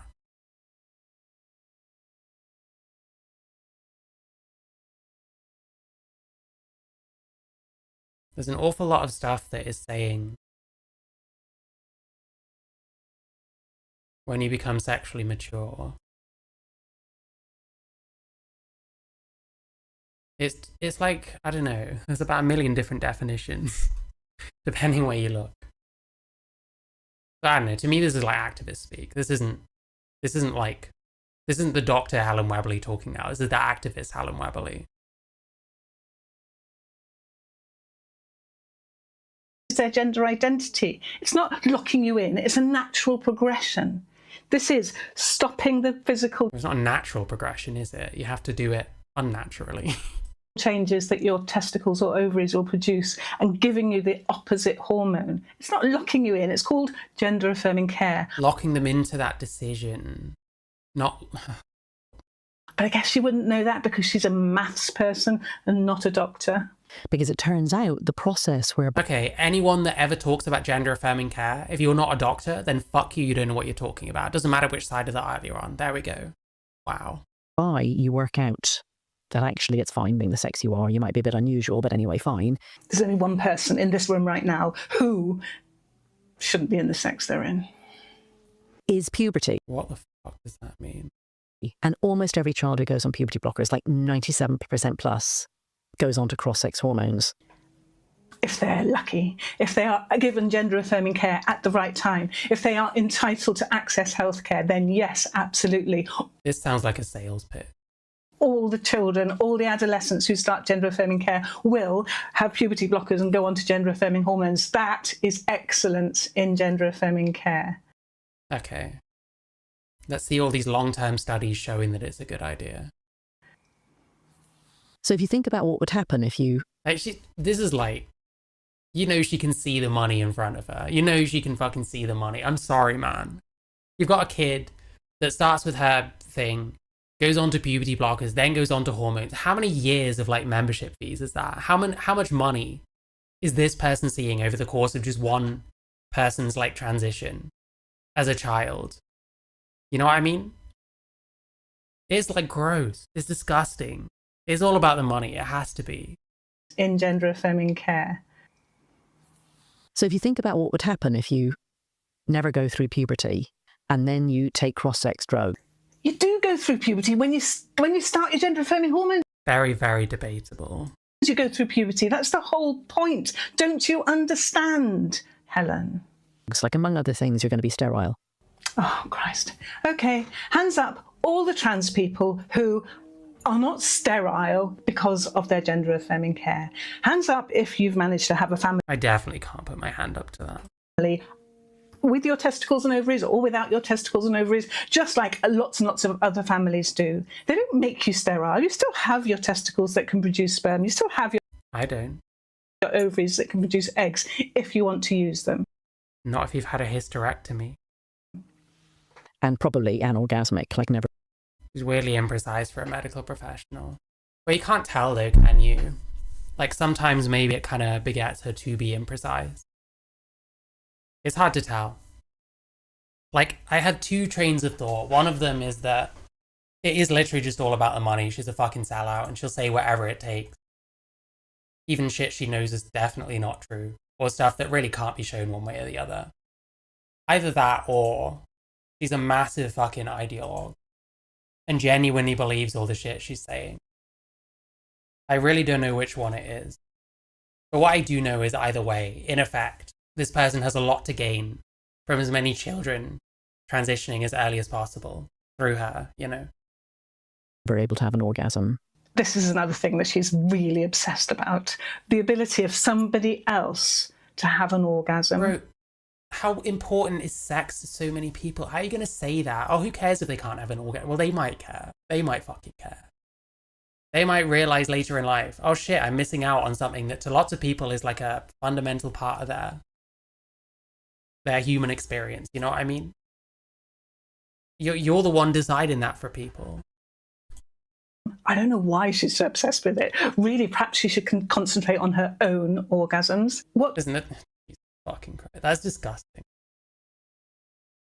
There's an awful lot of stuff that is saying when you become sexually mature, it's like, I don't know, there's about 1 million different definitions depending where you look. But I don't know, to me this is like activist speak. This isn't the Dr. Helen Webley talking now. This is the activist Helen Webley. Their gender identity. It's not locking you in, it's a natural progression. This is stopping the physical... It's not a natural progression, is it? You have to do it unnaturally. ...changes that your testicles or ovaries will produce and giving you the opposite hormone. It's not locking you in, it's called gender-affirming care. Locking them into that decision. Not... But I guess she wouldn't know that because she's a maths person and not a doctor. Because it turns out the process where... Okay, anyone that ever talks about gender-affirming care, if you're not a doctor, then fuck you, you don't know what you're talking about. It doesn't matter which side of the aisle you're on. There we go. Wow. Why you work out that actually it's fine being the sex you are. You might be a bit unusual, but anyway, fine. There's only one person in this room right now who shouldn't be in the sex they're in. Is puberty. What the fuck does that mean? And almost every child who goes on puberty blockers, like 97% plus, goes on to cross-sex hormones. If they're lucky, if they are given gender-affirming care at the right time, if they are entitled to access healthcare, then yes, absolutely. This sounds like a sales pitch. All the children, all the adolescents who start gender-affirming care will have puberty blockers and go on to gender-affirming hormones. That is excellence in gender-affirming care. Okay. Let's see all these long-term studies showing that it's a good idea. So if you think about what would happen if you... Like this is like, you know she can see the money in front of her. You know she can fucking see the money. I'm sorry, man. You've got a kid that starts with her thing, goes on to puberty blockers, then goes on to hormones. How many years of like membership fees is that? How much money is this person seeing over the course of just one person's like transition as a child? You know what I mean? It's like gross. It's disgusting. It's all about the money. It has to be. In gender-affirming care. So if you think about what would happen if you never go through puberty and then you take cross-sex drugs. You do go through puberty when you start your gender-affirming hormones. Very, very debatable. You go through puberty. That's the whole point. Don't you understand, Helen? It's like, among other things, you're going to be sterile. Oh, Christ. Okay, hands up all the trans people who are not sterile because of their gender-affirming care. Hands up if you've managed to have a family. I definitely can't put my hand up to that. With your testicles and ovaries or without your testicles and ovaries, just like lots and lots of other families do. They don't make you sterile. You still have your testicles that can produce sperm. You still have your... I don't. Your ovaries that can produce eggs if you want to use them. Not if you've had a hysterectomy. And probably anorgasmic, like never. It's weirdly imprecise for a medical professional. But you can't tell though, can you? Like sometimes maybe it kind of begets her to be imprecise. It's hard to tell. Like I have two trains of thought. One of them is that it is literally just all about the money. She's a fucking sellout and she'll say whatever it takes. Even shit she knows is definitely not true. Or stuff that really can't be shown one way or the other. Either that or she's a massive fucking ideologue and genuinely believes all the shit she's saying. I really don't know which one it is. But what I do know is either way, in effect, this person has a lot to gain from as many children transitioning as early as possible through her, you know. We're able to have an orgasm. This is another thing that she's really obsessed about. The ability of somebody else to have an orgasm. Bro, how important is sex to so many people? How are you going to say that? Oh, who cares if they can't have an orgasm? Well, they might care. They might fucking care. They might realize later in life, oh shit, I'm missing out on something that to lots of people is like a fundamental part of their human experience. You know what I mean? You're the one deciding that for people. I don't know why she's so obsessed with it. Really, perhaps she should concentrate on her own orgasms. What? Isn't it? Fucking Christ. That's disgusting.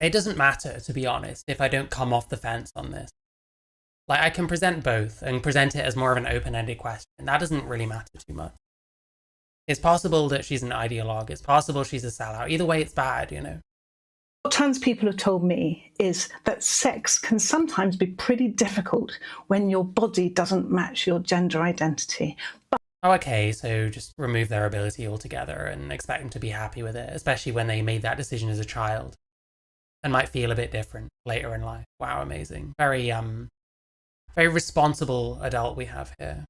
It doesn't matter, to be honest, if I don't come off the fence on this. Like, I can present both and present it as more of an open-ended question. That doesn't really matter too much. It's possible that she's an ideologue. It's possible she's a sellout. Either way, it's bad, you know. What trans people have told me is that sex can sometimes be pretty difficult when your body doesn't match your gender identity. But oh, okay, so just remove their ability altogether and expect them to be happy with it, especially when they made that decision as a child and might feel a bit different later in life. Wow, amazing. Very responsible adult we have here.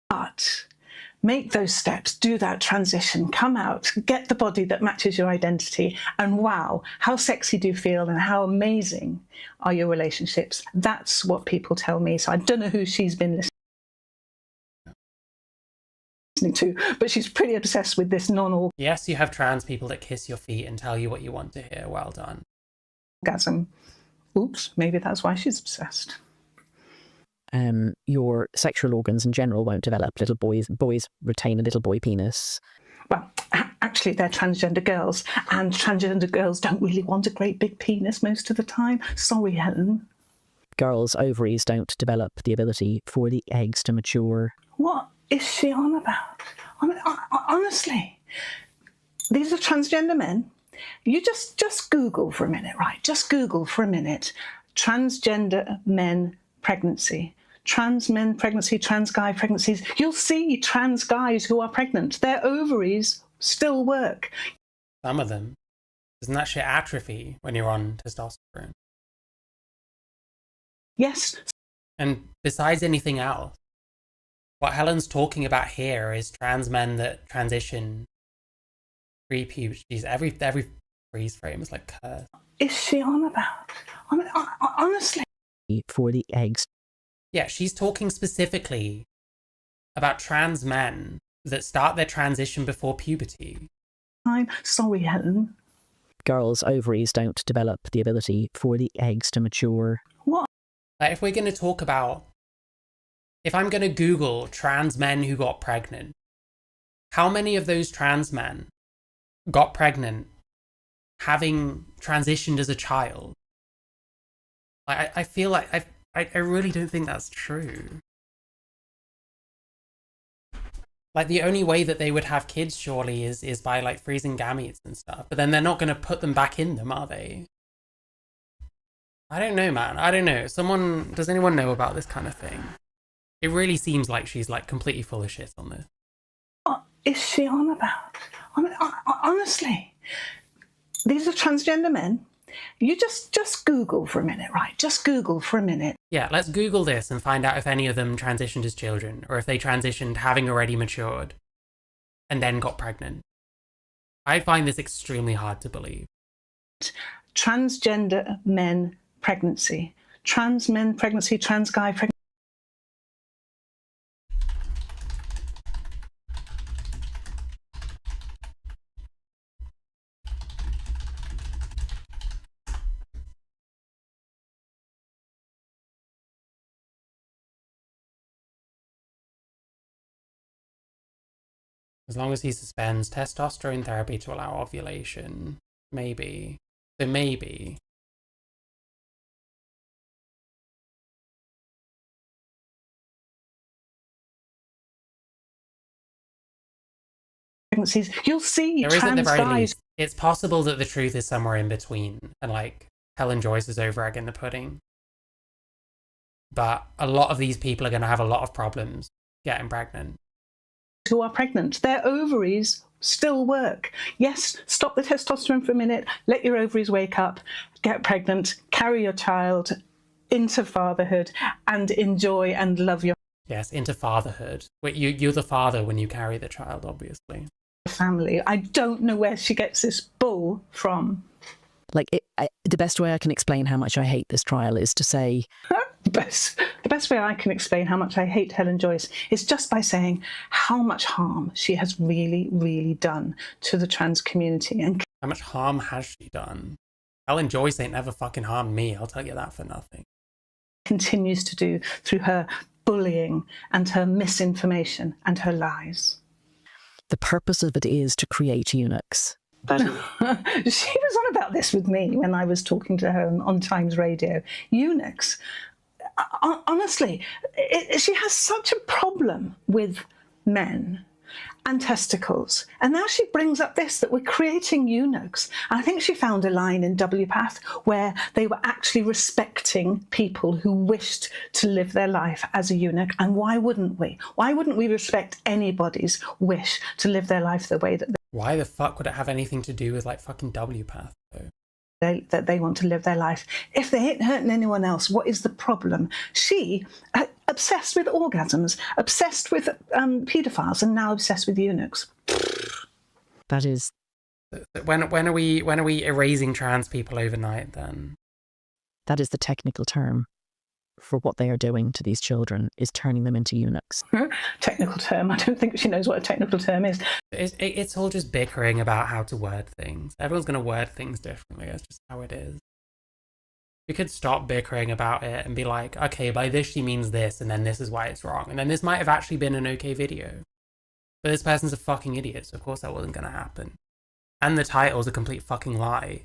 But make those steps, do that transition, come out, get the body that matches your identity, and wow, how sexy do you feel and how amazing are your relationships? That's what people tell me. So I don't know who she's been listening to, but she's pretty obsessed with this non-orgasm. Yes, you have trans people that kiss your feet and tell you what you want to hear. Well done. Oops, maybe that's why she's obsessed. Your sexual organs in general won't develop. Little boys retain a little boy penis. Well, actually, they're transgender girls, and transgender girls don't really want a great big penis most of the time. Sorry, Helen. Girls' ovaries don't develop the ability for the eggs to mature. What is she on about? Honestly, these are transgender men. You just Google for a minute, right? Just Google for a minute. Transgender men pregnancy. Trans men pregnancy, trans guy pregnancies. You'll see trans guys who are pregnant. Their ovaries still work. Some of them. Doesn't that shit atrophy when you're on testosterone? Yes. And besides anything else, what Helen's talking about here is trans men that transition pre-puberty. Every freeze frame is like cursed. Is she on about? Honestly. For the eggs. Yeah, she's talking specifically about trans men that start their transition before puberty. I'm sorry, Helen. Girls' ovaries don't develop the ability for the eggs to mature. What? Like, if we're going to talk about, if I'm going to Google trans men who got pregnant, how many of those trans men got pregnant having transitioned as a child? I feel like I really don't think that's true. Like, the only way that they would have kids, surely, is by, like, freezing gametes and stuff. But then they're not going to put them back in them, are they? I don't know, man. I don't know. Does anyone know about this kind of thing? It really seems like she's, like, completely full of shit on this. What is she on about? Honestly, these are transgender men. You just Google for a minute, right? Just Google for a minute. Yeah, let's Google this and find out if any of them transitioned as children, or if they transitioned having already matured and then got pregnant. I find this extremely hard to believe. Transgender men pregnancy. Trans men pregnancy, trans guy pregnancy. As long as he suspends testosterone therapy to allow ovulation. Maybe. So maybe. Pregnancies. You'll see There is at the trans very guys. least. It's possible that the truth is somewhere in between. And like, Helen Joyce is over egg in the pudding. But a lot of these people are going to have a lot of problems getting pregnant. Who are pregnant, their ovaries still work. Yes, stop the testosterone for a minute, let your ovaries wake up, get pregnant, carry your child into fatherhood, and enjoy and love your... Yes, into fatherhood. You're the father when you carry the child, obviously. Family. I don't know where she gets this bull from. Like, the best way I can explain how much I hate this trial is to say... The best way I can explain how much I hate Helen Joyce is just by saying how much harm she has really, really done to the trans community. And how much harm has she done? Helen Joyce ain't never fucking harmed me, I'll tell you that for nothing. Continues to do through her bullying and her misinformation and her lies. The purpose of it is to create eunuchs. She was on about this with me when I was talking to her on Times Radio. Eunuchs. Honestly, she has such a problem with men and testicles. And now she brings up this, that we're creating eunuchs. And I think she found a line in WPATH where they were actually respecting people who wished to live their life as a eunuch. And why wouldn't we? Why wouldn't we respect anybody's wish to live their life the way that Why the fuck would it have anything to do with like fucking WPATH though? That they want to live their life? If they ain't hurting anyone else, what is the problem? She, obsessed with orgasms, obsessed with paedophiles, and now obsessed with eunuchs. That is... When are we erasing trans people overnight then? That is the technical term for what they are doing to these children, is turning them into eunuchs. Technical term? I don't think she knows what a technical term is. It's all just bickering about how to word things. Everyone's going to word things differently. That's just how it is. We could stop bickering about it and be like, okay, by this she means this, and then this is why it's wrong. And then this might have actually been an okay video. But this person's a fucking idiot, so of course that wasn't going to happen. And the title's a complete fucking lie.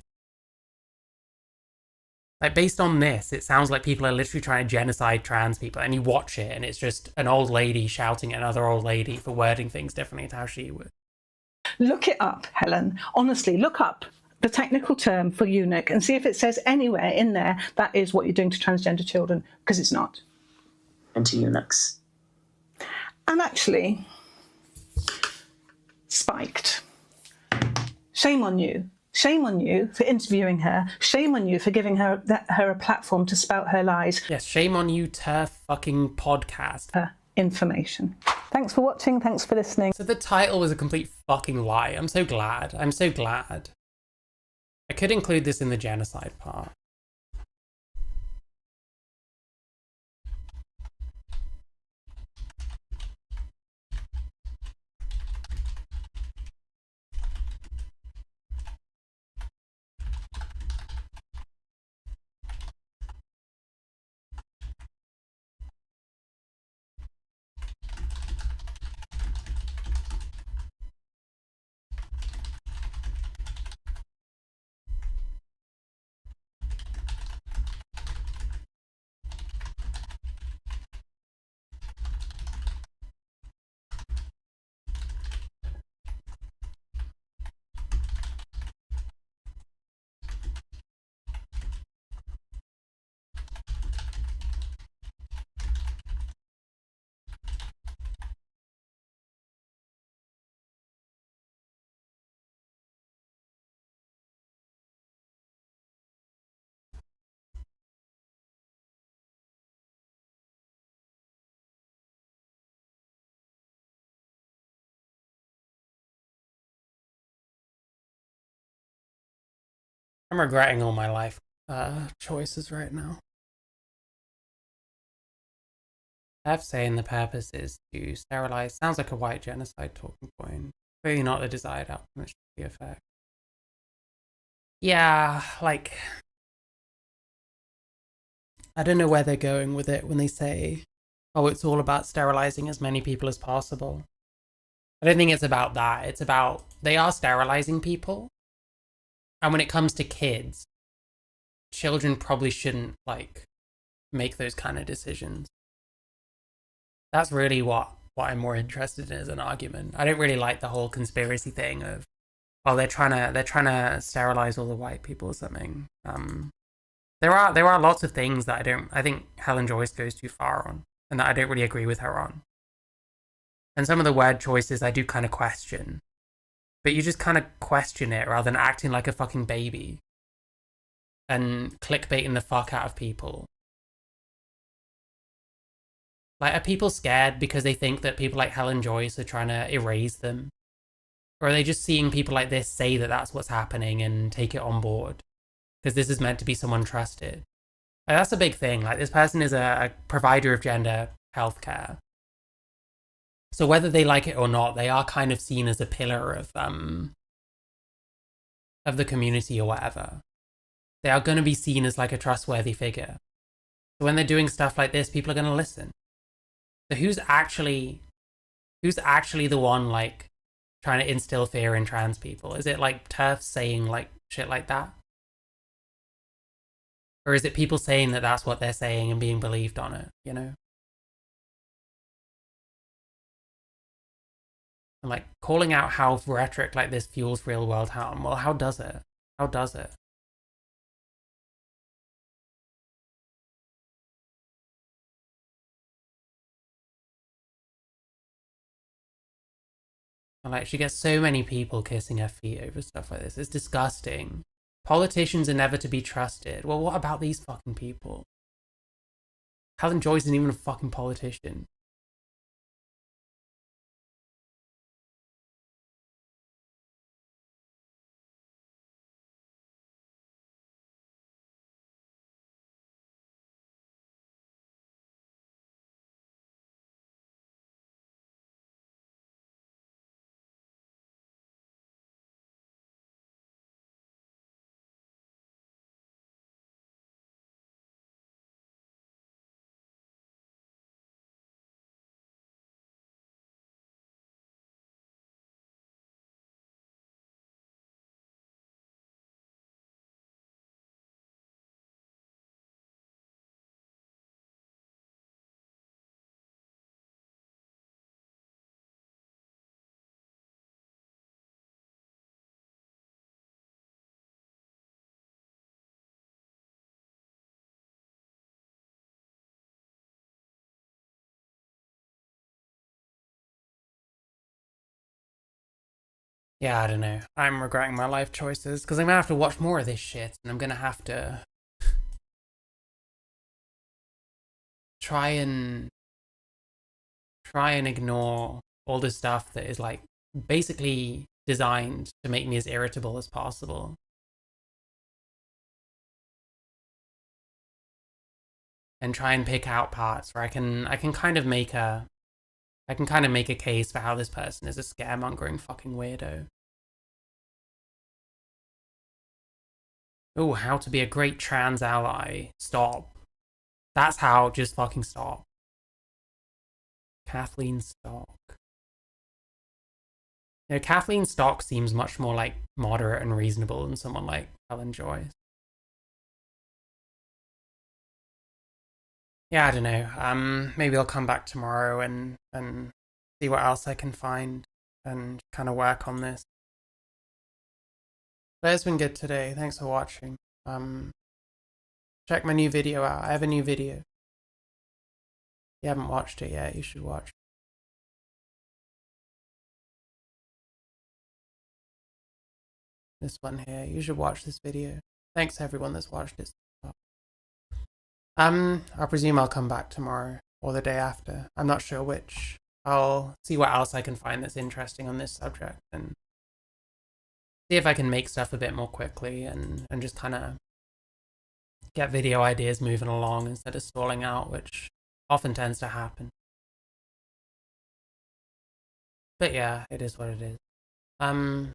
Like, based on this, it sounds like people are literally trying to genocide trans people, and you watch it, and it's just an old lady shouting at another old lady for wording things differently to how she would. Look it up, Helen. Honestly, look up the technical term for eunuch and see if it says anywhere in there that is what you're doing to transgender children, because it's not. And to eunuchs. And actually, Spiked. Shame on you. Shame on you for interviewing her. Shame on you for giving her a platform to spout her lies. Yes, shame on you, TERF fucking podcast. Her information. Thanks for watching. Thanks for listening. So the title was a complete fucking lie. I'm so glad. I'm so glad. I could include this in the genocide part. I'm regretting all my life choices right now. I have to say, the purpose is to sterilize. Sounds like a white genocide talking point. Clearly not the desired outcome, it should be effect. Yeah, like, I don't know where they're going with it when they say, oh, it's all about sterilizing as many people as possible. I don't think it's about that. It's about, they are sterilizing people. And when it comes to kids, children probably shouldn't, like, make those kind of decisions. That's really what I'm more interested in as an argument. I don't really like the whole conspiracy thing of, well, they're trying to sterilize all the white people or something. There are lots of things that I think Helen Joyce goes too far on, and that I don't really agree with her on. And some of the word choices I do kind of question. But you just kind of question it rather than acting like a fucking baby and clickbaiting the fuck out of people. Like, are people scared because they think that people like Helen Joyce are trying to erase them? Or are they just seeing people like this say that that's what's happening and take it on board? Because this is meant to be someone trusted. Like, that's a big thing. Like, this person is a provider of gender healthcare. So whether they like it or not, they are kind of seen as a pillar of the community or whatever. They are going to be seen as like a trustworthy figure. So when they're doing stuff like this, people are going to listen. So who's actually the one like trying to instill fear in trans people? Is it like TERFs saying like shit like that? Or is it people saying that that's what they're saying and being believed on it, you know? And like calling out how rhetoric like this fuels real world harm. Well, how does it? How does it? And like, she gets so many people kissing her feet over stuff like this. It's disgusting. Politicians are never to be trusted. Well, what about these fucking people? Helen Joyce isn't even a fucking politician. Yeah, I don't know. I'm regretting my life choices because I'm gonna have to watch more of this shit, and I'm gonna have to try and ignore all the stuff that is like basically designed to make me as irritable as possible. And try and pick out parts where I can kind of make a case for how this person is a scaremongering fucking weirdo. Oh, how to be a great trans ally. Stop. That's how, just fucking stop. Kathleen Stock. You know, Kathleen Stock seems much more like moderate and reasonable than someone like Helen Joyce. Yeah, I don't know. Maybe I'll come back tomorrow and see what else I can find and kind of work on this. But it's been good today. Thanks for watching. Check my new video out. I have a new video. If you haven't watched it yet, you should watch. This one here. You should watch this video. Thanks to everyone that's watched it. I presume I'll come back tomorrow or the day after. I'm not sure which. I'll see what else I can find that's interesting on this subject and see if I can make stuff a bit more quickly and just kind of get video ideas moving along instead of stalling out, which often tends to happen. But yeah, it is what it is.